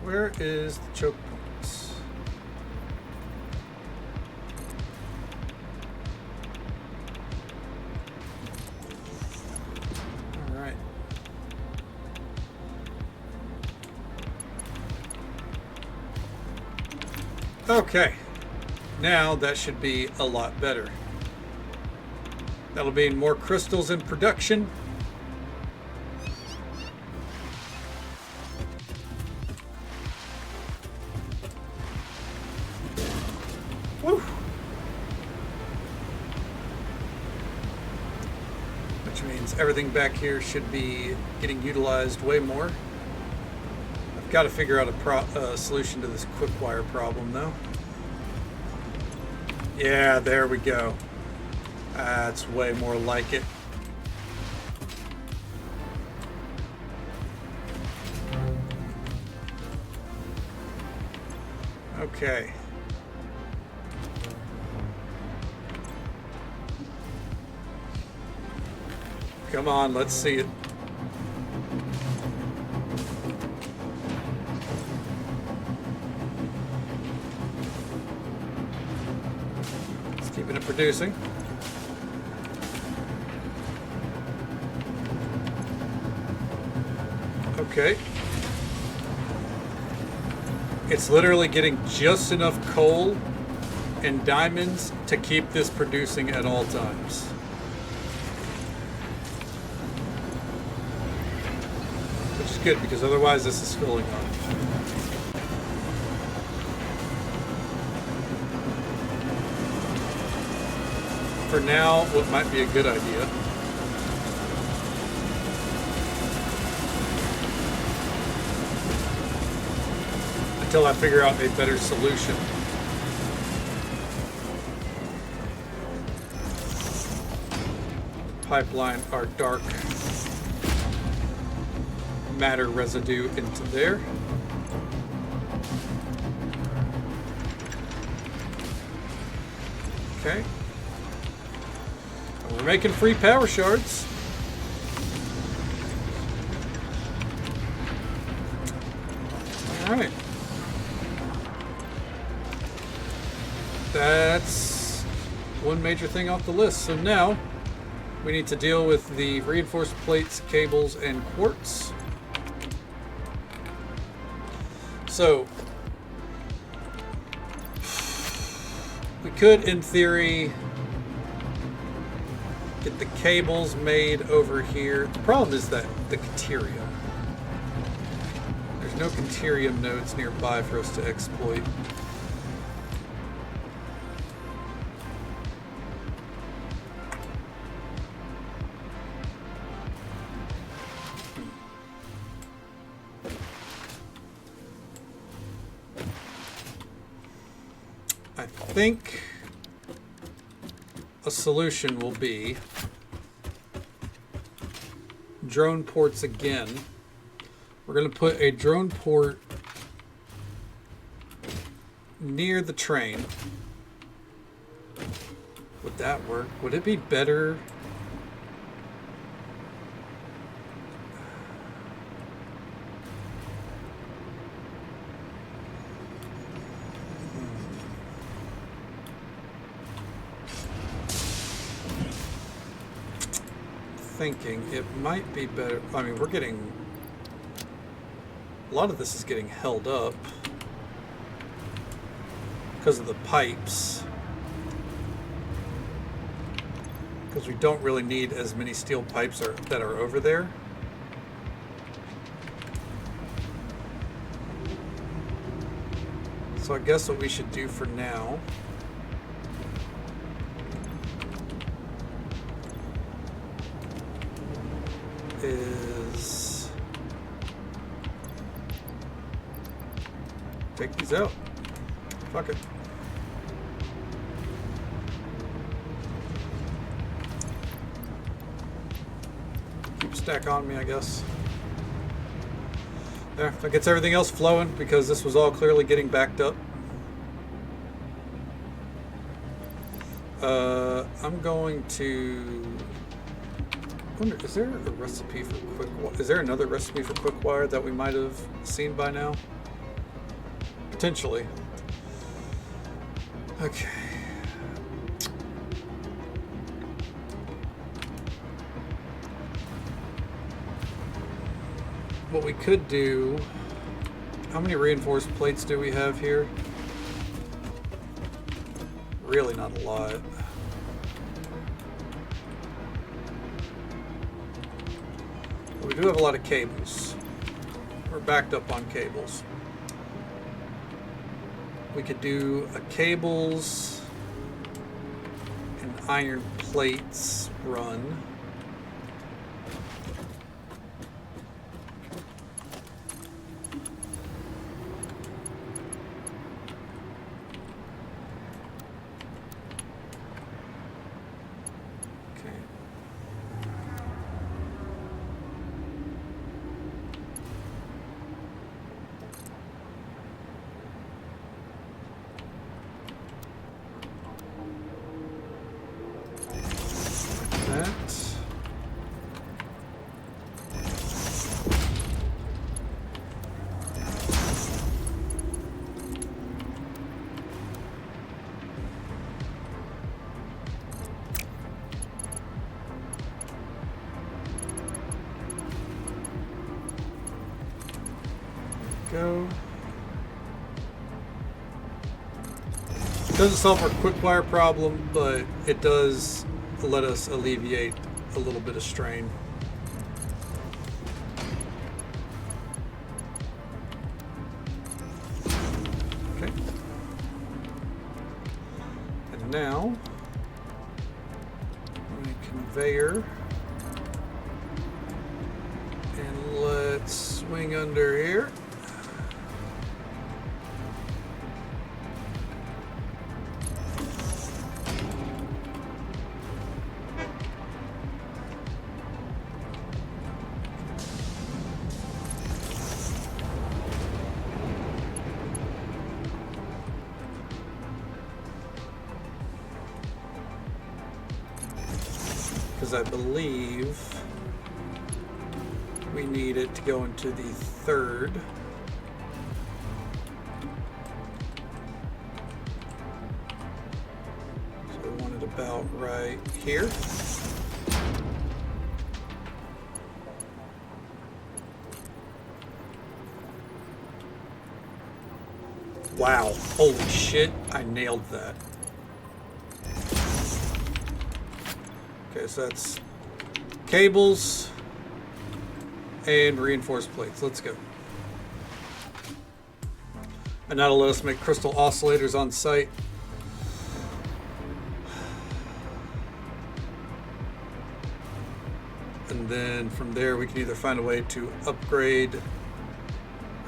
Speaker 1: Where is the choke points? Okay, now that should be a lot better. That'll mean more crystals in production. Woo. Which means everything back here should be getting utilized way more. I've got to figure out a solution to this quick wire problem though. Yeah, there we go. That's way more like it. Okay. Come on, let's see it. It's keeping it producing. Okay. It's literally getting just enough coal and diamonds to keep this producing at all times. Which is good because otherwise this is filling up. For now, what might be a good idea until I figure out a better solution. Pipeline our dark matter residue into there. Okay. And we're making free power shards. All right. That's one major thing off the list. So now we need to deal with the reinforced plates, cables, and quartz. So we could, in theory, get the cables made over here. The problem is that the Caterium. There's no Caterium nodes nearby for us to exploit. I think a solution will be drone ports again. We're going to put a drone port near the train. Would that work? Would it be better? Thinking it might be better. I mean, we're getting a lot of this is getting held up because of the pipes, because we don't really need as many steel pipes that are over there. So I guess what we should do for now is take these out. Fuck it. Keep a stack on me, I guess. There, that gets everything else flowing because this was all clearly getting backed up. I'm going to wonder, is there a recipe for quick wire? Is there another recipe for quick wire that we might have seen by now? Potentially. Okay. What we could do, how many reinforced plates do we have here? Really not a lot. But we do have a lot of cables. We're backed up on cables. We could do a cables and iron plates run. Go. It doesn't solve our quick wire problem, but it does let us alleviate a little bit of strain. Okay. And now, conveyor. And let's swing under here. I believe we need it to go into the third. So we want it about right here. Wow, holy shit, I nailed that. Okay, so that's cables and reinforced plates. Let's go. And that'll let us make crystal oscillators on site. And then from there we can either find a way to upgrade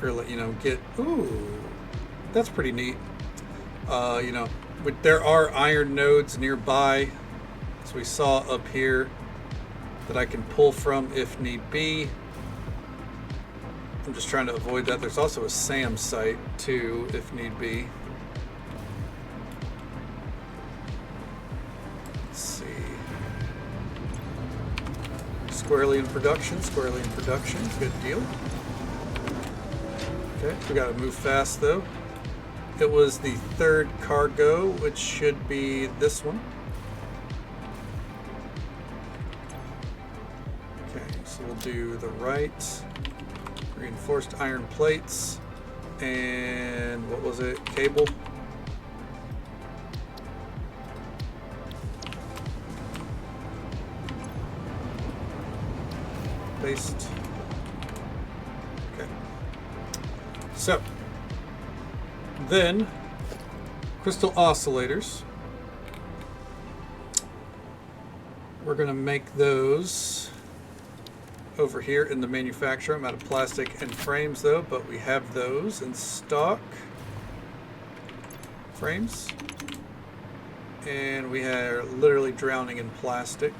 Speaker 1: or let get. Ooh, that's pretty neat. There are iron nodes nearby. As we saw up here, that I can pull from if need be. I'm just trying to avoid that. There's also a SAM site too, if need be. Let's see. Squarely in production, good deal. Okay, we gotta move fast though. It was the third cargo, which should be this one. So we'll do the right, reinforced iron plates, and what was it, cable? Paste. Okay. So, then, crystal oscillators. We're going to make those over here in the manufacturer. I'm out of plastic and frames though, but we have those in stock. Frames. And we are literally drowning in plastic.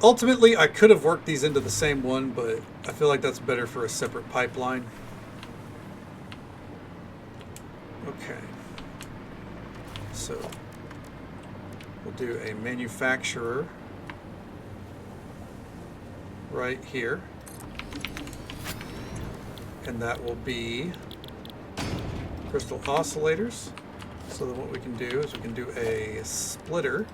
Speaker 1: Ultimately, I could have worked these into the same one, but I feel like that's better for a separate pipeline. Okay. So we'll do a manufacturer right here. And that will be crystal oscillators. So then what we can do is we can do a splitter.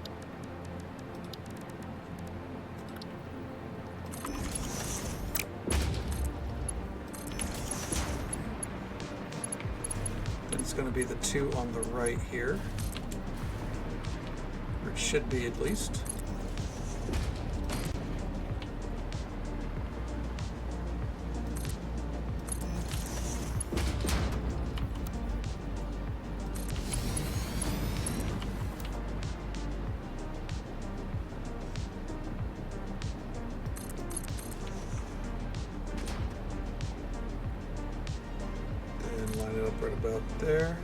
Speaker 1: going to be the two on the right here. Or it should be at least. Line it up right about there.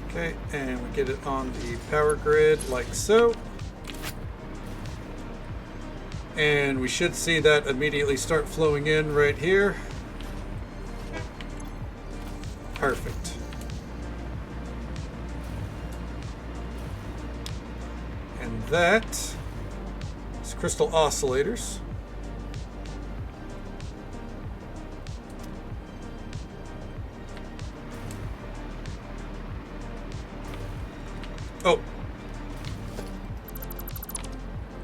Speaker 1: Okay, and we get it on the power grid like so. And we should see that immediately start flowing in right here. Perfect. And that is crystal oscillators. Oh,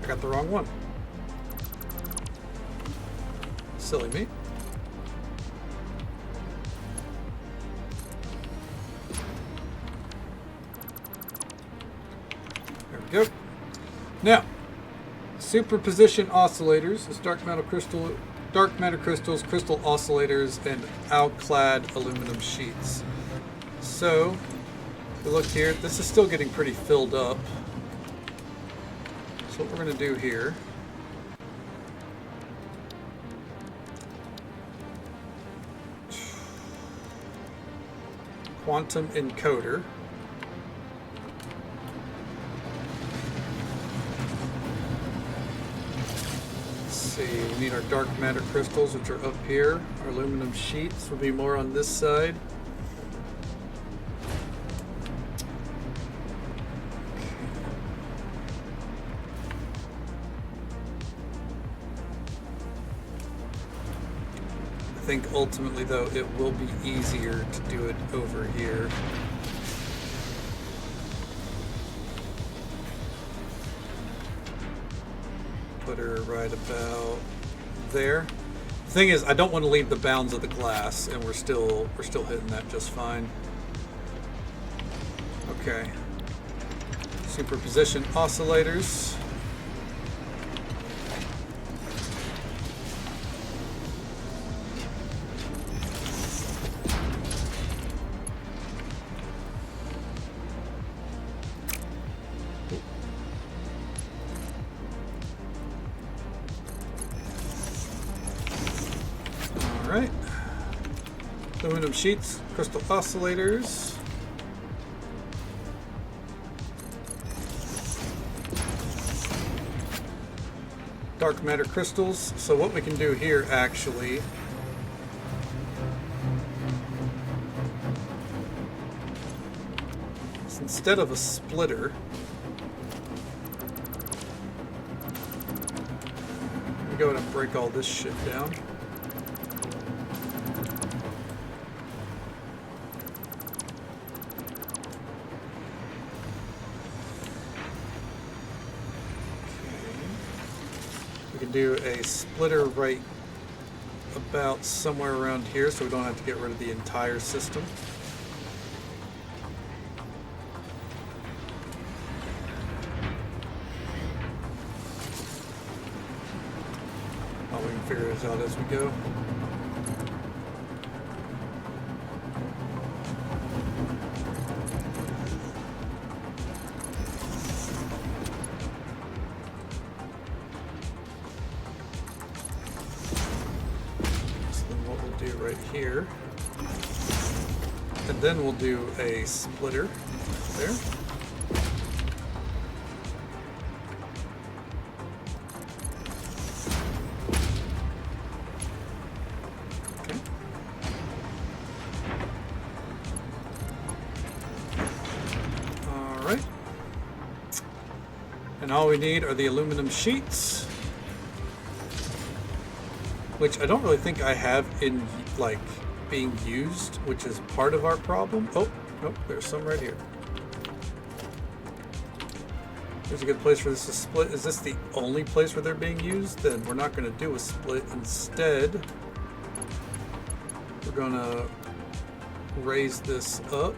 Speaker 1: I got the wrong one. Silly me. There we go. Now, superposition oscillators is dark matter crystals, crystal oscillators, and alclad aluminum sheets. So, if we look here, this is still getting pretty filled up. So what we're going to do here, quantum encoder. Let's see, we need our dark matter crystals, which are up here. Our aluminum sheets will be more on this side. I think ultimately, though, it will be easier to do it over here. Put her right about there. The thing is, I don't want to leave the bounds of the glass, and we're still hitting that just fine. Okay. Superposition oscillators. Alright. Aluminum sheets, crystal oscillators. Dark matter crystals. So what we can do here actually is, instead of a splitter, we go ahead and break all this shit down. We can do a splitter right about somewhere around here so we don't have to get rid of the entire system. We can figure this out as we go. Right here, and then we'll do a splitter there. Okay. All right, and all we need are the aluminum sheets, which I don't really think I have in like being used, which is part of our problem. Oh, nope, there's some right here. There's a good place for this to split. Is this the only place where they're being used? Then we're not going to do a split. Instead, we're going to raise this up.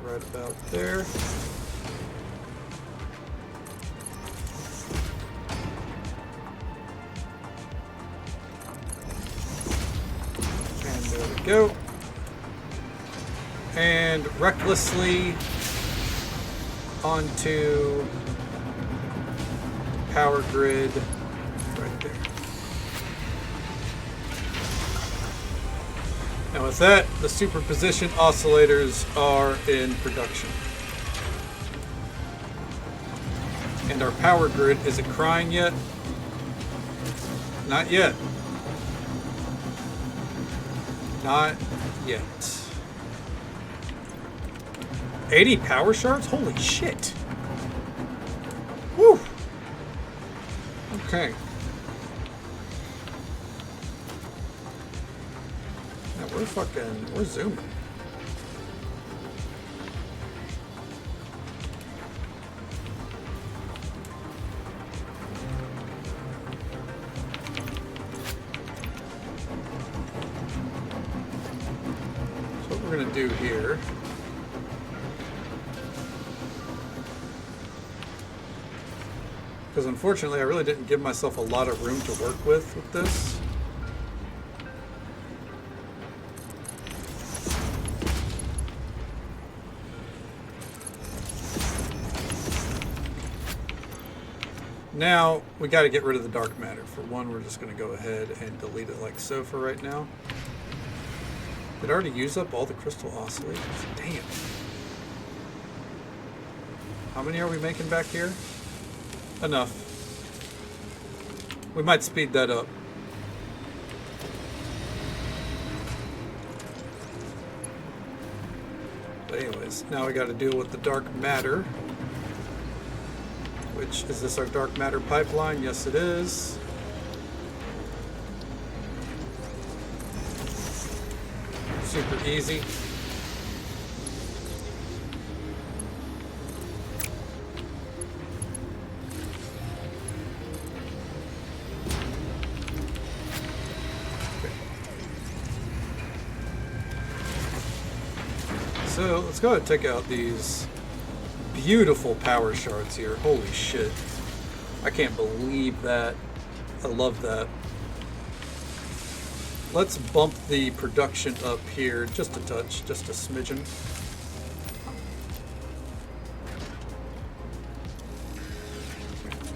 Speaker 1: Right about there. And there we go. And recklessly onto power grid right there. And with that, the superposition oscillators are in production. And our power grid, is it crying yet? Not yet. Not yet. 80 power shards? Holy shit. Woo! Okay. We're zooming. So what we're going to do here, because unfortunately I really didn't give myself a lot of room to work with this. Now, we got to get rid of the dark matter. For one, we're just going to go ahead and delete it like so for right now. Did I already use up all the crystal oscillators? Damn. How many are we making back here? Enough. We might speed that up. But anyways, now we got to deal with the dark matter. Which, is this our dark matter pipeline? Yes, it is. Super easy. Okay. So let's go ahead and take out these beautiful power shards here. Holy shit. I can't believe that. I love that. Let's bump the production up here just a touch, just a smidgen.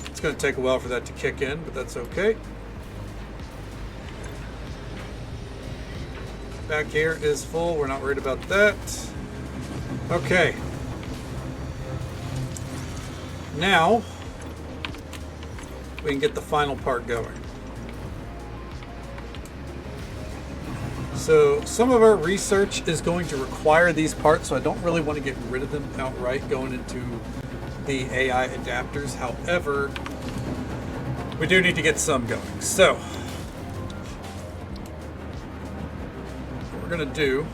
Speaker 1: It's going to take a while for that to kick in, but that's okay. Back here is full. We're not worried about that. Okay. Now, we can get the final part going. So, some of our research is going to require these parts, so I don't really want to get rid of them outright going into the AI adapters. However, we do need to get some going. So, what we're going to do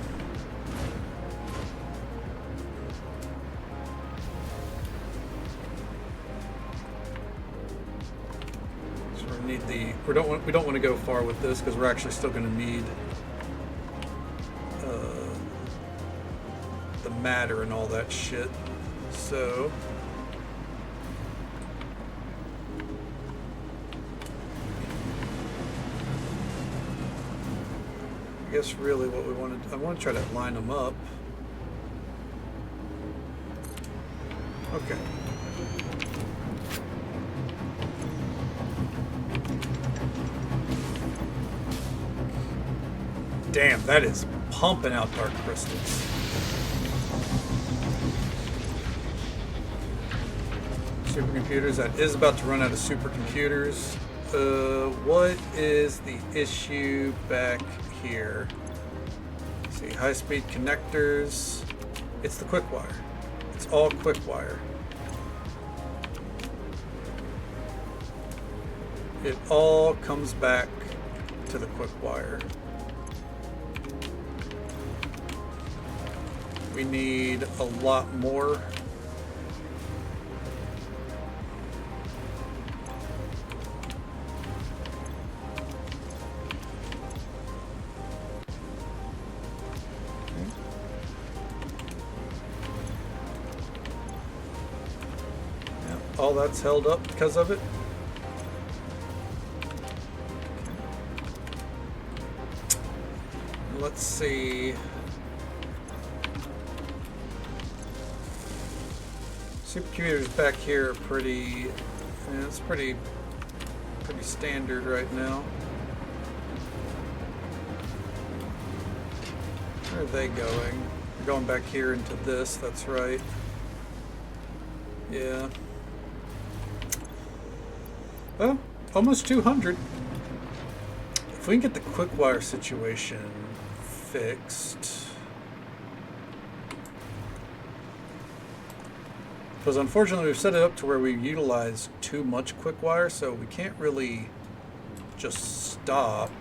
Speaker 1: we don't want to go far with this because we're actually still going to need the matter and all that shit. So I guess really what we want to, I want to try to line them up. Okay. Damn, that is pumping out dark crystals. Supercomputers, that is about to run out of supercomputers. what is the issue back here? Let's see, high-speed connectors. It's the quick wire. It's all quick wire. It all comes back to the quick wire. We need a lot more. All that's held up because of it. Let's see. Supercomputers back here are pretty. Yeah, it's pretty standard right now. Where are they going? They're going back here into this. That's right. Yeah. Well, almost 200. If we can get the quick wire situation fixed. Because unfortunately we've set it up to where we utilize too much quick wire, so we can't really just stop.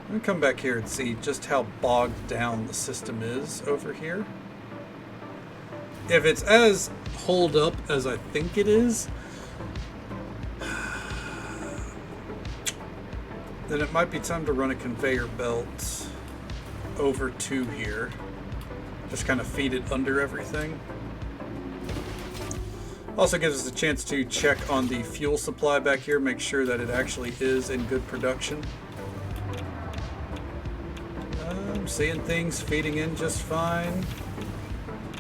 Speaker 1: Let me come back here and see just how bogged down the system is over here. If it's as holed up as I think it is, then it might be time to run a conveyor belt over to here. Just kind of feed it under everything. Also gives us a chance to check on the fuel supply back here, make sure that it actually is in good production. I'm seeing things feeding in just fine.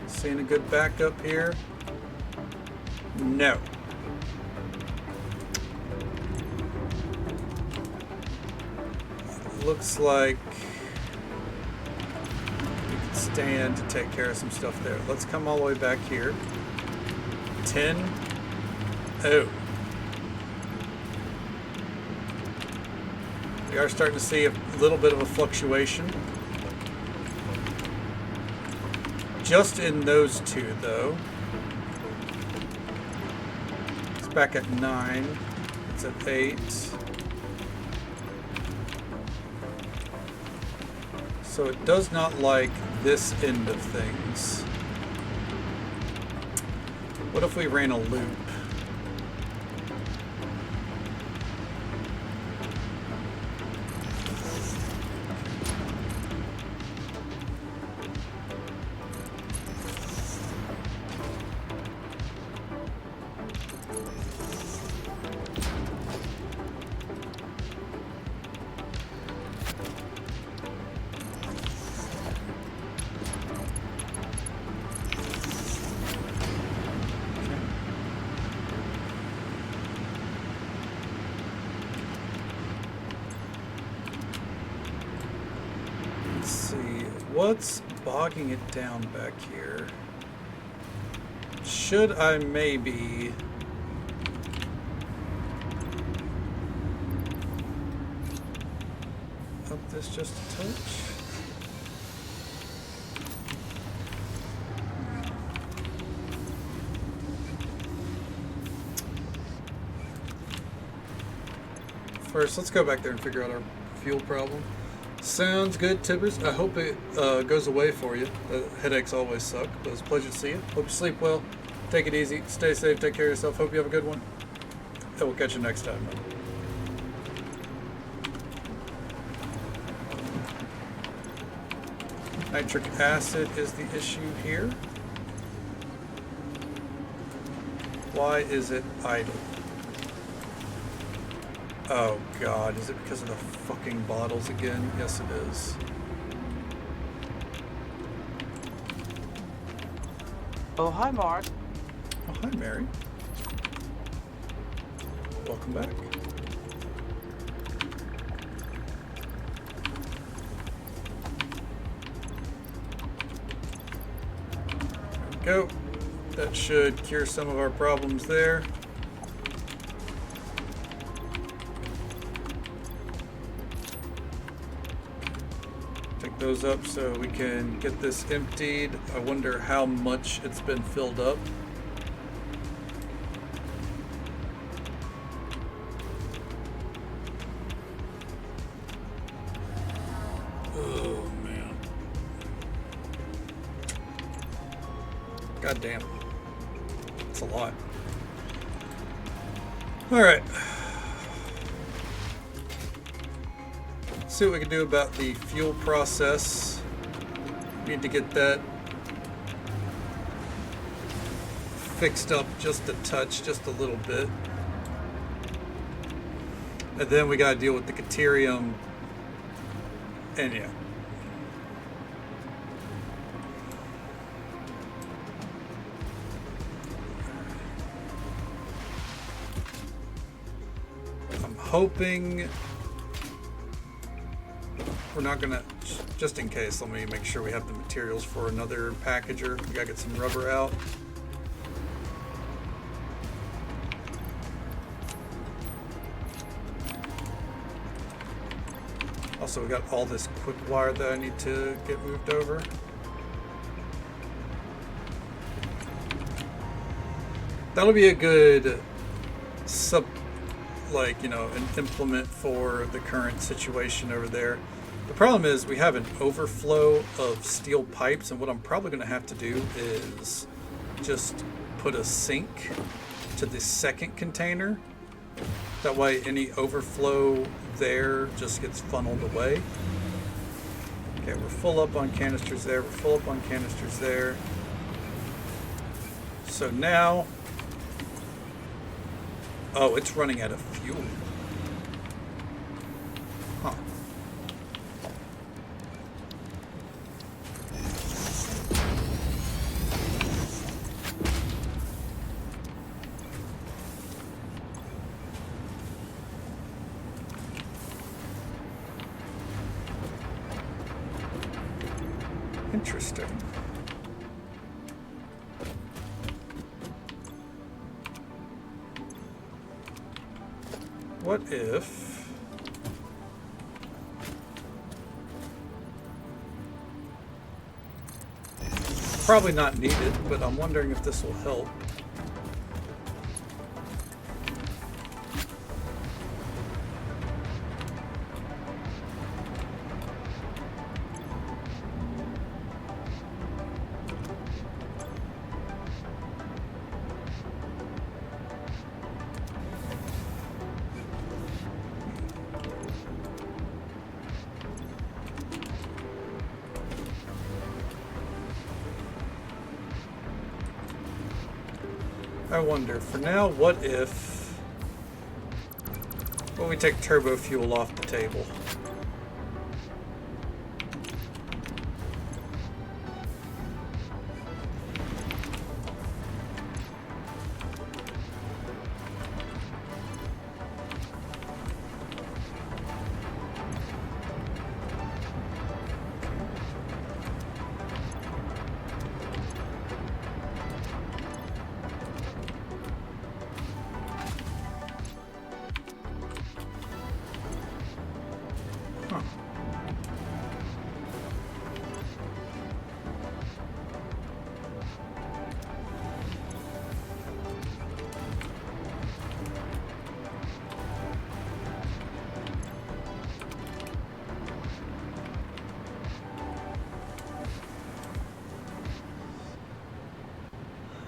Speaker 1: Seeing a good backup here. No. Looks like we can stand to take care of some stuff there. Let's come all the way back here. 10. Oh. We are starting to see a little bit of a fluctuation. Just in those two, though. It's back at 9. It's at 8. So it does not like this end of things. What if we ran a loop? What's bogging it down back here? Should I maybe up this just a touch? First, let's go back there and figure out our fuel problem. Sounds good, Tibbers. I hope it goes away for you. Headaches always suck, but it's a pleasure to see you. Hope you sleep well. Take it easy. Stay safe. Take care of yourself. Hope you have a good one. And we'll catch you next time. Nitric acid is the issue here. Why is it idle? Oh god, is it because of the fucking bottles again? Yes it is.
Speaker 2: Oh, hi Mark.
Speaker 1: Oh, hi Mary. Welcome back. go. That should cure some of our problems there. Pick those up so we can get this emptied. I wonder how much it's been filled up. Oh man. God damn. It's a lot. Alright. See what we can do about the fuel process. Need to get that fixed up just a touch, just a little bit. And then we gotta deal with the deuterium. And yeah. I'm hoping we're not gonna, just in case, let me make sure we have the materials for another packager. We gotta get some rubber out. Also, we got all this quick wire that I need to get moved over. That'll be a good an implement for the current situation over there. The problem is we have an overflow of steel pipes, and what I'm probably going to have to do is just put a sink to the second container. That way any overflow there just gets funneled away. Okay, we're full up on canisters there. We're full up on canisters there. So now... Oh, it's running out of fuel. Huh. Interesting. What if... Probably not needed, but I'm wondering if this will help. I wonder, for now, what if... Well, we take turbo fuel off the table.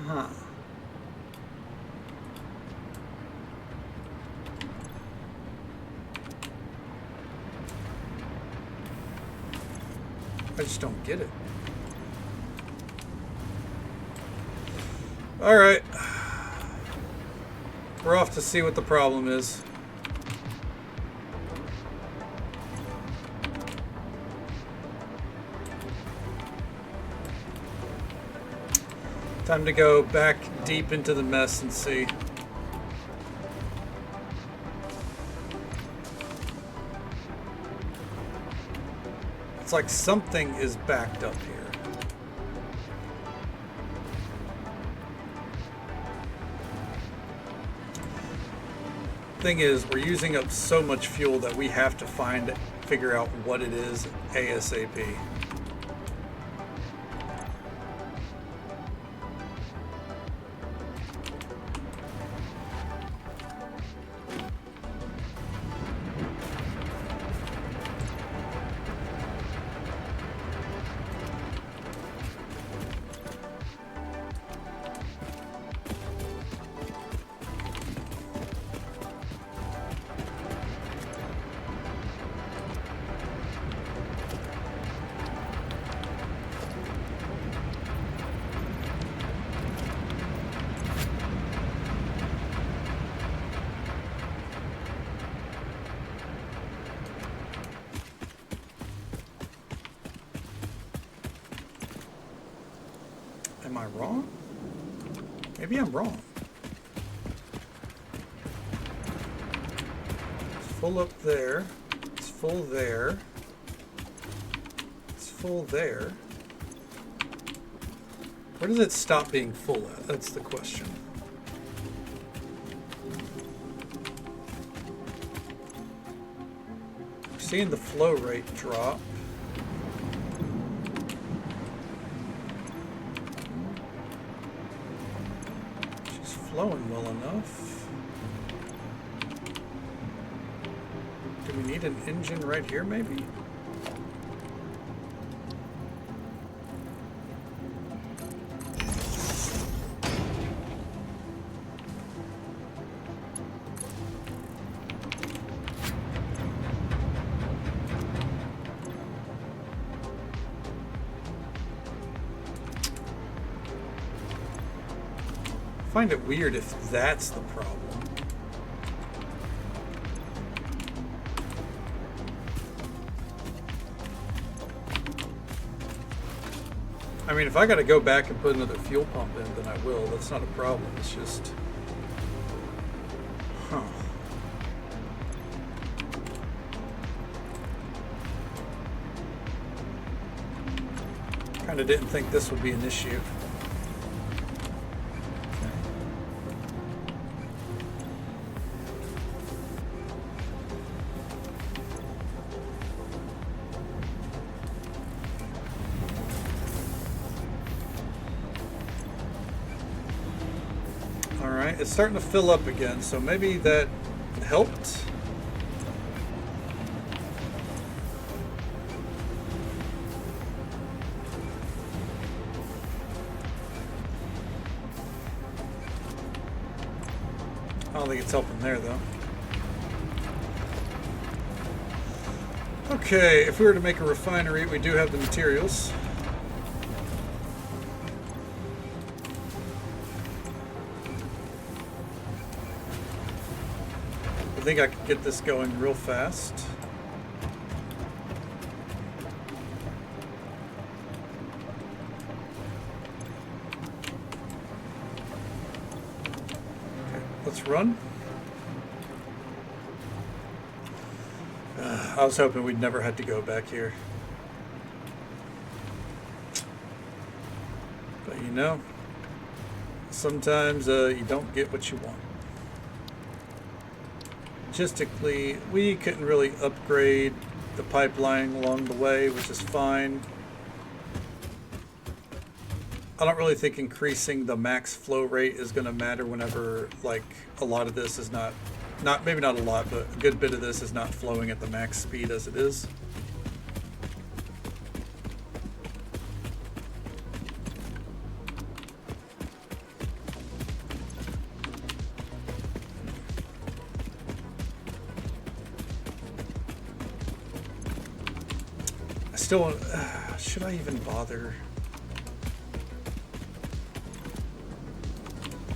Speaker 1: Huh. I just don't get it. All right. We're off to see what the problem is. Time to go back deep into the mess and see. It's like something is backed up here. Thing is, we're using up so much fuel that we have to figure out what it is ASAP. Am I wrong? Maybe I'm wrong. It's full up there. It's full there. It's full there. Where does it stop being full at? That's the question. We're seeing the flow rate drop. Flowing well enough. Do we need an engine right here, maybe? I find it weird if that's the problem. I mean, if I got to go back and put another fuel pump in, then I will. That's not a problem. It's just... Huh. Kind of didn't think this would be an issue. It's starting to fill up again, so maybe that helped. I don't think it's helping there, though. Okay, if we were to make a refinery, we do have the materials. I think I could get this going real fast. Okay, let's run. I was hoping we'd never had to go back here. But you know, sometimes you don't get what you want. Logistically, we couldn't really upgrade the pipeline along the way, which is fine. I don't really think increasing the max flow rate is going to matter whenever, like, a lot of this is not maybe not a lot, but a good bit of this is not flowing at the max speed as it is. Still, should I even bother?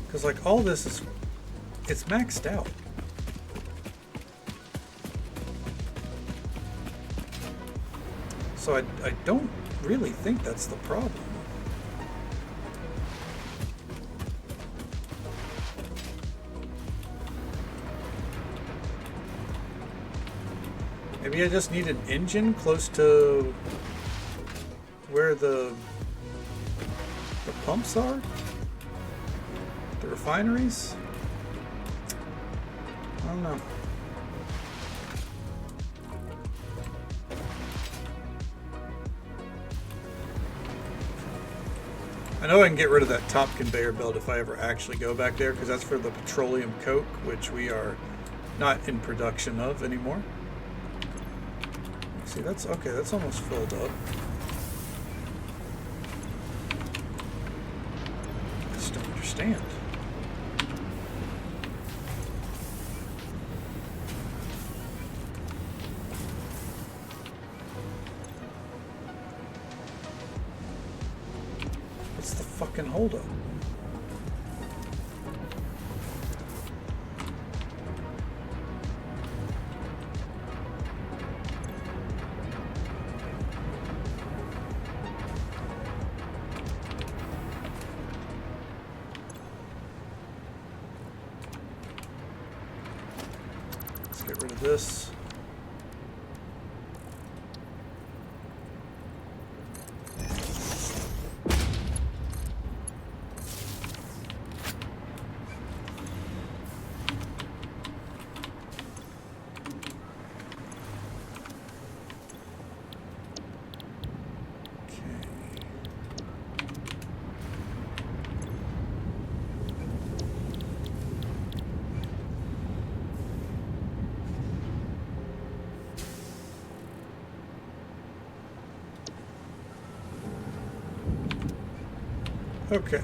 Speaker 1: Because like all this is, it's maxed out. So I don't really think that's the problem. Maybe I just need an engine close to where the pumps are? The refineries? I don't know. I know I can get rid of that top conveyor belt if I ever actually go back there, because that's for the petroleum coke, which we are not in production of anymore. See, that's okay, that's almost filled up. I just don't understand. What's the fucking holdup? Let's get rid of this. Okay.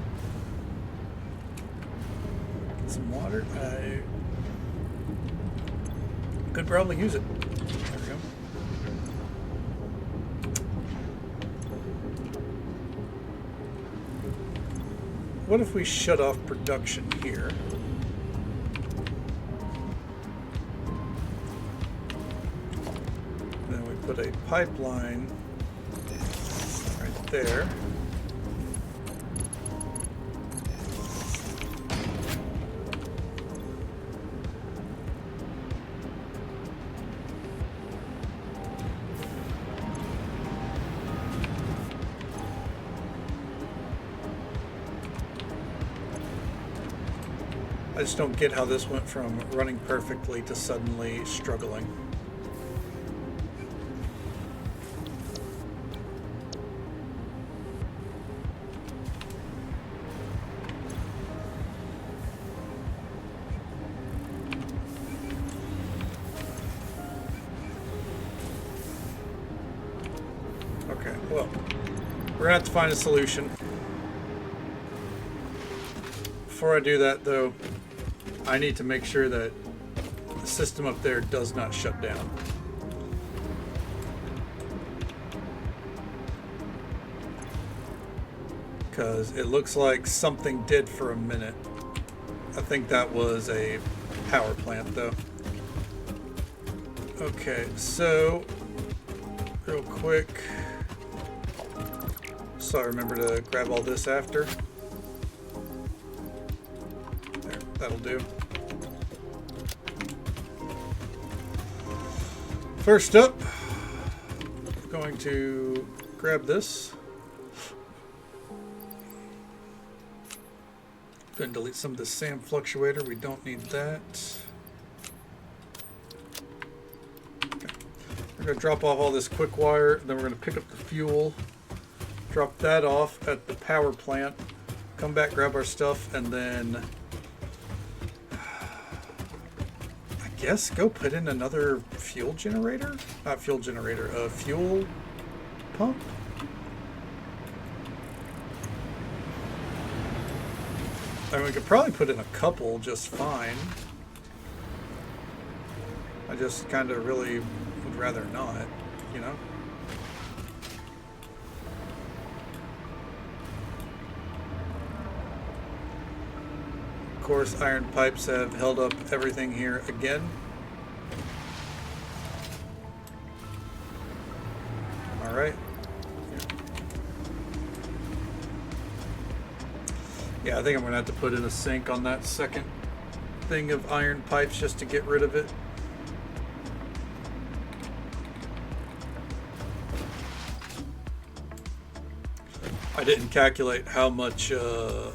Speaker 1: Get some water. I could probably use it. There we go. What if we shut off production here? Then we put a pipeline right there. I just don't get how this went from running perfectly to suddenly struggling. Okay, well, we're gonna have to find a solution. Before I do that, though, I need to make sure that the system up there does not shut down. Because it looks like something did for a minute. I think that was a power plant, though. Okay, so real quick, so I remember to grab all this after. There, that'll do. First up, I'm going to grab this. Go ahead and delete some of the SAM fluctuator. We don't need that. Okay. We're going to drop off all this quick wire. Then we're going to pick up the fuel. Drop that off at the power plant. Come back, grab our stuff, and then I guess go put in another fuel generator? Not fuel generator, a fuel pump? I mean, we could probably put in a couple just fine. I just kind of really would rather not, you know? Of course, iron pipes have held up everything here again. All right. Yeah, I think I'm going to have to put in a sink on that second thing of iron pipes just to get rid of it. I didn't calculate how much of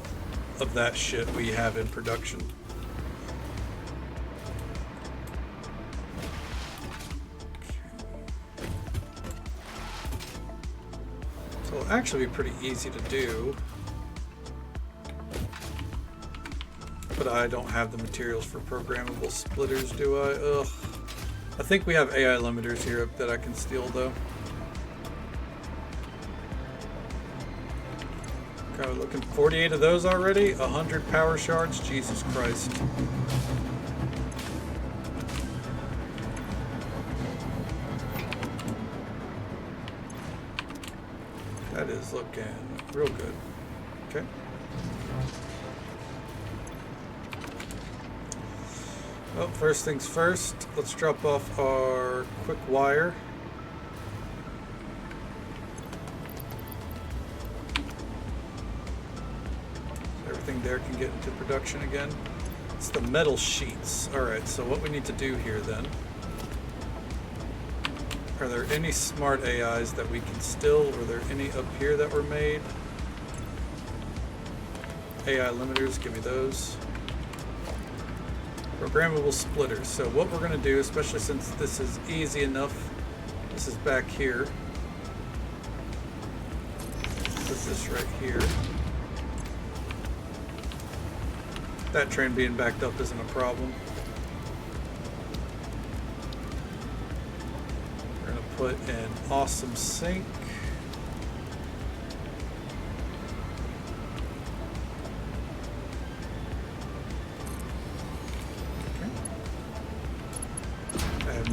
Speaker 1: that shit we have in production. actually be pretty easy to do. But I don't have the materials for programmable splitters, do I? Ugh. I think we have AI limiters here that I can steal, though. Okay, we're looking 48 of those already. 100 power shards. Jesus Christ. That is looking real good. Okay. Well, first things first, let's drop off our quick wire. So everything there can get into production again. It's the metal sheets. Alright, so what we need to do here then. Are there any smart AIs that we can still, were there any up here that were made? AI limiters, give me those. Programmable splitters. So what we're going to do, especially since this is easy enough, this is back here. Put this right here. That train being backed up isn't a problem. We're going to put an awesome sink.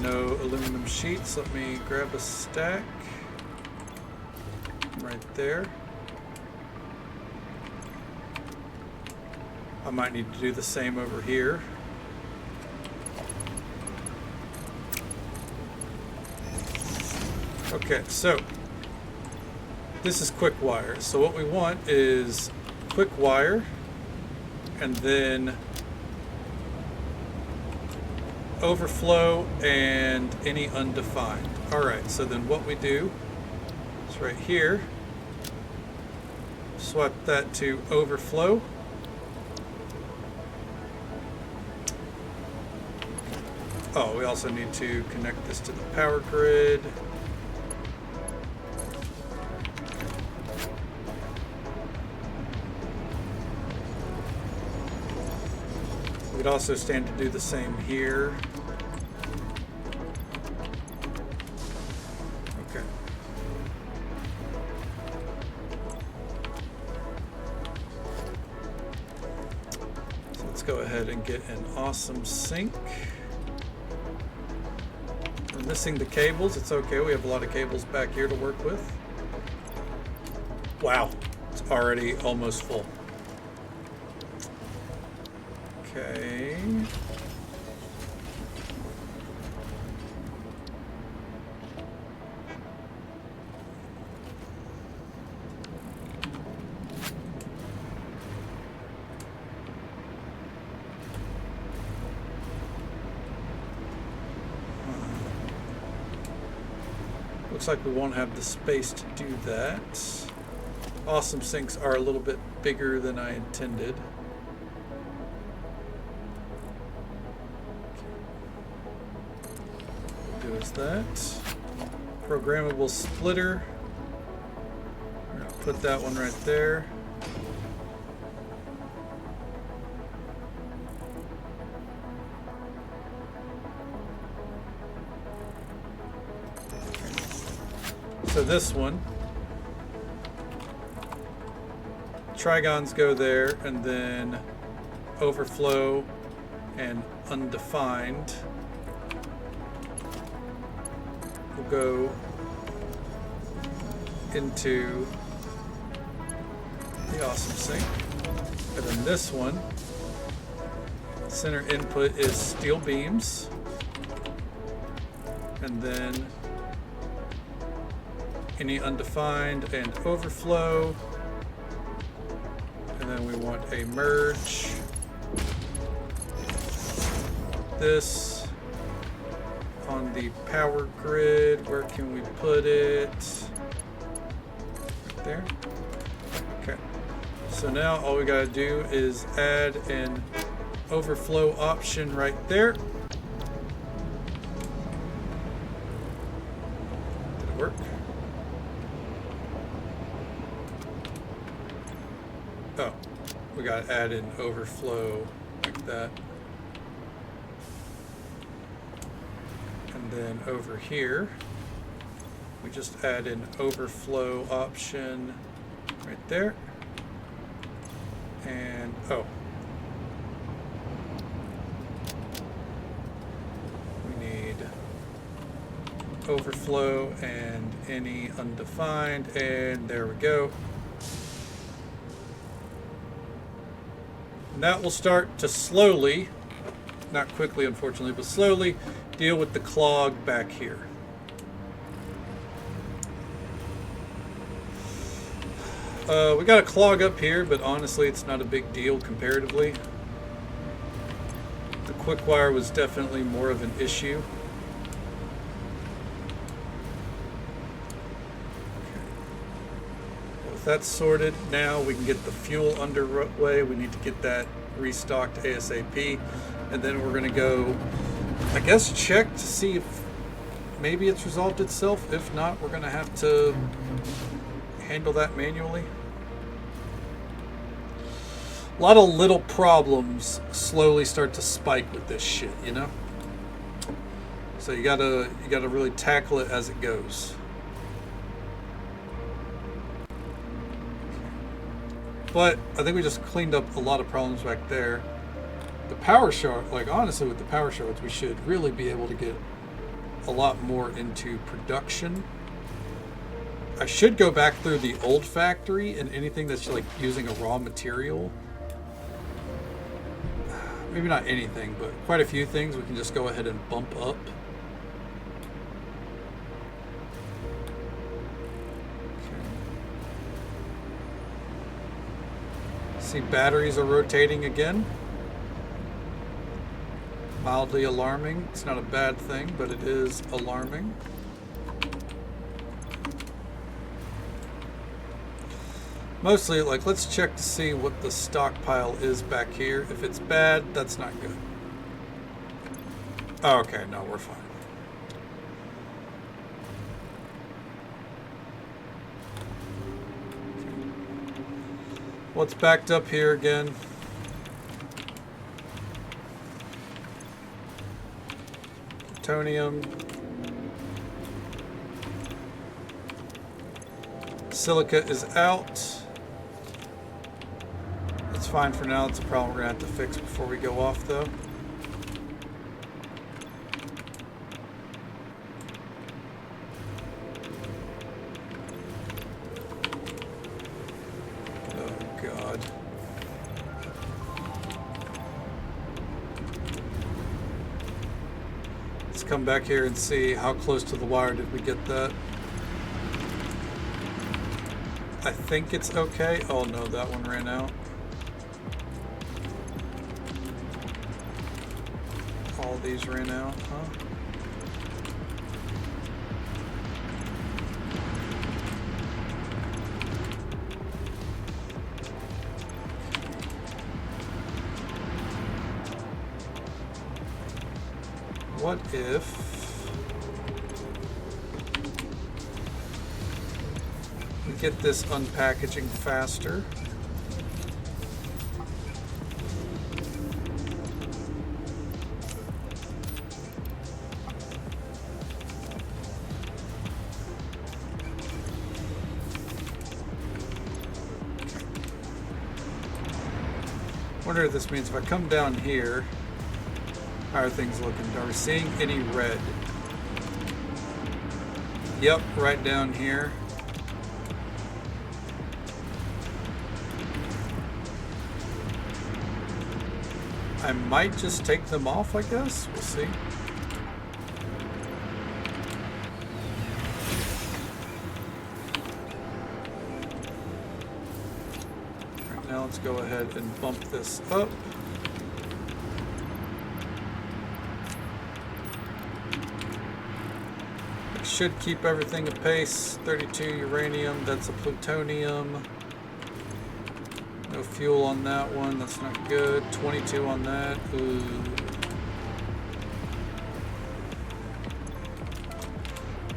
Speaker 1: No aluminum sheets. Let me grab a stack right there. I might need to do the same over here. Okay, so this is quick wire. So what we want is quick wire and then overflow and any undefined. Alright, so then what we do is right here, swap that to overflow. Oh, we also need to connect this to the power grid. We'd also stand to do the same here. Okay. So let's go ahead and get an awesome sink. We're missing the cables. It's okay. We have a lot of cables back here to work with. Wow. It's already almost full. Okay. Looks like we won't have the space to do that. Awesome sinks are a little bit bigger than I intended. Is that programmable splitter? We're going to put that one right there. So this one, trigons go there, and then overflow and undefined will go into the awesome sink. And then this one, center input is steel beams, and then any undefined and overflow, and then we want a merge this on the power grid. Where can we put it? Right there. Okay, so now all we gotta do is add an overflow option right there. Did it work? Oh, we got to add in overflow like that. And then over here, we just add in overflow option right there. And, oh. We need overflow and any undefined, and there we go. And that will start to slowly, not quickly unfortunately, but slowly deal with the clog back here. We got a clog up here, but honestly it's not a big deal comparatively. The quick wire was definitely more of an issue. With that sorted, now we can get the fuel underway. We need to get that restocked ASAP, and then we're going to go, I guess, check to see if maybe it's resolved itself. If not, we're going to have to handle that manually. A lot of little problems slowly start to spike with this shit, you know? So you gotta really tackle it as it goes. But I think we just cleaned up a lot of problems back there. The power shard, like honestly with the power shards, we should really be able to get a lot more into production. I should go back through the old factory and anything that's like using a raw material. Maybe not anything, but quite a few things we can just go ahead and bump up. See, batteries are rotating again. Mildly alarming. It's not a bad thing, but it is alarming. Mostly, like, let's check to see what the stockpile is back here. If it's bad, that's not good. Oh, okay, no, we're fine. What's backed up here again? Plutonium. Silica is out. It's fine for now. It's a problem we're going to have to fix before we go off, though. Oh, God. Let's come back here and see how close to the wire did we get that. I think it's okay. Oh, no, that one ran out. All these ran out, huh? What if we get this unpackaging faster? Wonder if this means if I come down here, how are things looking? Are we seeing any red? Yep, right down here. I might just take them off, I guess. We'll see. Now let's go ahead and bump this up. It should keep everything at pace. 32 uranium, that's a plutonium. No fuel on that one, that's not good. 22 on that, ooh.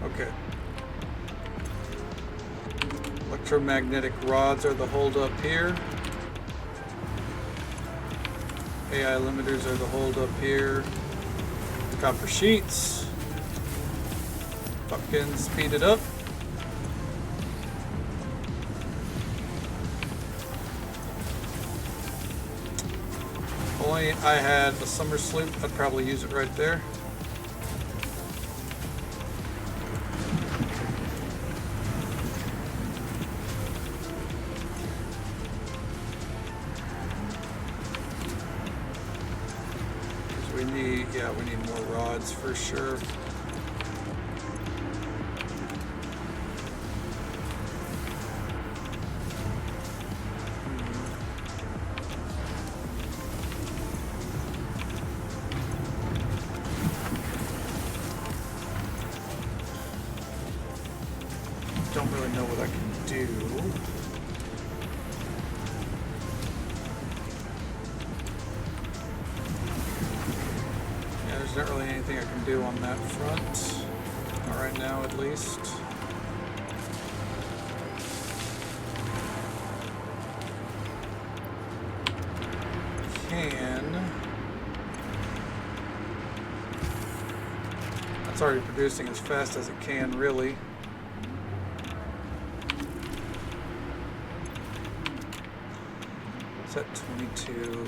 Speaker 1: Okay. Electromagnetic rods are the hold up here. AI limiters are the hold up here. The copper sheets. Fucking speed it up. If only I had a summer sloop, I'd probably use it right there. We need more rods for sure. Don't really know what I can do. There's not really anything I can do on that front. Not right now, at least. It's already producing as fast as it can, really. It's at 22.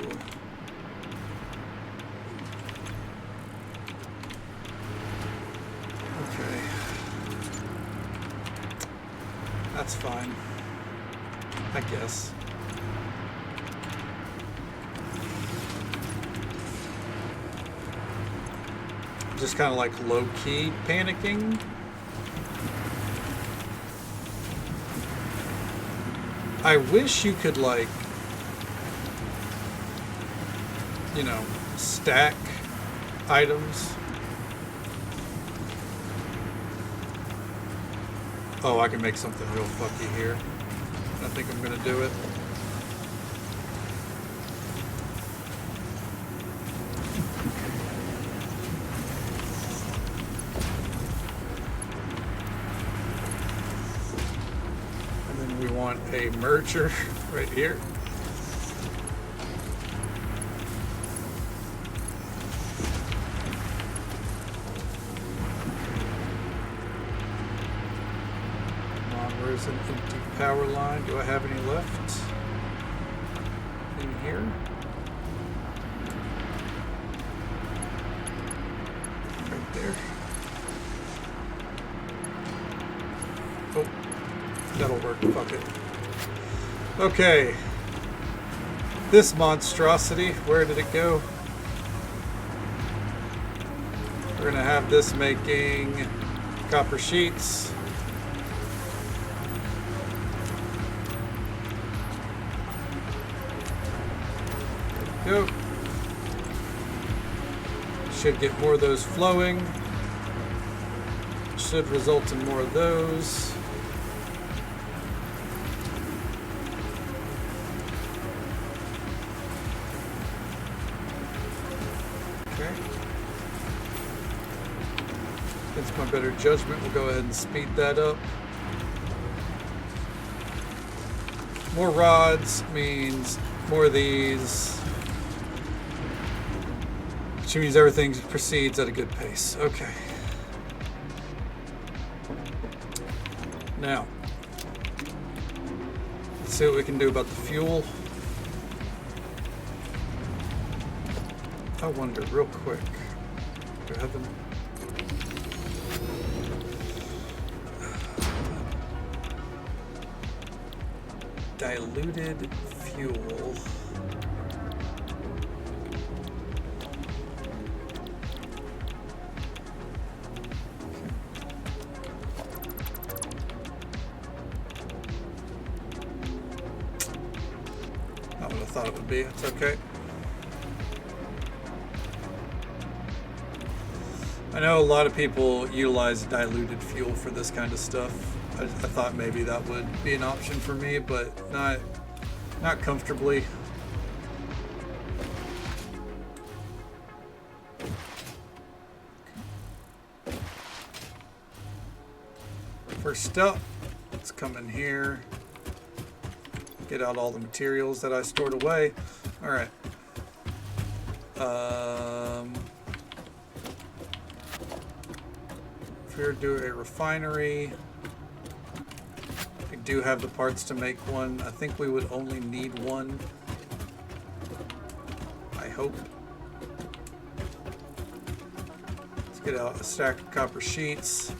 Speaker 1: Okay. That's fine, I guess. Just kind of like low-key panicking. I wish you could, like, you know, stack items. Oh, I can make something real fucky here. I think I'm gonna do it. A merger right here. Come on, where's an empty power line? Do I have any left in here? Right there. Oh, that'll work. Fuck it. Okay, this monstrosity, where did it go? We're gonna have this making copper sheets. There we go. Should get more of those flowing. Should result in more of those. Against my better judgment, we'll go ahead and speed that up. More rods means more of these, which means everything proceeds at a good pace. Okay. Now, let's see what we can do about the fuel. I wonder, real quick, do I have them? Diluted fuel. Not what I thought it would be. It's okay. I know a lot of people utilize diluted fuel for this kind of stuff. I thought maybe that would be an option for me, but not comfortably. First up, let's come in here, get out all the materials that I stored away. All right. If we were to do a refinery, we do have the parts to make one. I think we would only need one. I hope. Let's get out a stack of copper sheets.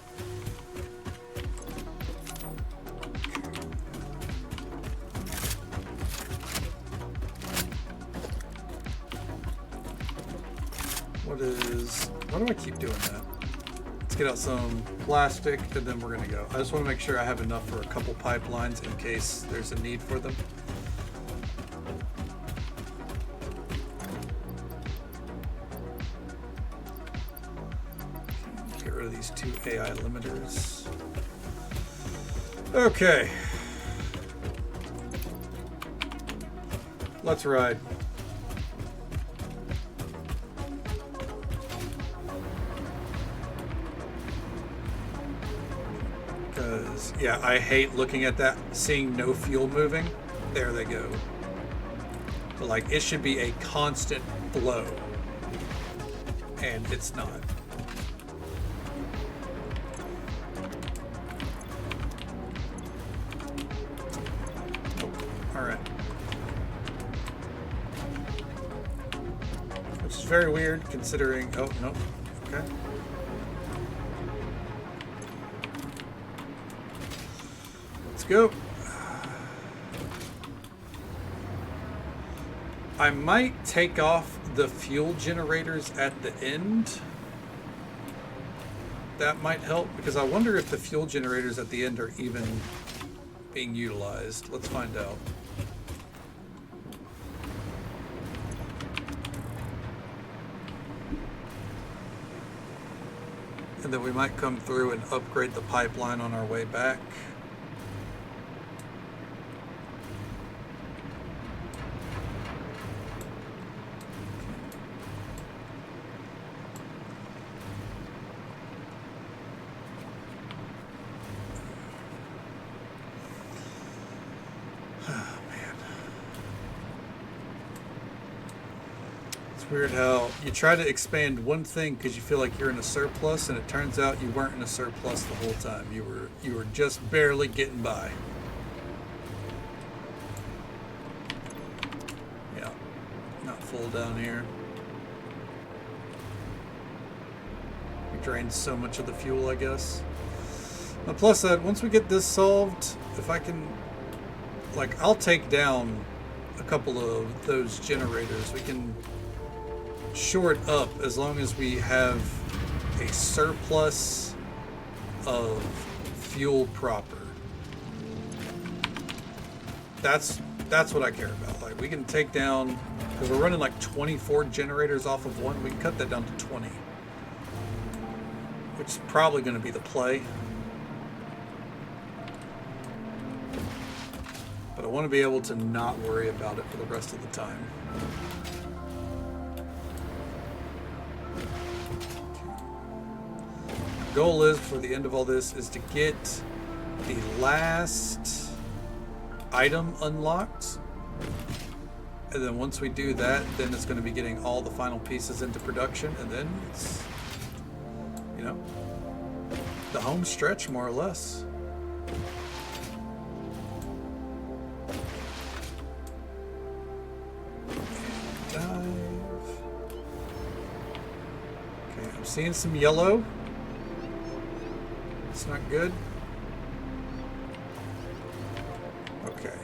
Speaker 1: Why do I keep doing that? Let's get out some plastic and then we're gonna go. I just want to make sure I have enough for a couple pipelines in case there's a need for them. Get rid of these 2 AI limiters. Okay. Let's ride. Yeah, I hate looking at that, seeing no fuel moving. There they go. But like, it should be a constant flow. And it's not. Nope. Alright. Which is very weird considering... Oh, no. Okay. Go. I might take off the fuel generators at the end. That might help because I wonder if the fuel generators at the end are even being utilized. Let's find out. And then we might come through and upgrade the pipeline on our way back. Weird how you try to expand one thing because you feel like you're in a surplus, and it turns out you weren't in a surplus the whole time. You were just barely getting by. Yeah, not full down here. We drained so much of the fuel, I guess. But plus that, once we get this solved, if I can, like, I'll take down a couple of those generators. We can shore it up as long as we have a surplus of fuel proper. That's what I care about. Like, we can take down, because we're running like 24 generators off of one, we can cut that down to 20, which is probably going to be the play. But I want to be able to not worry about it for the rest of the time. Goal is, for the end of all this, is to get the last item unlocked, and then once we do that, then it's going to be getting all the final pieces into production, and then it's, you know, the home stretch, more or less. Dive. Okay, I'm seeing some yellow. It's not good. Okay.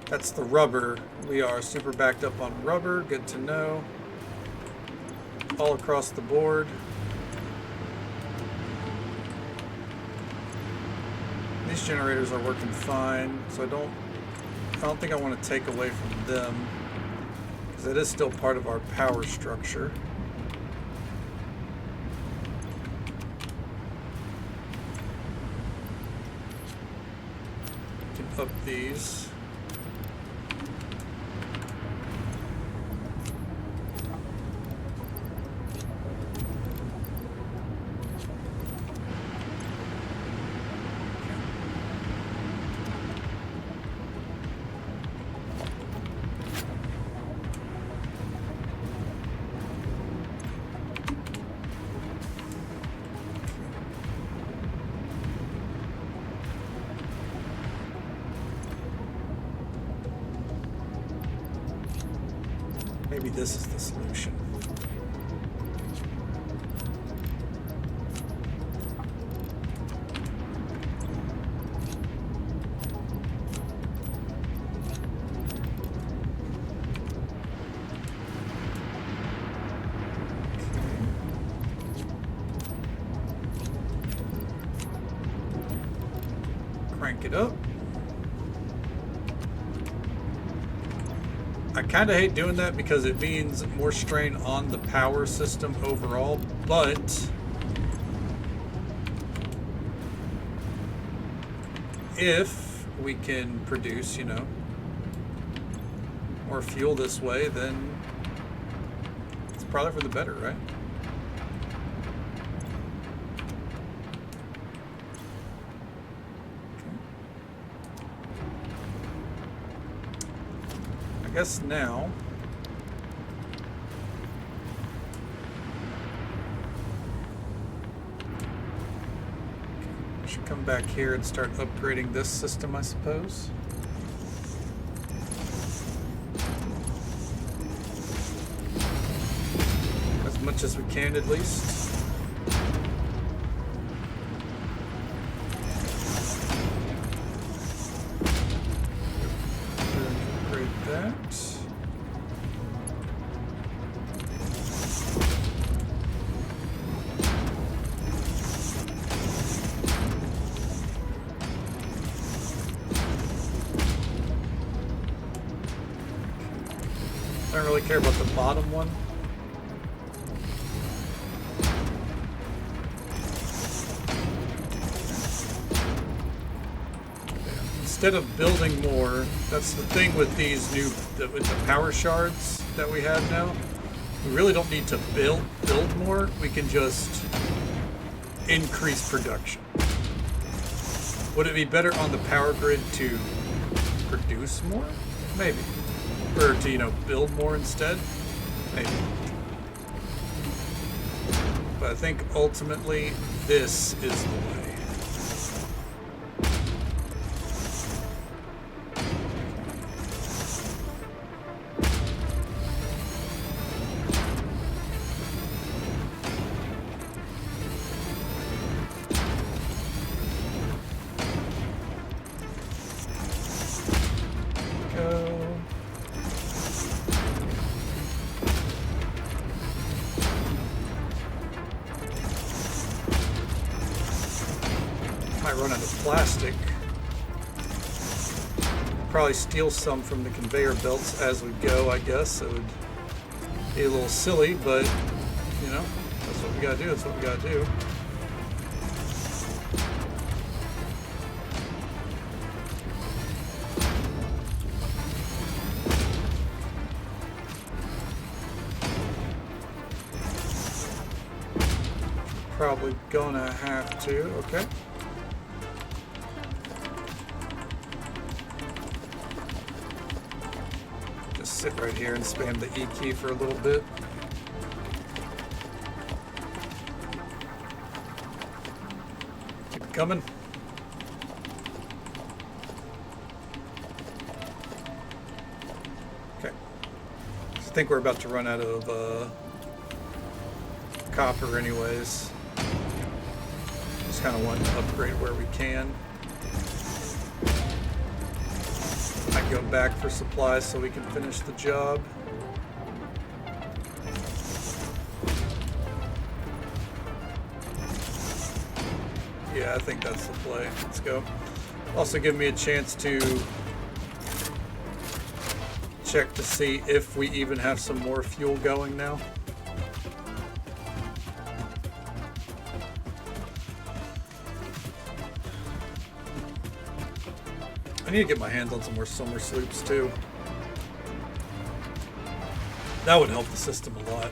Speaker 1: That's the rubber. We are super backed up on rubber. Good to know. All across the board. These generators are working fine, so I don't think I want to take away from them, because that is still part of our power structure. Up these. Maybe this is the solution. Crank it up. I kind of hate doing that because it means more strain on the power system overall, but if we can produce, more fuel this way, then it's probably for the better, right? I guess now I should come back here and start upgrading this system, I suppose. As much as we can, at least. I don't really care about the bottom one. Instead of building more, that's the thing with these with the power shards that we have now. We really don't need to build more. We can just increase production. Would it be better on the power grid to produce more? Maybe. Or to, build more instead? Maybe. But I think ultimately this is the way. Run out of plastic. Probably steal some from the conveyor belts as we go, I guess. It would be a little silly, but that's what we gotta do. That's what we gotta do. Probably gonna have to, okay. Sit right here and spam the E key for a little bit. Keep it coming. Okay. I think we're about to run out of copper anyways. Just kind of want to upgrade where we can. Go back for supplies so we can finish the job. Yeah, I think that's the play. Let's go. Also give me a chance to check to see if we even have some more fuel going now. I need to get my hands on some more summer sloops too. That would help the system a lot.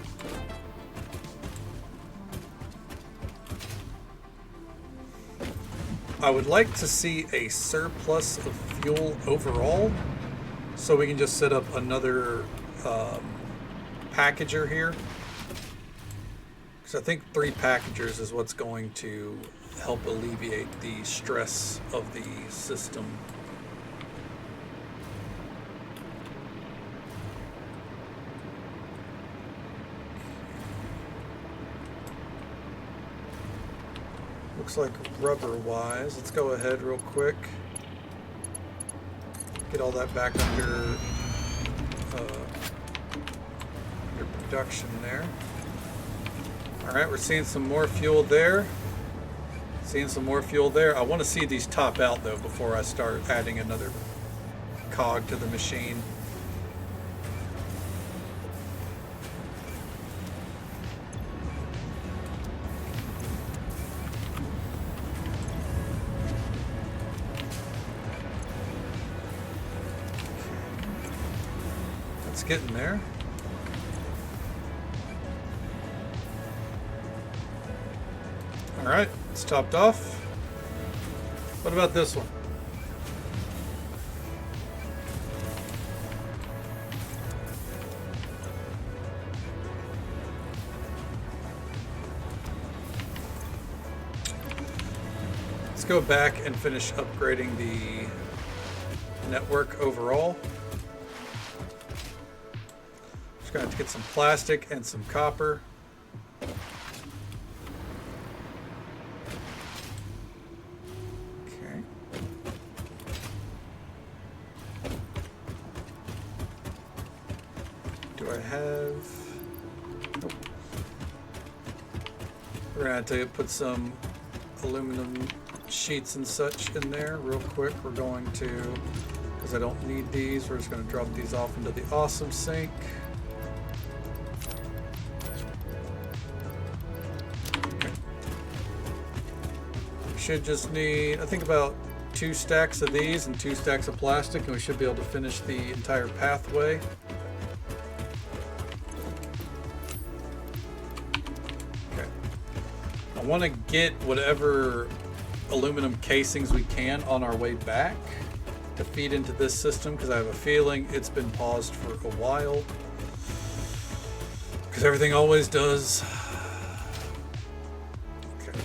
Speaker 1: I would like to see a surplus of fuel overall, so we can just set up another packager here. Because I think 3 packagers is what's going to help alleviate the stress of the system. Looks like rubber-wise. Let's go ahead real quick. Get all that back under production there. All right, we're seeing some more fuel there. Seeing some more fuel there. I want to see these top out though before I start adding another cog to the machine. It's getting there. All right, it's topped off. What about this one? Let's go back and finish upgrading the network overall. Just going to have to get some plastic and some copper. We're gonna have to put some aluminum sheets and such in there real quick. We're going to, because I don't need these, we're just gonna drop these off into the awesome sink. Okay. We should just need, I think, about 2 stacks of these and 2 stacks of plastic, and we should be able to finish the entire pathway. I want to get whatever aluminum casings we can on our way back to feed into this system, because I have a feeling it's been paused for a while, because everything always does. Okay.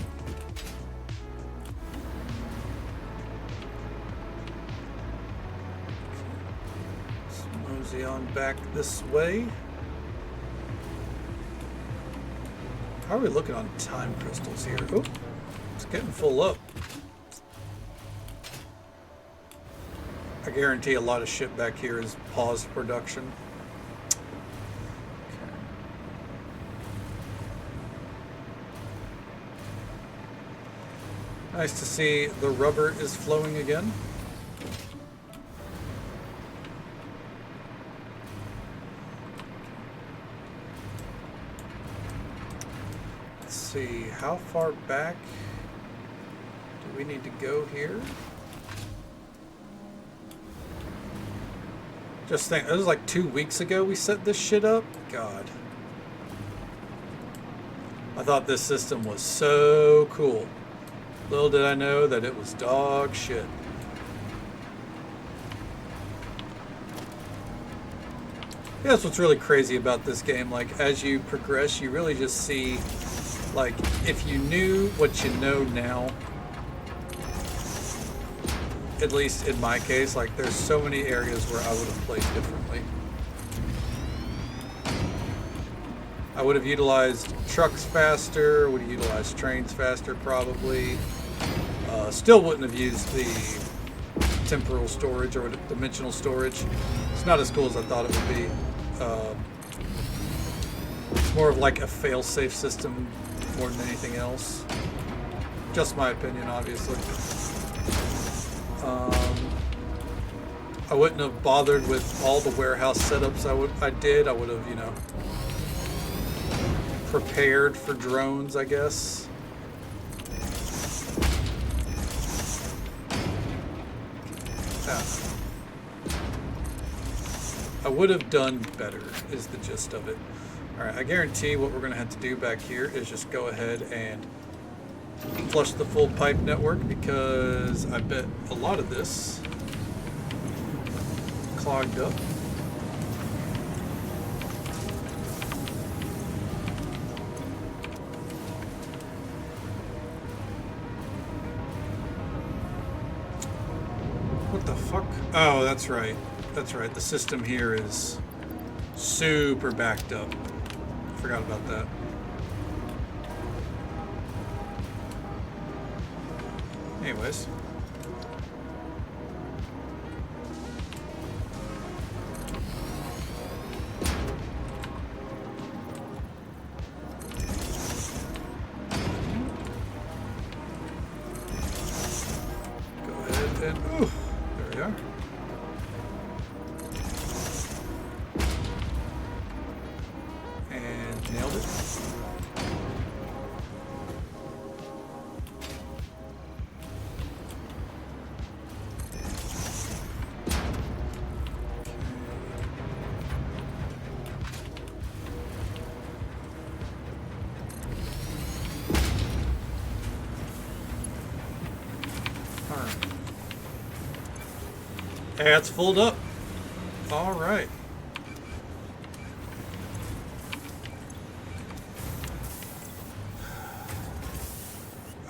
Speaker 1: Let's mosey on back this way. How are we looking on time crystals here? Oh, it's getting full up. I guarantee a lot of shit back here is paused production. Okay. Nice to see the rubber is flowing again. See, how far back do we need to go here? Just think, it was like 2 weeks ago we set this shit up. God. I thought this system was so cool. Little did I know that it was dog shit. Yeah, that's what's really crazy about this game. Like, as you progress, you really just see, like, if you knew what you know now, at least in my case, like, there's so many areas where I would have played differently. I would have utilized trucks faster, would have utilized trains faster probably. Still wouldn't have used the temporal storage or dimensional storage. It's not as cool as I thought it would be. It's more of like a fail-safe system more than anything else. Just my opinion, obviously. I wouldn't have bothered with all the warehouse setups I did. I would have, you know, prepared for drones, I guess. Yeah. I would have done better, is the gist of it. Alright, I guarantee what we're going to have to do back here is just go ahead and flush the full pipe network, because I bet a lot of this clogged up. What the fuck? Oh, that's right. That's right. The system here is super backed up. Forgot about that. Anyways. Go ahead and, ooh, there we are. And nailed it. Yeah, it's fulled up. All right.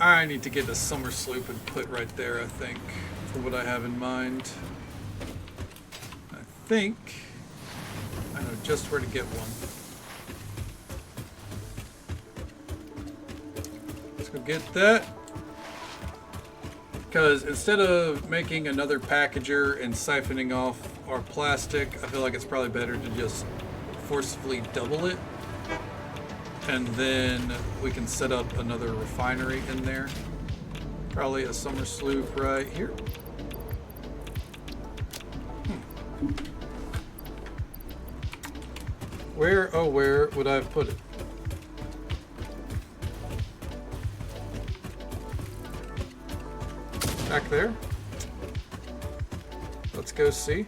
Speaker 1: I need to get a summer sloop and put right there, I think, for what I have in mind. I think I know just where to get one. Let's go get that. Because instead of making another packager and siphoning off our plastic, I feel like it's probably better to just forcefully double it. And then we can set up another refinery in there. Probably a summer sloop right here. Where would I have put it? Back there. Let's go see.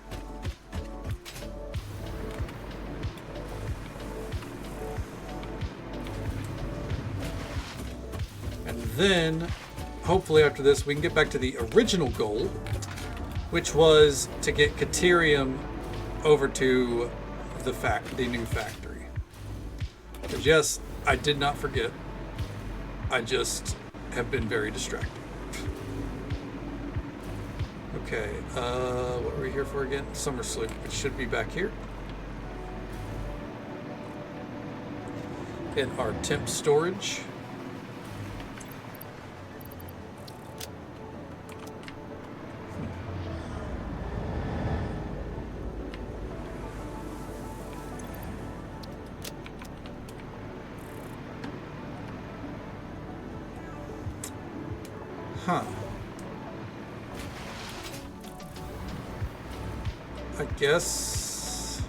Speaker 1: And then, hopefully after this, we can get back to the original goal, which was to get Caterium over to the new factory. Because yes, I did not forget. I just have been very distracted. Okay, what are we here for again? Summer sloop. It should be back here. In our temp storage. Huh. I guess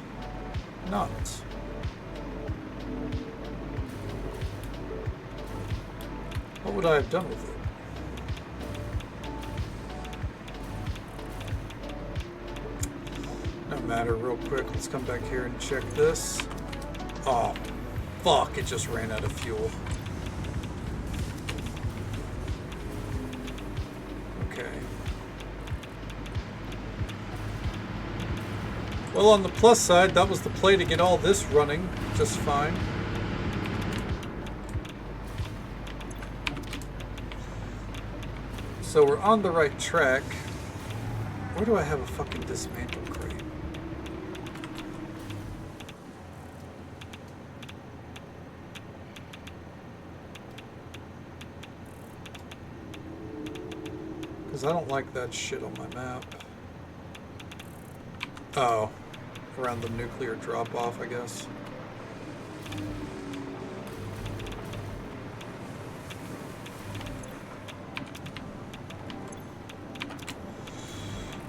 Speaker 1: not. What would I have done with it? No matter, real quick, let's come back here and check this. Oh, fuck, it just ran out of fuel. Well, on the plus side, that was the play to get all this running just fine. So we're on the right track. Where do I have a fucking dismantle crate? Because I don't like that shit on my map. Oh. Around the nuclear drop-off, I guess.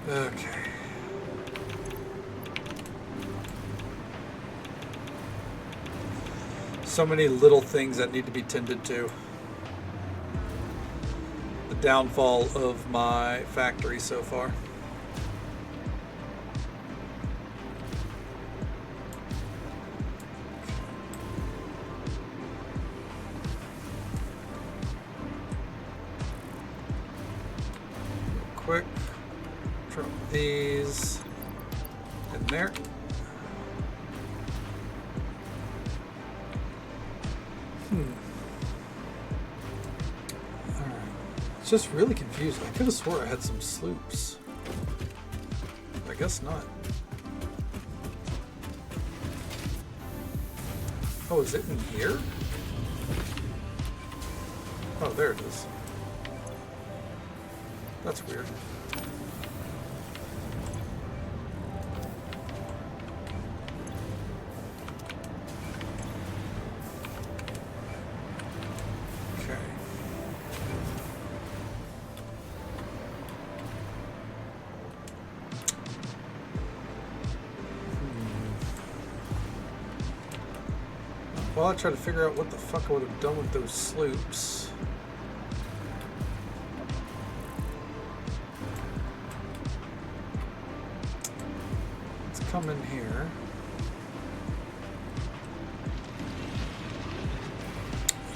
Speaker 1: Okay. So many little things that need to be tended to. The downfall of my factory so far. Quick, drop these in there. Alright. It's just really confusing. I could have swore I had some sloops. I guess not. Oh, is it in here? Oh, there it is. That's weird. Okay. Well, I try to figure out what the fuck I would have done with those sloops. Let's come in here.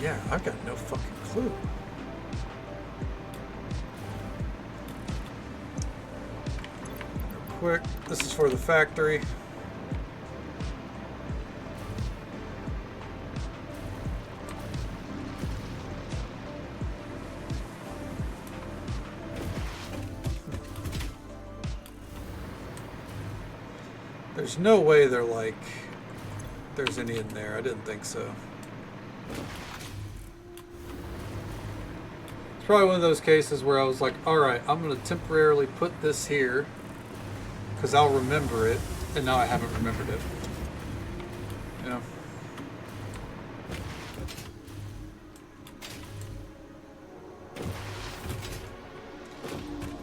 Speaker 1: Yeah, I've got no fucking clue. Real quick, this is for the factory. There's no way they're like, there's any in there. I didn't think so. It's probably one of those cases where I was like, alright, I'm going to temporarily put this here because I'll remember it, and now I haven't remembered it. You know?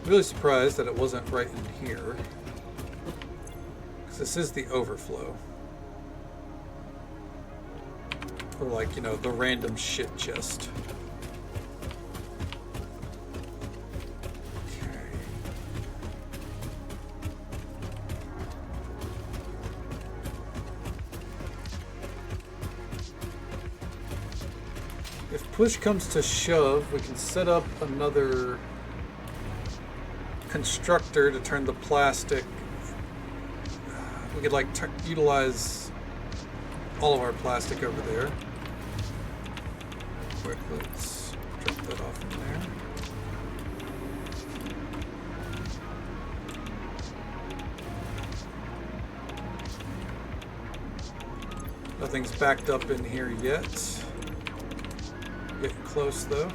Speaker 1: Really surprised that it wasn't right in here. This is the overflow. Or like, you know, the random shit chest. Okay. If push comes to shove, we can set up another constructor to turn the plastic. We could like utilize all of our plastic over there. Quick, let's drop that off in there. Nothing's backed up in here yet. Getting close though.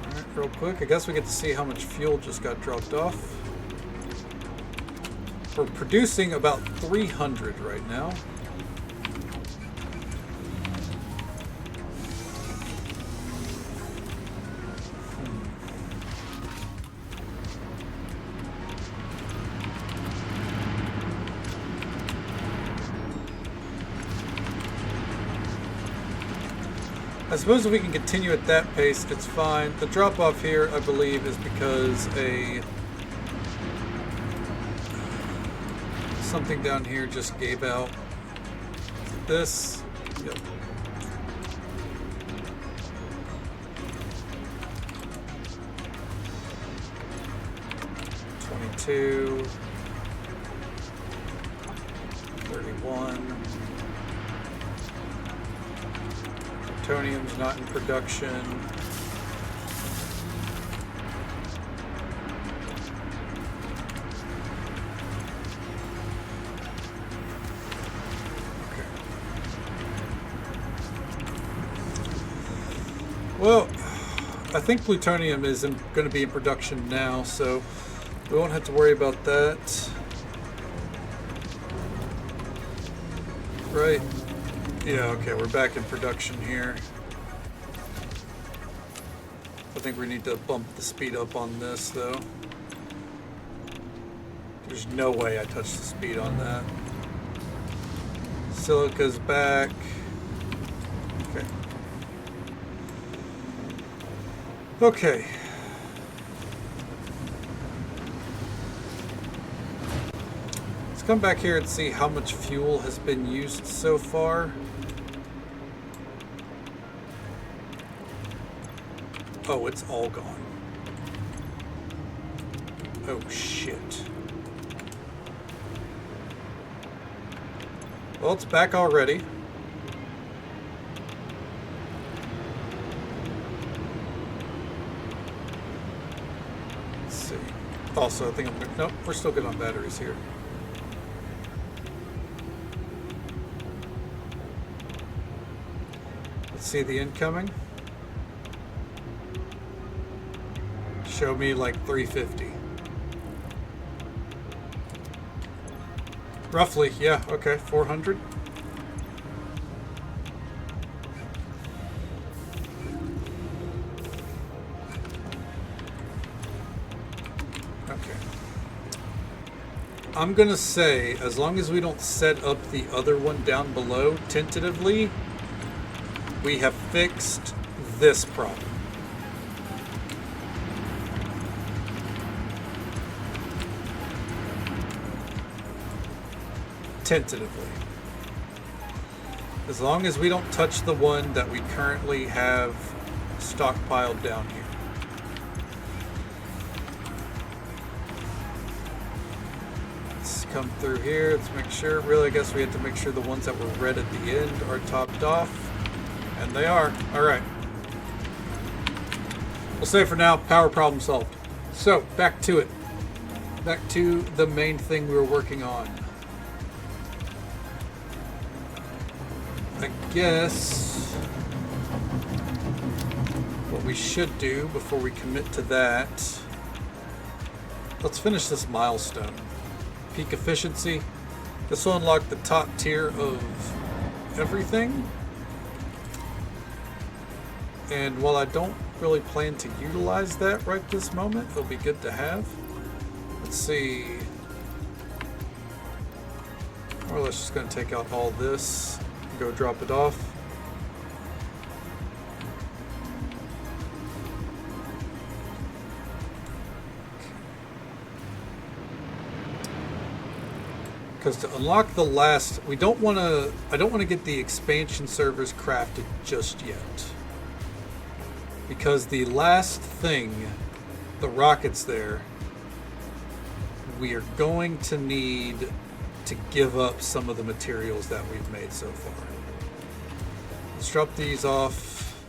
Speaker 1: Alright, real quick, I guess we get to see how much fuel just got dropped off. We're producing about 300 right now. I suppose if we can continue at that pace, it's fine. The drop off here, I believe, is because something down here just gave out. Is it this? Yep. $22, $31. Plutonium's not in production. Well, I think plutonium is going to be in production now, so we won't have to worry about that. Right. Yeah, okay, we're back in production here. I think we need to bump the speed up on this, though. There's no way I touched the speed on that. Silica's back. Okay. Okay. Let's come back here and see how much fuel has been used so far. Oh, it's all gone. Oh, shit. Well, it's back already. Let's see. Also, I think I'm... Nope, we're still good on batteries here. Let's see the incoming. Show me like 350. Roughly, yeah, okay, 400. Okay. I'm gonna say, as long as we don't set up the other one down below tentatively, we have fixed this problem. Tentatively. As long as we don't touch the one that we currently have stockpiled down here. Let's come through here. Let's make sure. Really, I guess we have to make sure the ones that were red at the end are topped off. And they are. Alright. We'll say for now, power problem solved. So, back to it. Back to the main thing we were working on. I guess what we should do before we commit to that, let's finish this milestone. Peak efficiency. This will unlock the top tier of everything. And while I don't really plan to utilize that right this moment, it'll be good to have. Let's see. Or let's just going to take out all this. Go drop it off. Because to unlock the last, I don't want to get the expansion servers crafted just yet. Because the last thing, the rockets there, we are going to need to give up some of the materials that we've made so far. Let's drop these off.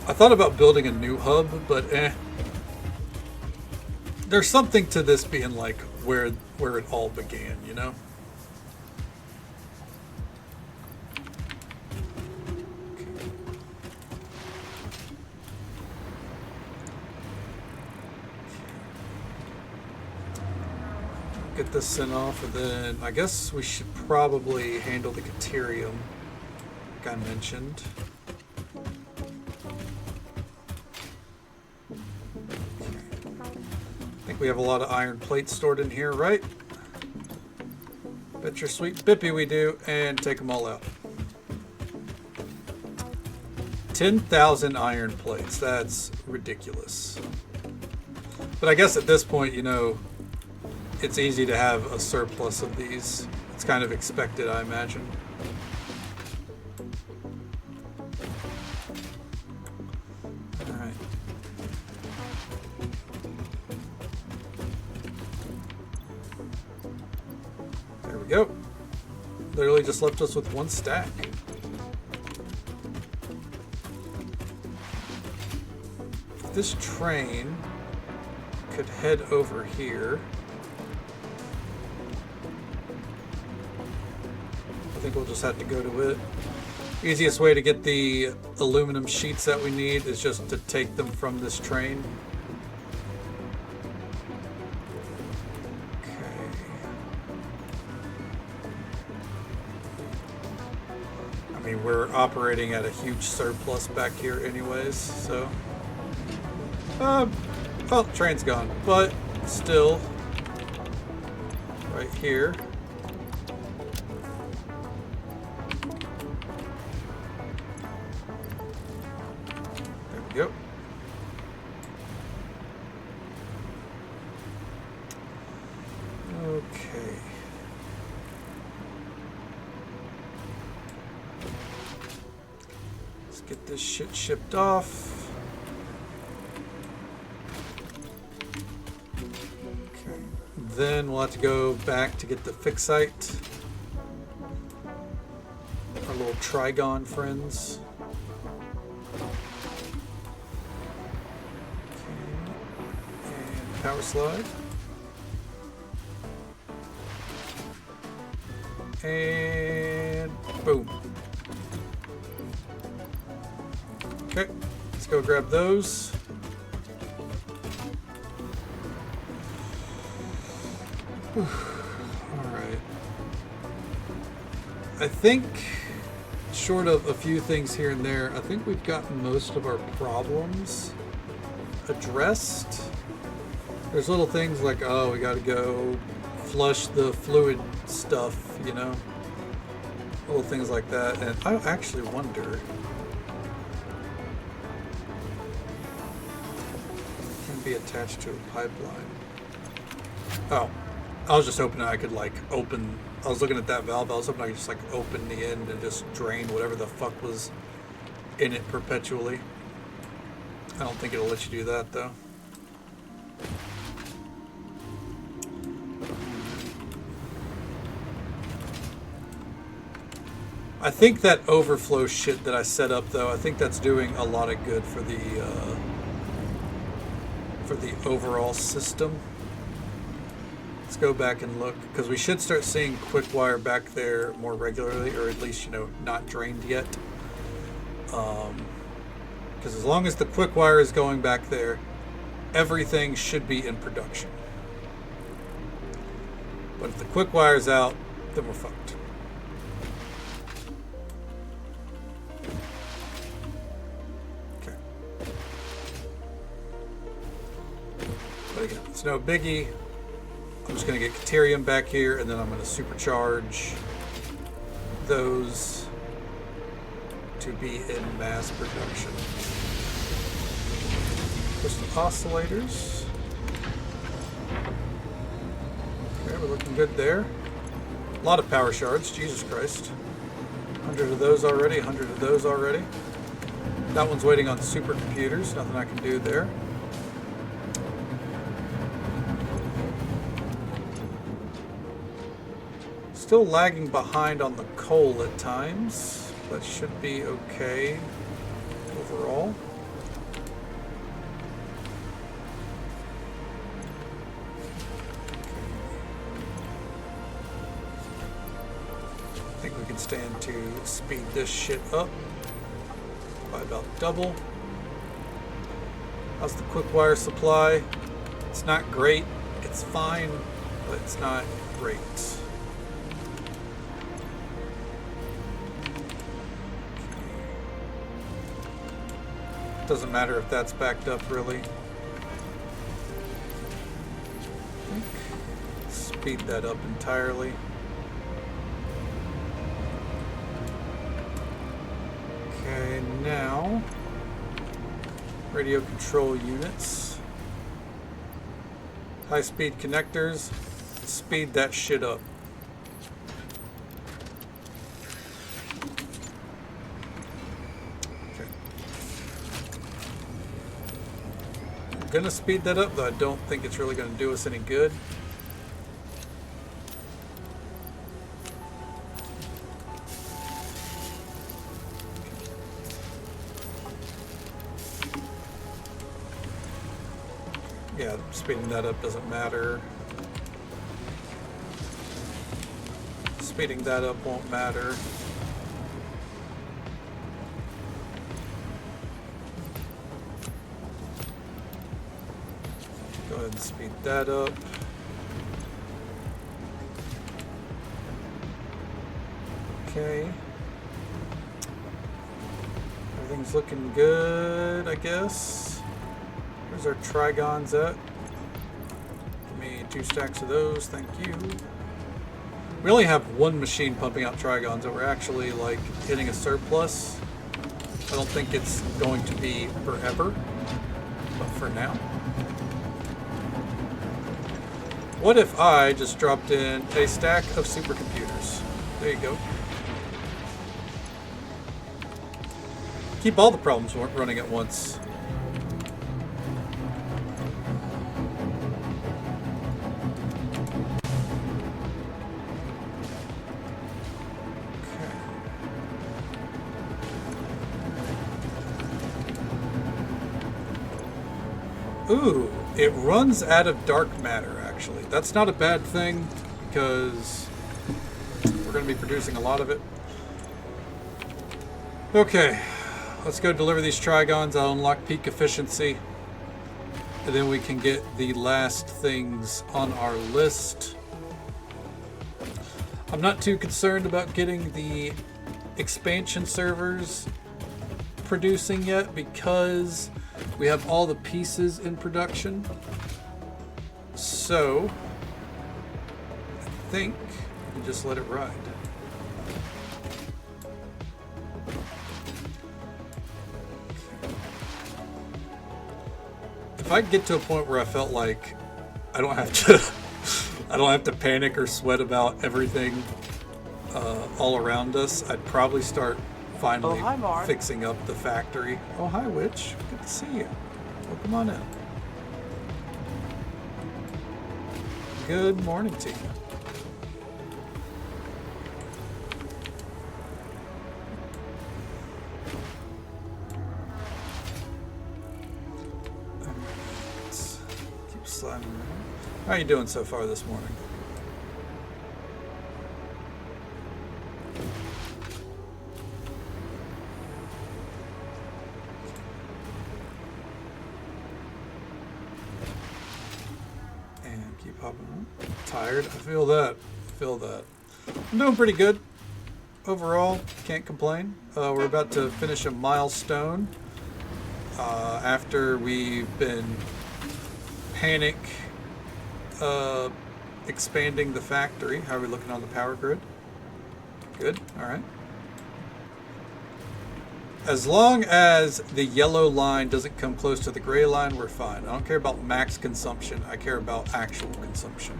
Speaker 1: I thought about building a new hub, but there's something to this being like where it all began, you know? Get this sent off, and then I guess we should probably handle the Caterium, like I mentioned. I think we have a lot of iron plates stored in here, right? Bet your sweet bippy we do, and take them all out. 10,000 iron plates, that's ridiculous. But I guess at this point, you know, it's easy to have a surplus of these. It's kind of expected, I imagine. Alright. There we go. Literally just left us with one stack. This train could head over here. I think we'll just have to go to it. Easiest way to get the aluminum sheets that we need is just to take them from this train. Okay. I mean, we're operating at a huge surplus back here anyways, so... well, train's gone, but still, right here. Yep. Okay. Let's get this shit shipped off. Okay. Then we'll have to go back to get the fixite. Our little Trigon friends. Power slide. And boom. go grab those. Alright. I think, short of a few things here and there, I think we've gotten most of our problems addressed. There's little things like, oh, we gotta go flush the fluid stuff, you know? Little things like that. And I actually wonder, can be attached to a pipeline. Oh, I was just hoping I could like open, I was looking at that valve, I was hoping I could just like open the end and just drain whatever the fuck was in it perpetually. I don't think it'll let you do that though. I think that overflow shit that I set up though, I think that's doing a lot of good for the overall system. Let's go back and look, because we should start seeing quick wire back there more regularly, or at least, you know, not drained yet. Because as long as the quick wire is going back there, everything should be in production. But if the quick wire's out, then we're fucked. Okay. But again, it's no biggie. I'm just going to get Caterium back here, and then I'm going to supercharge those to be in mass production. Push the oscillators. Okay, we're looking good there. A lot of power shards, Jesus Christ. 100 of those already, 100 of those already. That one's waiting on supercomputers, nothing I can do there. Still lagging behind on the coal at times. That should be okay overall. I think we can stand to speed this shit up by about double. How's the quick wire supply? It's not great. It's fine, but it's not great. Doesn't matter if that's backed up, really. I think speed that up entirely. Okay, now radio control units, high-speed connectors, speed that shit up. Gonna speed that up, though I don't think it's really gonna do us any good. Yeah, speeding that up doesn't matter. Speeding that up won't matter. Go ahead and speed that up. Okay. Everything's looking good, I guess. Where's our trigons at? Give me 2 stacks of those, thank you. We only have one machine pumping out trigons, and we're actually like hitting a surplus. I don't think it's going to be forever, but for now. What if I just dropped in a stack of supercomputers? There you go. Keep all the problems running at once. Okay. Ooh, it runs out of dark matter. Actually, that's not a bad thing because we're going to be producing a lot of it. Okay, Let's go deliver these Trigons. I'll unlock peak efficiency. And then we can get the last things on our list. I'm not too concerned about getting the expansion servers producing yet because we have all the pieces in production. So I think we just let it ride. If I get to a point where I felt like I don't have to panic or sweat about everything all around us, I'd probably start finally
Speaker 2: hi, Mark.
Speaker 1: fixing up the factory. Oh, hi, Witch. Good to see you. Welcome on in. Good morning to you. Keep sliding around. How are you doing so far this morning? Tired. I feel that. I'm doing pretty good overall. Can't complain. We're about to finish a milestone after we've been panic expanding the factory. How are we looking on the power grid? Good. All right. As long as the yellow line doesn't come close to the gray line, we're fine. I don't care about max consumption. I care about actual consumption.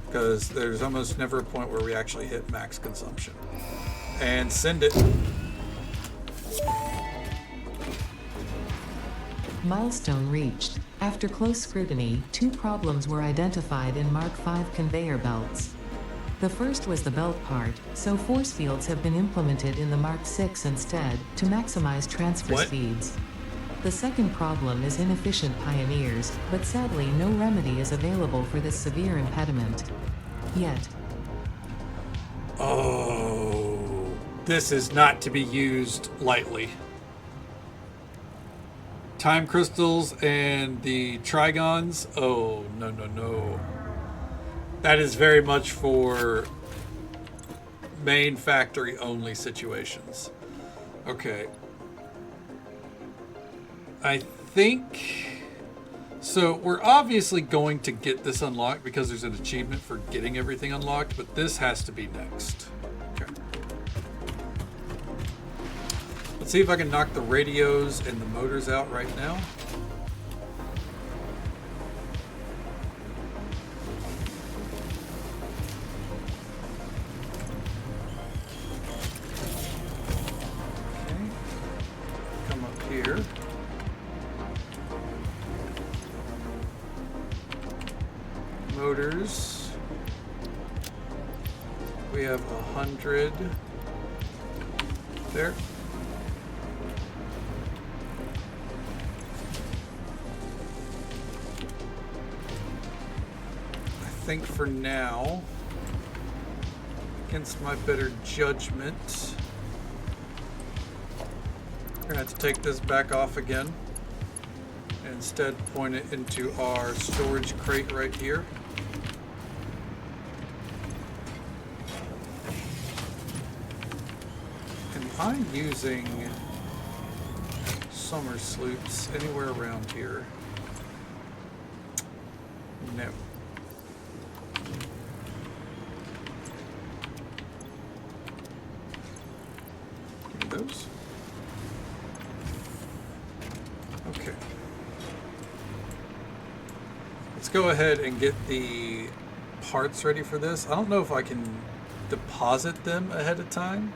Speaker 1: Because there's almost never a point where we actually hit max consumption. And send it.
Speaker 3: Milestone reached. After close scrutiny, 2 problems were identified in Mark V conveyor belts. The first was the belt part, so force fields have been implemented in the Mark VI instead, to maximize transfer speeds. The second problem is inefficient pioneers, but sadly no remedy is available for this severe impediment. Yet.
Speaker 1: Oh, this is not to be used lightly. Time crystals and the Trigons, oh, no. That is very much for main factory only situations. Okay. I think... So we're obviously going to get this unlocked because there's an achievement for getting everything unlocked, but this has to be next. Okay. Let's see if I can knock the radios and the motors out right now. Motors. We have 100 there. I think for now, against my better judgment, we're gonna have to take this back off again. Instead, point it into our storage crate right here. Am I using summer sloops anywhere around here? No. Give me those. Okay. Let's go ahead and get the parts ready for this. I don't know if I can deposit them ahead of time.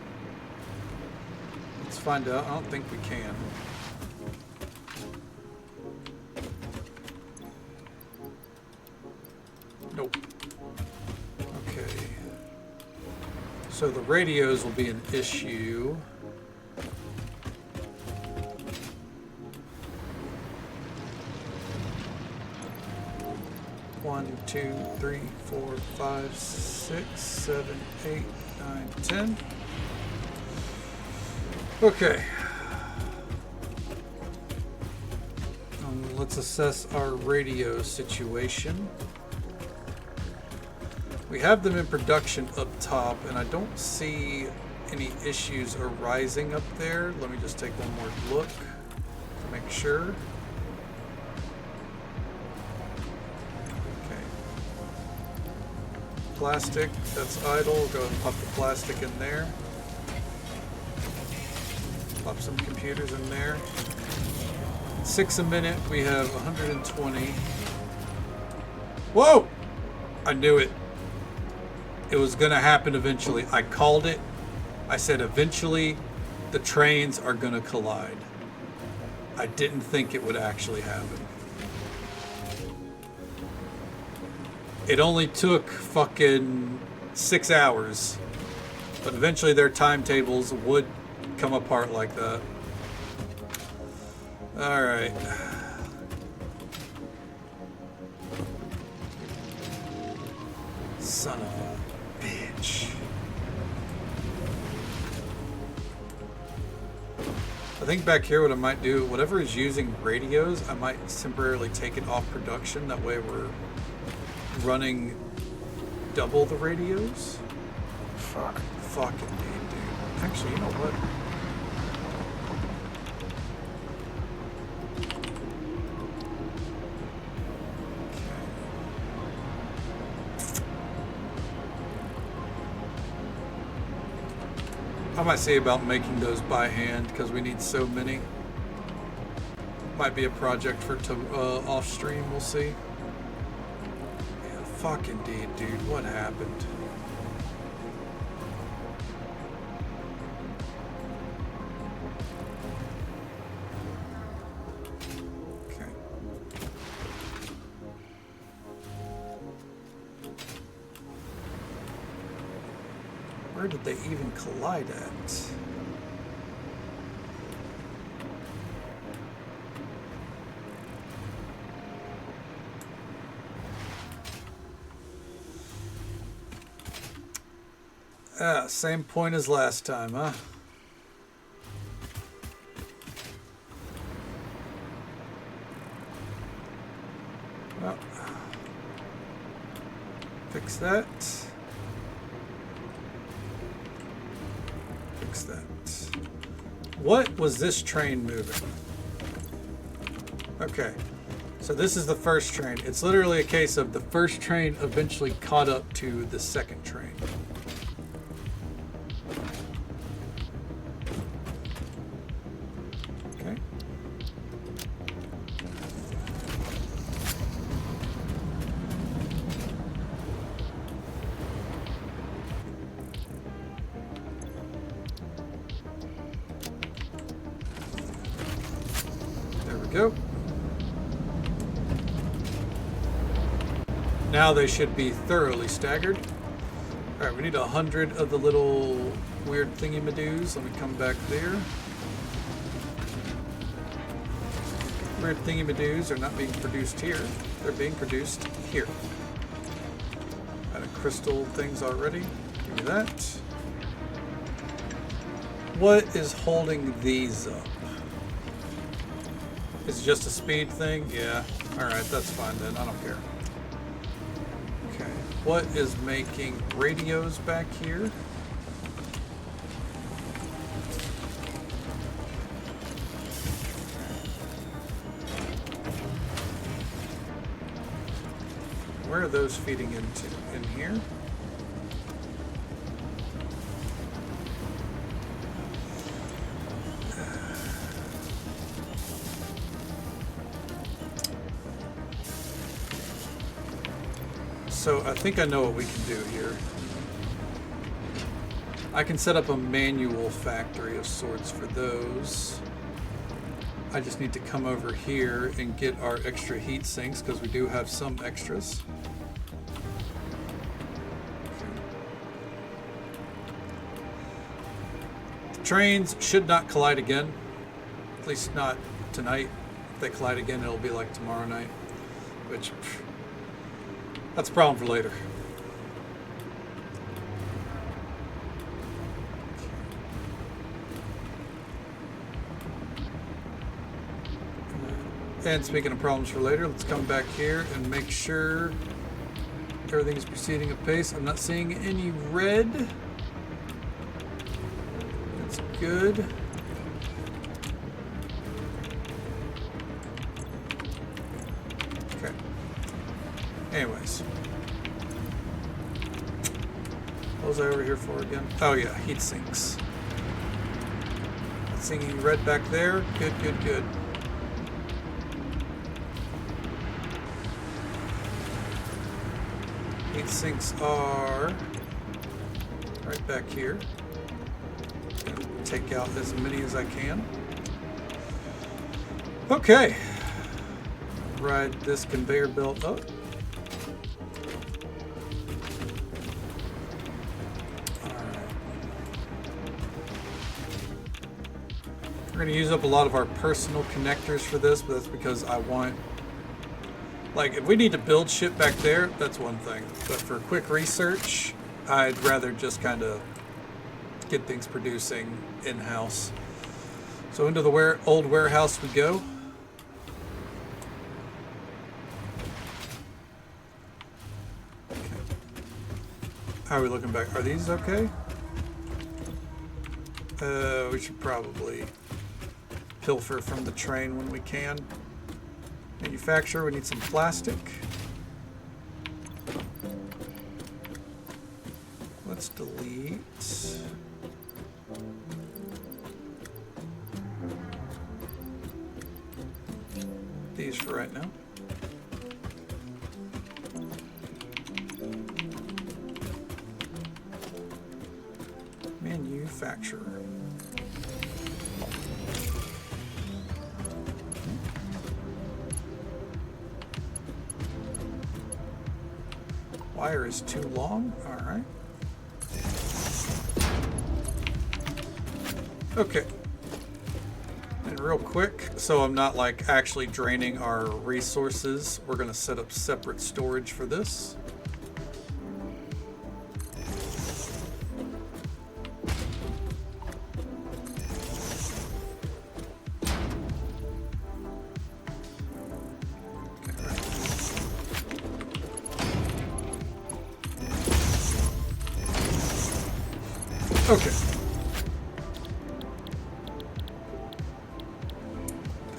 Speaker 1: Let's find out. I don't think we can. Nope. Okay. So the radios will be an issue. One, two, three, 4, 5, 6, 7, 8, 9, 10. Okay. let's assess our radio situation. We have them in production up top, and I don't see any issues arising up there. Let me just take one more look to make sure. Okay. Plastic, that's idle. Go ahead and pop the plastic in there. Pop some computers in there. 6 a minute, we have 120. Whoa! I knew it. It was gonna happen eventually. I called it. I said eventually the trains are gonna collide. I didn't think it would actually happen. It only took fucking 6 hours, but eventually their timetables would come apart like that. All right. Son of a bitch. I think back here what I might do, whatever is using radios, I might temporarily take it off production. That way we're running double the radios. Fucking dude. Actually, you know what? I might see about making those by hand because we need so many. Might be a project for off stream. We'll see. Yeah, fucking dude. What happened? Okay. Where did they even collide at? Ah, same point as last time, huh? Well, fix that. Fix that. What was this train moving? Okay, so this is the first train. It's literally a case of the first train eventually caught up to the second train. Okay. There we go. Now they should be thoroughly staggered. All right, we need 100 of the little weird thingy-madoos. Let me come back there. Weird thingy-madoos are not being produced here. They're being produced here. Out of crystal things already. Give me that. What is holding these up? Is it just a speed thing? Yeah. All right, that's fine then. I don't care. Okay. What is making radios back here? Where are those feeding into? In here? So I think I know what we can do here. I can set up a manual factory of sorts for those. I just need to come over here and get our extra heat sinks because we do have some extras. The trains should not collide again, at least not tonight. If they collide again, it'll be like tomorrow night, which that's a problem for later. And speaking of problems for later, let's come back here and make sure everything is proceeding at pace. I'm not seeing any red. That's good. Okay. Anyways. What was I over here for again? Oh yeah, heat sinks. Not seeing any red back there. Good, good, good. Heat sinks are right back here. Gonna take out as many as I can. Okay. Ride this conveyor belt up. Alright. We're going to use up a lot of our personal connectors for this, but that's because I want... Like, if we need to build shit back there, that's one thing. But for quick research, I'd rather just kind of get things producing in-house. So into the old warehouse we go. Okay. How are we looking back? Are these okay? We should probably pilfer from the train when we can. Manufacturer, we need some plastic. Let's delete. These for right now. Manufacturer. Wire is too long. All right. Okay. And real quick, so I'm not like actually draining our resources, we're going to set up separate storage for this. Okay.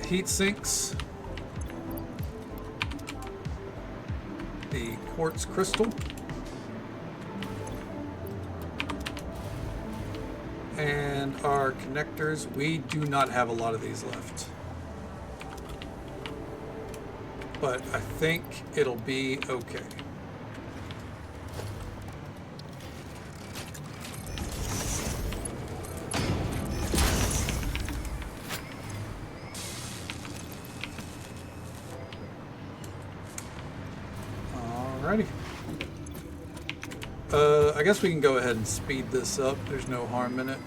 Speaker 1: Heat sinks. The quartz crystal. And our connectors. We do not have a lot of these left. But I think it'll be okay. Alrighty. I guess we can go ahead and speed this up. There's no harm in it.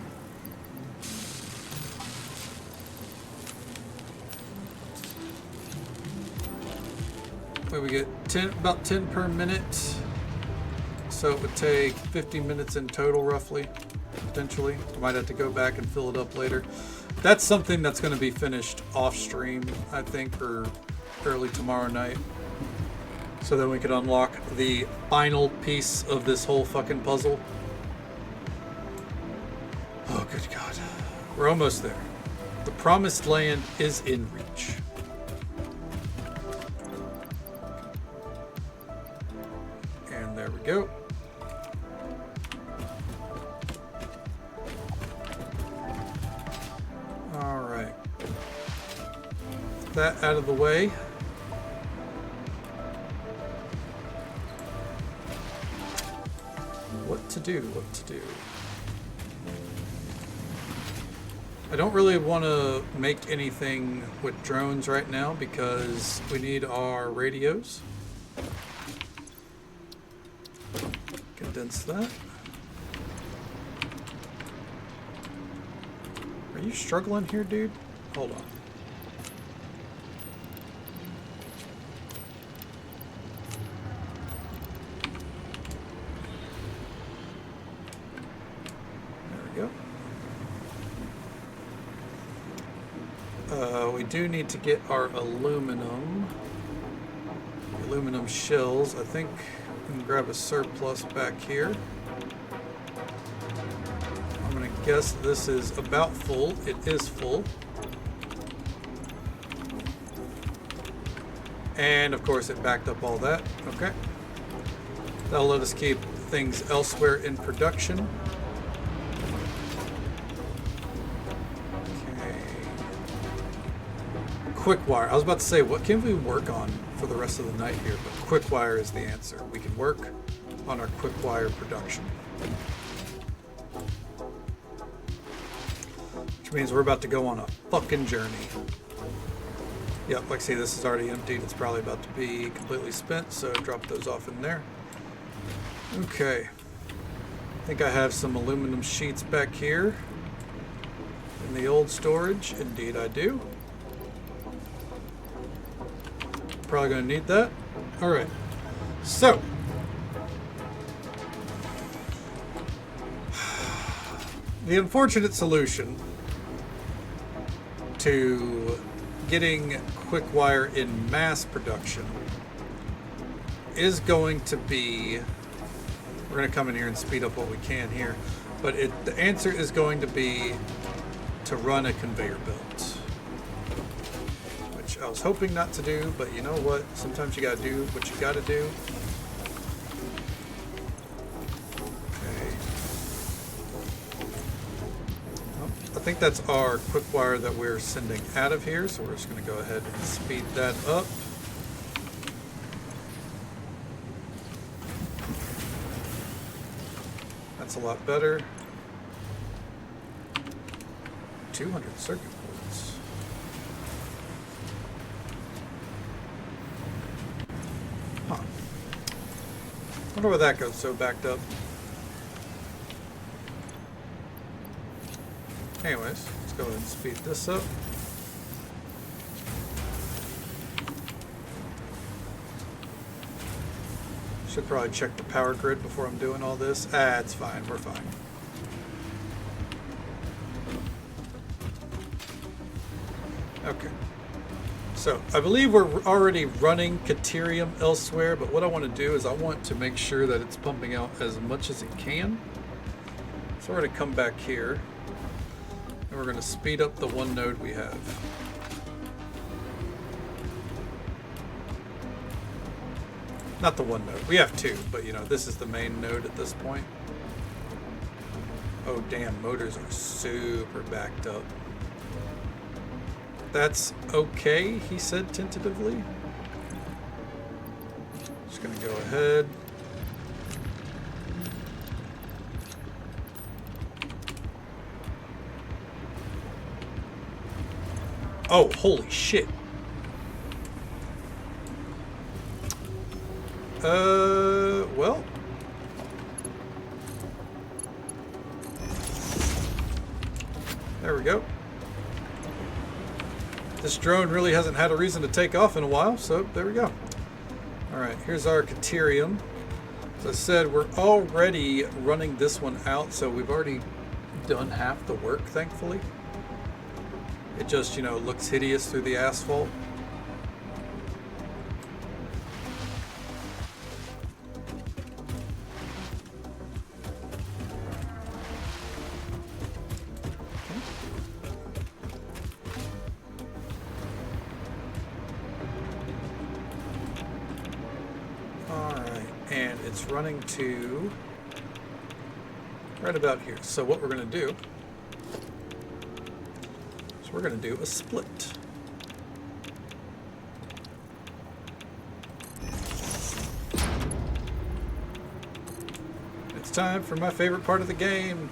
Speaker 1: We get about 10 per minute. So it would take 50 minutes in total, roughly, potentially. I might have to go back and fill it up later. That's something that's going to be finished off stream, I think, or early tomorrow night. So then we could unlock the final piece of this whole fucking puzzle. Oh, good God. We're almost there. The promised land is in reach. And there we go. All right. That out of the way. What to do. I don't really want to make anything with drones right now because we need our radios. Condense that. Are you struggling here, dude? Hold on. So we do need to get our aluminum. Aluminum shells. I think we can grab a surplus back here. I'm going to guess this is about full. It is full. And of course it backed up all that. Okay. That'll let us keep things elsewhere in production. Okay. Quick wire. I was about to say, what can we work on for the rest of the night here? But quick wire is the answer. We can work on our quick wire production. Which means we're about to go on a fucking journey. Yep, like see, this is already emptied. It's probably about to be completely spent, so drop those off in there. Okay. I think I have some aluminum sheets back here in the old storage. Indeed I do. Probably going to need that. Alright. So. The unfortunate solution to getting quick wire in mass production is going to be, we're going to come in here and speed up what we can here, but the answer is going to be to run a conveyor belt, which I was hoping not to do, but you know what, sometimes you got to do what you got to do. I think that's our quick wire that we're sending out of here, so we're just going to go ahead and speed that up. That's a lot better. 200 circuit boards. Huh. Wonder where that goes so backed up. Anyways, let's go ahead and speed this up. Should probably check the power grid before I'm doing all this. Ah, it's fine. We're fine. Okay. So, I believe we're already running Caterium elsewhere, but what I want to do is I want to make sure that it's pumping out as much as it can. So we're going to come back here. And we're going to speed up the one node we have. Not the one node. We have two, but you know, this is the main node at this point. Oh damn, motors are super backed up. That's okay, he said tentatively. Just going to go ahead. Oh, holy shit. Well. There we go. This drone really hasn't had a reason to take off in a while, so there we go. Alright, here's our Caterium. As I said, we're already running this one out, so we've already done half the work, thankfully. It just, you know, looks hideous through the asphalt. Alright, and it's running to right about here. So what we're going to do, we're going to do a split. It's time for my favorite part of the game.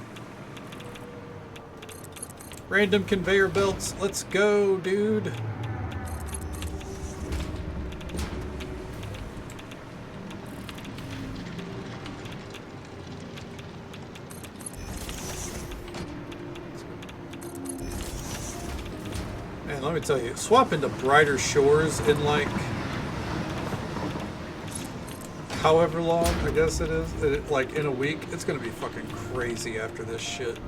Speaker 1: Random conveyor belts. Let's go, dude. Man, let me tell you, swap into brighter shores in like however long, I guess it is, like in a week. It's gonna be fucking crazy after this shit.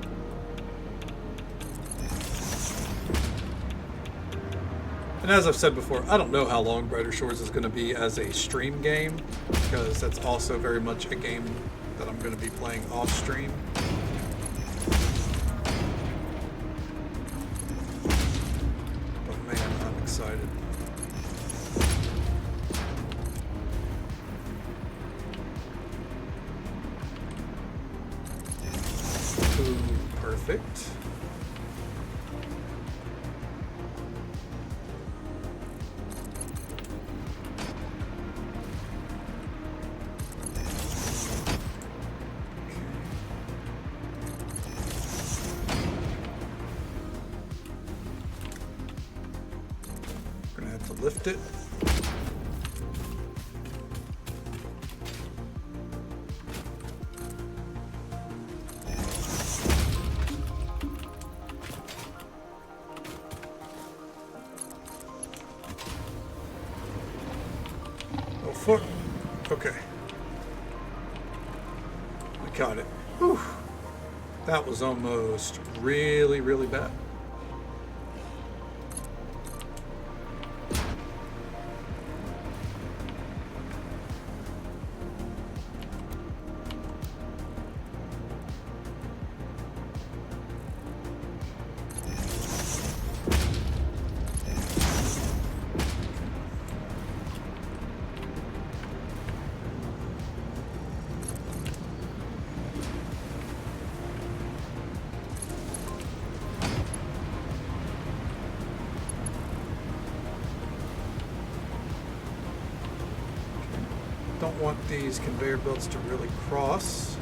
Speaker 1: And as I've said before, I don't know how long Brighter Shores is going to be as a stream game, because that's also very much a game that I'm going to be playing off stream. But man, I'm excited. Ooh, perfect. Lift it. Oh, fuck. Okay. We got it. Whew. That was almost really, really bad. Don't want these conveyor belts to really cross.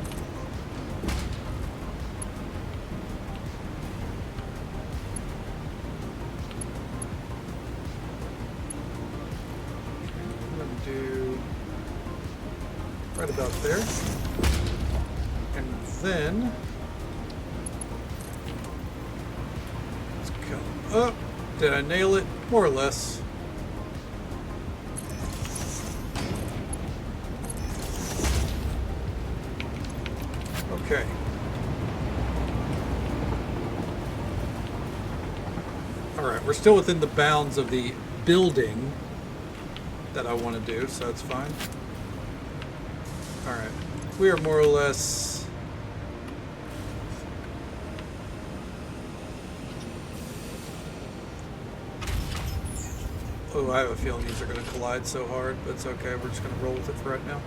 Speaker 1: I'm going to do right about there. And then let's come up. Did I nail it? More or less. Okay. Alright, we're still within the bounds of the building that I want to do, so that's fine. Alright. We are more or less... Oh, I have a feeling these are going to collide so hard, but it's okay. We're just going to roll with it for right now.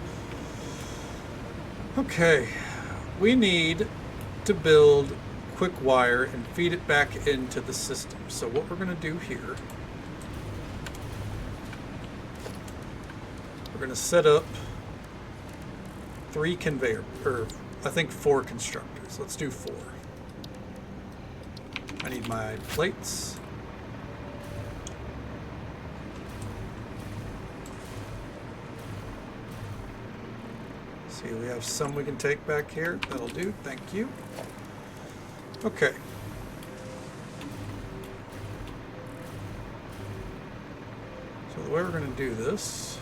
Speaker 1: Okay. We need to build quick wire and feed it back into the system. So what we're going to do here, we're going to set up 3 conveyor, or I think 4 constructors. Let's do 4. I need my plates. See, we have some we can take back here. That'll do. Thank you. Okay. So the way we're going to do this...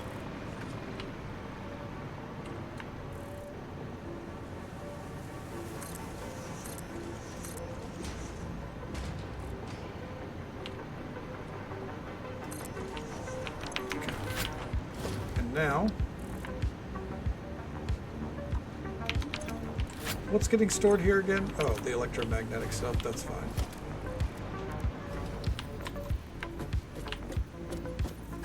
Speaker 1: Okay. And now... What's getting stored here again? Oh, the electromagnetic stuff. That's fine.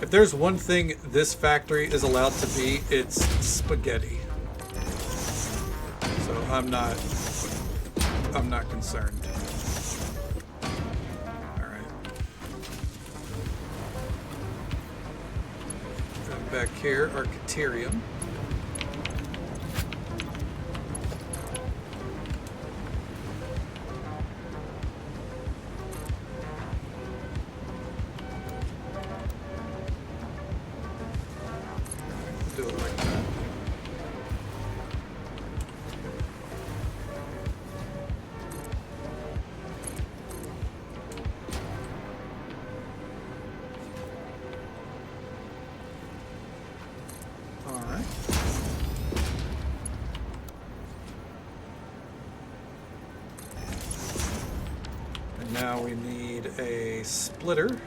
Speaker 1: If there's one thing this factory is allowed to be, it's spaghetti. So I'm not concerned. All right. And back here, Archaterium. Now we need a splitter.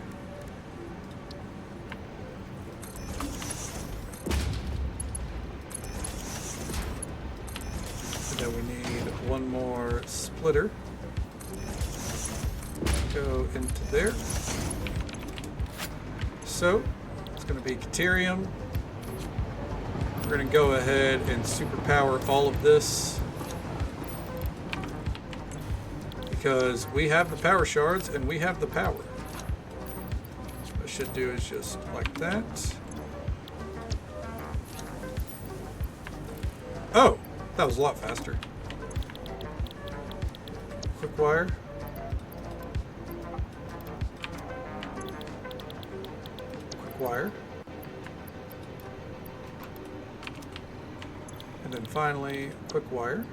Speaker 1: then we need one more splitter. Go into there. So it's going to be Caterium. We're going to go ahead and superpower all of this because we have the power shards and we have the power. What I should do is just like that. Oh, that was a lot faster. Quick wire. Quick wire. And then finally, quick wire.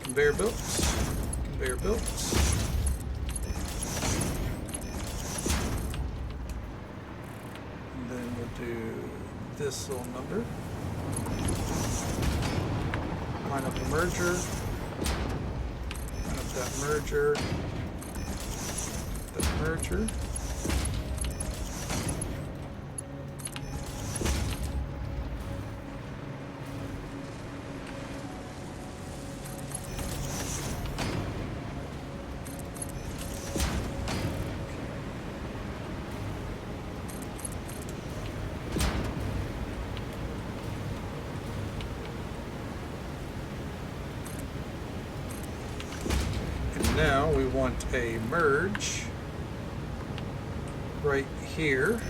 Speaker 1: Conveyor belts. Conveyor belts. And then we'll do this little number. Line up the merger. Line up that merger. That merger. Now we want a merge right here.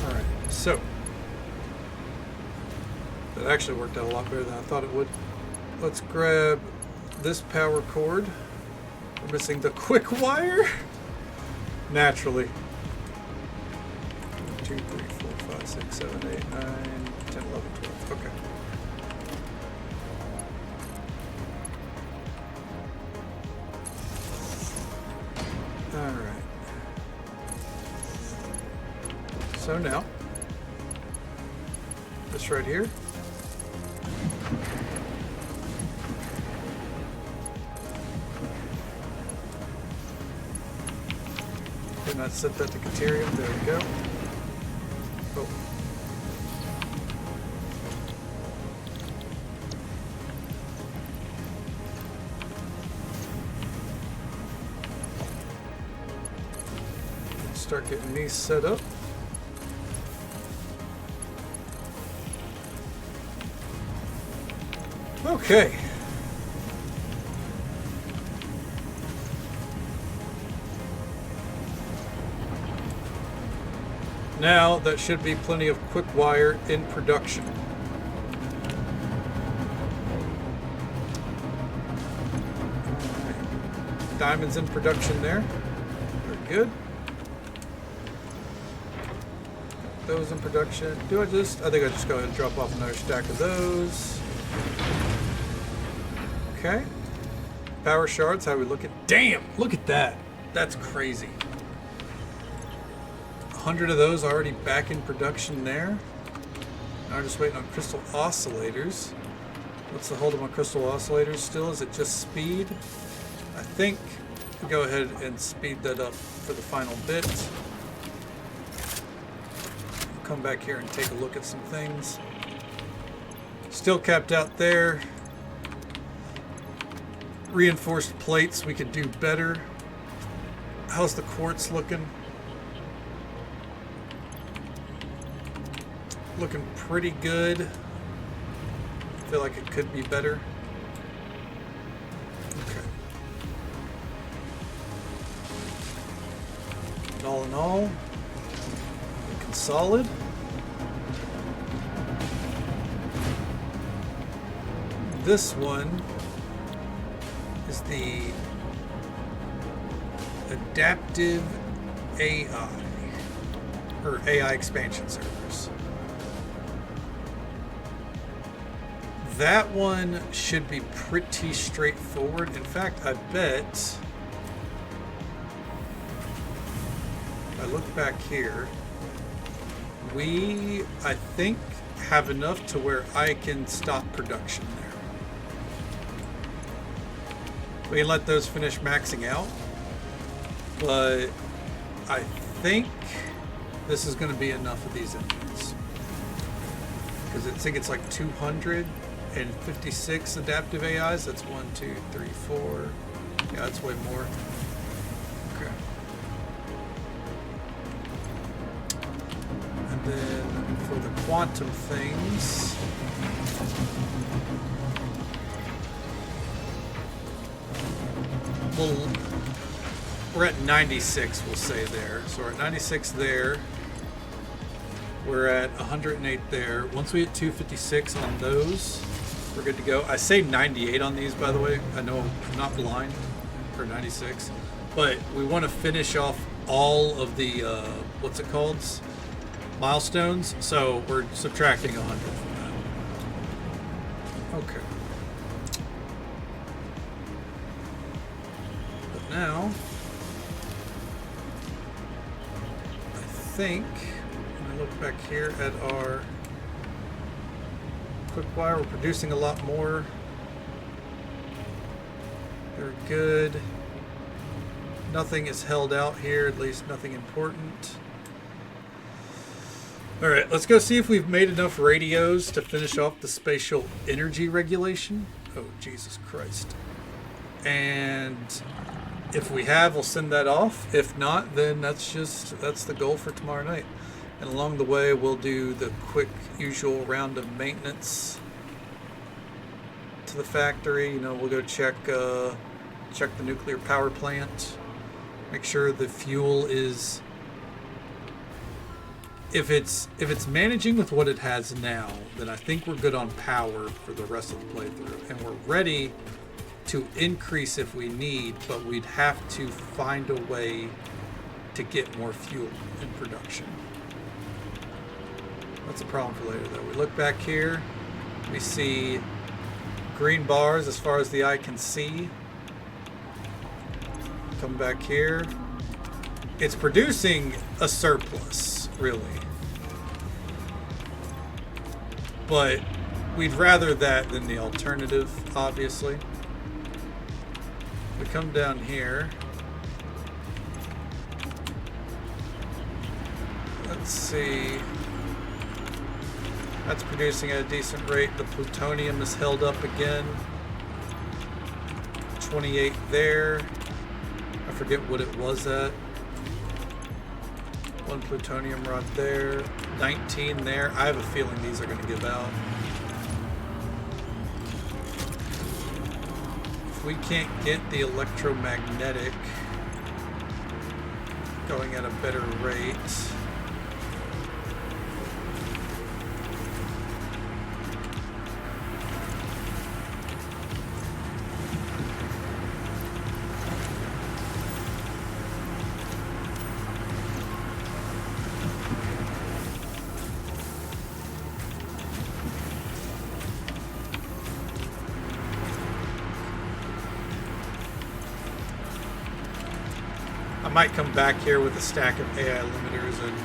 Speaker 1: All right, so that actually worked out a lot better than I thought it would. Let's grab this power cord. We're missing the quick wire. Naturally. 1, 2, 3, 4, 5, 6, 7, 8, 9, 10, 11, 12. Okay. All right. So now, this right here. Did not set that to Caterium. There we go. Oh. Start getting these set up. Okay. Now that should be plenty of quick wire in production. Right. Diamonds in production there. Very good. Those in production. I think I just go ahead and drop off another stack of those. Okay. Power shards, how we look at, damn, look at that. That's crazy. 100 of those already back in production there. Now we're just waiting on crystal oscillators. What's the hold of my crystal oscillators still? Is it just speed? I think we go ahead and speed that up for the final bit. Come back here and take a look at some things. Still capped out there. Reinforced plates, we could do better. How's the quartz looking? Looking pretty good. I feel like it could be better. Okay. All in all, looking solid. This one is the adaptive AI, or AI expansion servers. That one should be pretty straightforward. In fact, I bet, if I look back here, I think, have enough to where I can stop production there. We can let those finish maxing out. but I think this is going to be enough of these engines. Because I think it's like 256 adaptive AIs. That's 1, 2, 3, 4. Yeah, that's way more. Okay. And then for the quantum things, we're at 96, we'll say there. So we're at 96 there. We're at 108 there. Once we hit 256 on those, we're good to go. I say 98 on these, by the way. I know I'm not blind for 96, but we want to finish off all of the, what's it called? Milestones. So we're subtracting 100 from that. Okay. But now, I think, when I look back here at our quick wire, we're producing a lot more. They're good. Nothing is held out here, at least nothing important. All right, let's go see if we've made enough radios to finish off the spatial energy regulation. Oh, Jesus Christ. And if we have, we'll send that off. If not, then that's the goal for tomorrow night. And along the way, we'll do the quick, usual round of maintenance to the factory. You know, we'll go check the nuclear power plant. Make sure the fuel is, if it's managing with what it has now, then I think we're good on power for the rest of the playthrough, and we're ready to increase if we need, but we'd have to find a way to get more fuel in production. That's a problem for later, though. We look back here, we see green bars as far as the eye can see. Come back here. It's producing a surplus, really. But we'd rather that than the alternative, obviously. We come down here. Let's see. That's producing at a decent rate. The plutonium is held up again. 28 there. I forget what it was at. 1 plutonium rod there. 19 there. I have a feeling these are going to give out. If we can't get the electromagnetic going at a better rate, I might come back here with a stack of AI limiters and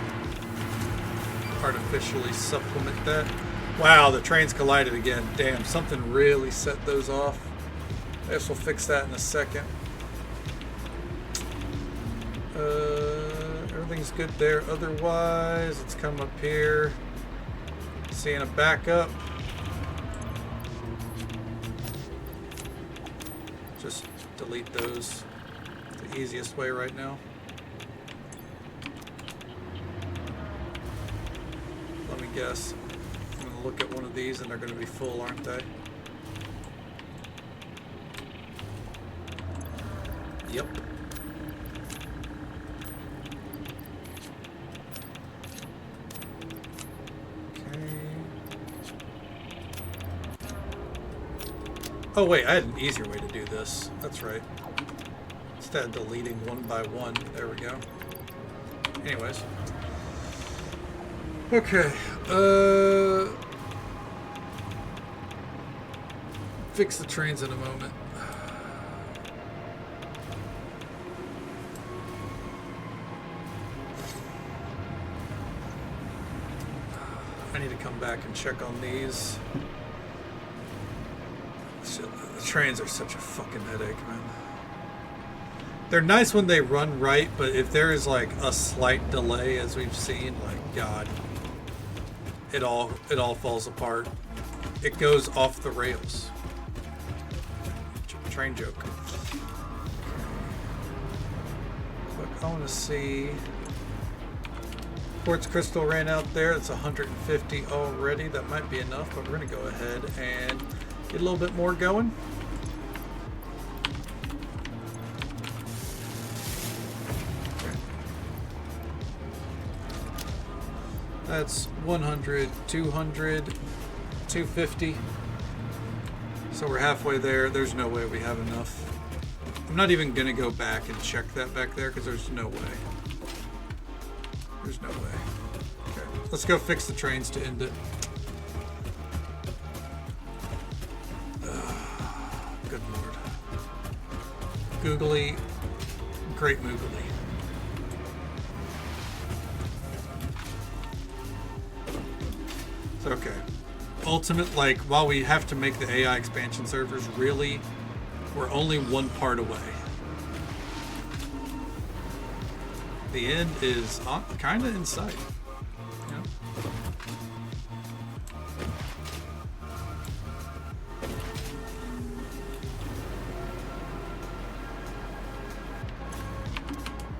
Speaker 1: artificially supplement that. Wow, the trains collided again. Damn, something really set those off. I guess we'll fix that in a second. Everything's good there. Otherwise, let's come up here. Seeing a backup. Just delete those. The easiest way right now. Let me guess. I'm going to look at one of these and they're going to be full, aren't they? Yep. Okay. Oh wait, I had an easier way to do this. That's right. Instead of deleting one by one. There we go. Anyways. Okay. Fix the trains in a moment. I need to come back and check on these. The trains are such a fucking headache, man. They're nice when they run right, but if there is like a slight delay, as we've seen, like God, it all falls apart. It goes off the rails. Train joke. Look, I want to see. Quartz crystal ran out there. It's 150 already. That might be enough, but we're going to go ahead and get a little bit more going. Okay. That's 100, 200, 250. So we're halfway there. There's no way we have enough. I'm not even going to go back and check that back there because there's no way. There's no way. Okay, let's go fix the trains to end it. Good lord. Googly. Great moogly. It's okay. Ultimate, like, while we have to make the AI expansion servers, really, we're only one part away. The end is kind of in sight. Yeah.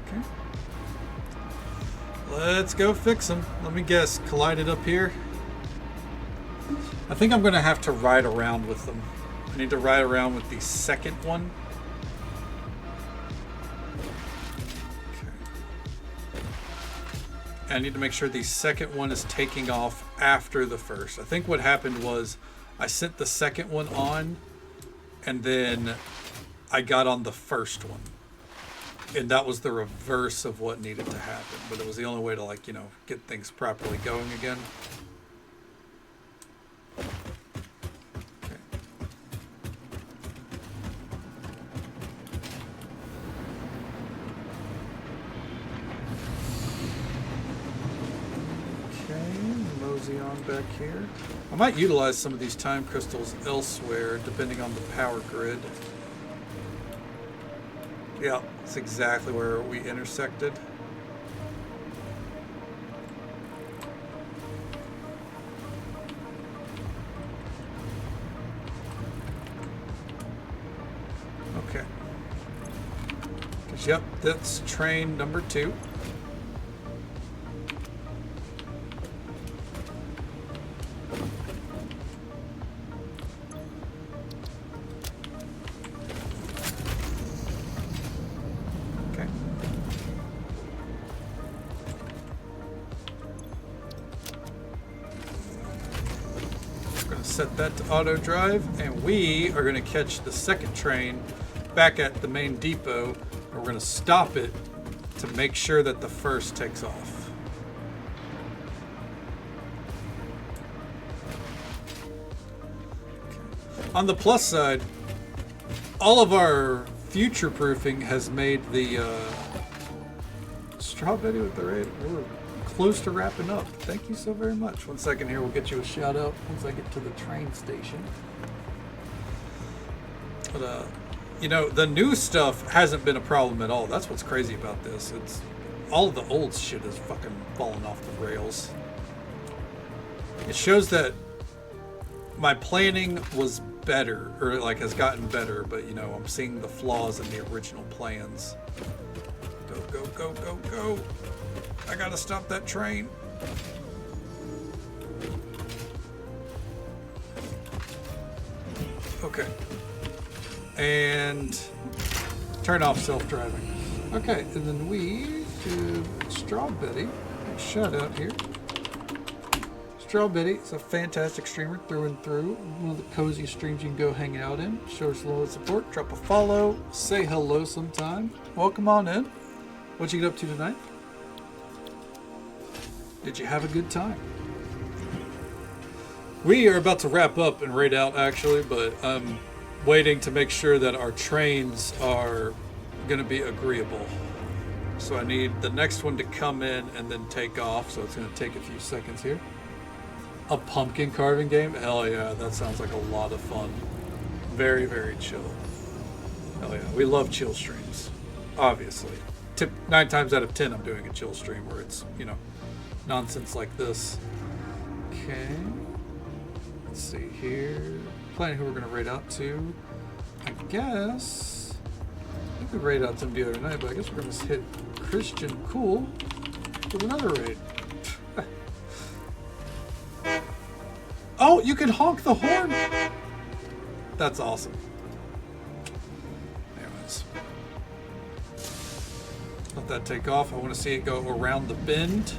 Speaker 1: Okay. Let's go fix them. Let me guess. Collided up here. I think I'm going to have to ride around with them. I need to ride around with the second one. I need to make sure the second one is taking off after the first. I think what happened was I sent the second one on and then I got on the first one. And that was the reverse of what needed to happen. But it was the only way to, like, you know, get things properly going again. Okay. On back here. I might utilize some of these time crystals elsewhere depending on the power grid. Yeah, it's exactly where we intersected. Okay. 'Cause, yep, that's train number 2. Set that to auto drive, and we are going to catch the second train back at the main depot, and we're going to stop it to make sure that the first takes off. Okay. On the plus side, all of our future proofing has made the strawberry with the raid. Close to wrapping up. Thank you so very much. 1 second here, we'll get you a shout out once I get to the train station. But you know, the new stuff hasn't been a problem at all. That's what's crazy about this. It's all of the old shit is fucking falling off the rails. It shows that my planning was better, or like has gotten better, but you know, I'm seeing the flaws in the original plans. Go, go, go, go, go. I gotta stop that train. Okay. And turn off self-driving. Okay, and then we do Strawberry. Shout out here. Strawberry is a fantastic streamer through and through. One of the coziest streams you can go hang out in. Show us a little support. Drop a follow. Say hello sometime. Welcome on in. What'd you get up to tonight? Did you have a good time? We are about to wrap up and raid out actually, but I'm waiting to make sure that our trains are going to be agreeable. So I need the next one to come in and then take off, so it's going to take a few seconds here. A pumpkin carving game? Hell yeah, that sounds like a lot of fun. Very, very chill. Hell yeah, we love chill streams. obviously. 9 times out of 10, I'm doing a chill stream where it's, nonsense like this. Okay. Let's see here. Planning who we're going to raid out to. I guess. I think we raided out some the other night, but I guess we're going to hit Christian Cool with another raid. Oh, you can honk the horn! That's awesome. Anyways. Let that take off. I want to see it go around the bend.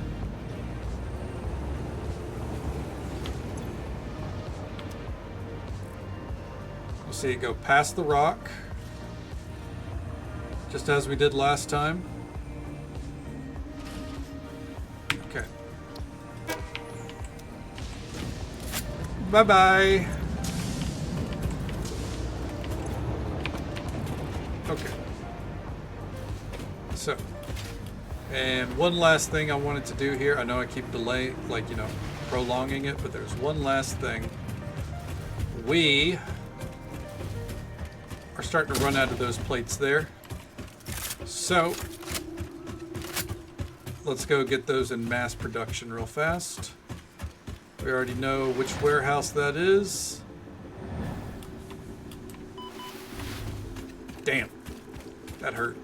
Speaker 1: We'll see it go past the rock. Just as we did last time. Okay. Bye-bye. Okay. So, and one last thing I wanted to do here. I know I keep prolonging it, but there's one last thing. We are starting to run out of those plates there. So, let's go get those in mass production real fast. We already know which warehouse that is. Damn. That hurt.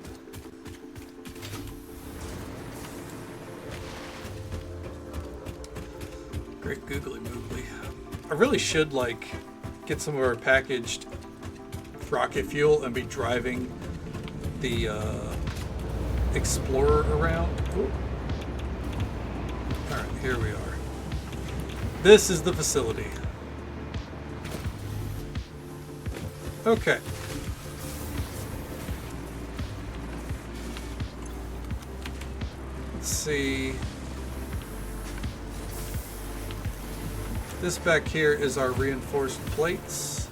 Speaker 1: Great googly moogly. I really should get some of our packaged rocket fuel and be driving the Explorer around. Ooh. All right, here we are. This is the facility. Okay. Let's see. This back here is our reinforced plates.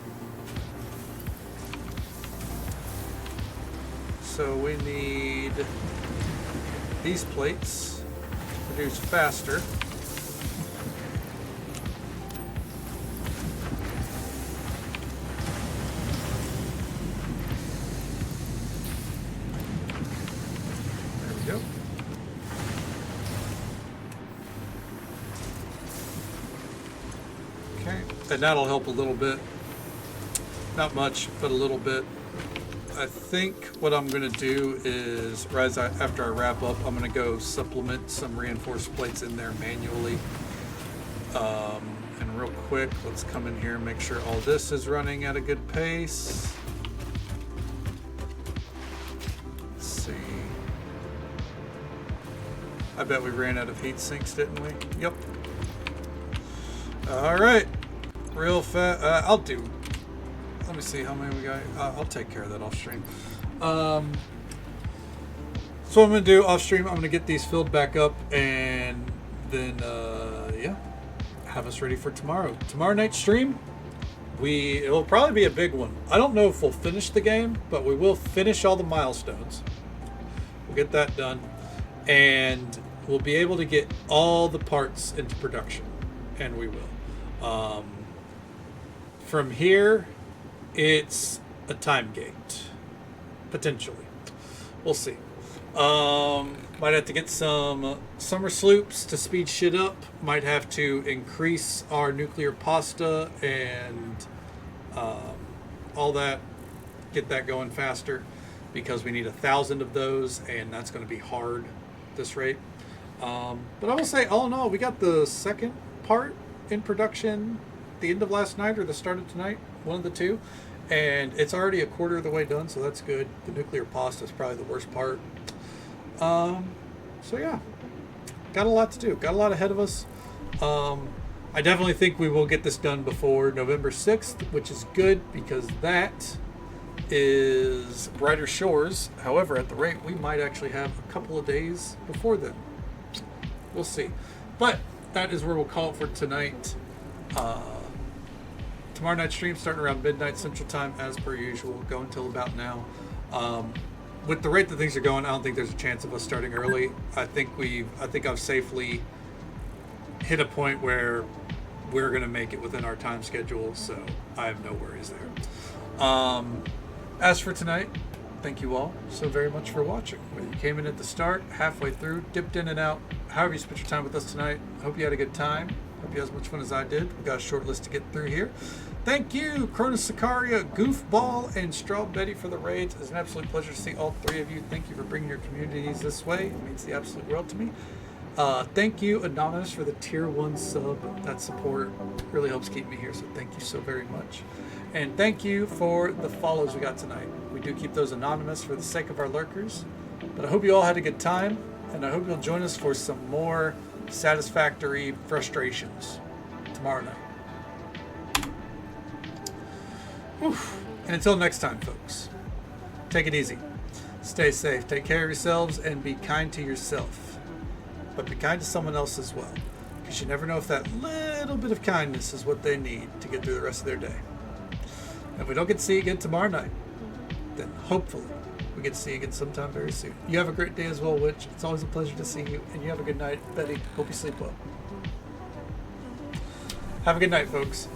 Speaker 1: So we need these plates produced faster. There we go. Okay, and that'll help a little bit. Not much, but a little bit. I think what I'm going to do is, after I wrap up, I'm going to go supplement some reinforced plates in there manually. And real quick, let's come in here and make sure all this is running at a good pace. Let's see. I bet we ran out of heat sinks, didn't we? Yep. All right. Real fast. Let me see how many we got. I'll take care of that off stream. So what I'm going to do off stream, I'm going to get these filled back up and then, have us ready for tomorrow. Tomorrow night's stream, it'll probably be a big one. I don't know if we'll finish the game, but we will finish all the milestones. We'll get that done. And we'll be able to get all the parts into production. And we will. From here, it's a time gate, potentially. We'll see. Might have to get some summer sloops to speed shit up. Might have to increase our nuclear pasta and all that. Get that going faster because we need 1,000 of those, and that's going to be hard at this rate. But I will say, all in all, we got the second part in production the end of last night or the start of tonight, one of the two, and it's already a quarter of the way done, so that's good. The nuclear pasta is probably the worst part. So yeah, got a lot to do, got a lot ahead of us. I definitely think we will get this done before November 6th, which is good because that is Brighter Shores. However, at the rate, we might actually have a couple of days before then. We'll see. But that is where we'll call it for tonight. Tomorrow night stream starting around midnight Central Time as per usual, go until about now. With the rate that things are going, I don't think there's a chance of us starting early. I think I've safely hit a point where we're going to make it within our time schedule, so I have no worries there. As for tonight, thank you all so very much for watching. Whether you came in at the start, halfway through, dipped in and out, however you spent your time with us tonight, I hope you had a good time. Hope you had as much fun as I did. We've got a short list to get through here. Thank you, Cronus Sicaria, Goofball, and Straw Betty for the raids. It's an absolute pleasure to see all three of you. Thank you for bringing your communities this way. It means the absolute world to me. Thank you, Anonymous, for the tier 1 sub. That support really helps keep me here, so thank you so very much. And thank you for the follows we got tonight. We do keep those anonymous for the sake of our lurkers. But I hope you all had a good time, and I hope you'll join us for some more Satisfactory frustrations tomorrow night. Whew. And until next time, folks, take it easy. Stay safe, take care of yourselves, and be kind to yourself. But be kind to someone else as well, because you never know if that little bit of kindness is what they need to get through the rest of their day. And if we don't get to see you again tomorrow night, then hopefully we get to see you again sometime very soon. You have a great day as well, Witch. It's always a pleasure to see you, and you have a good night. Betty, hope you sleep well. Have a good night, folks.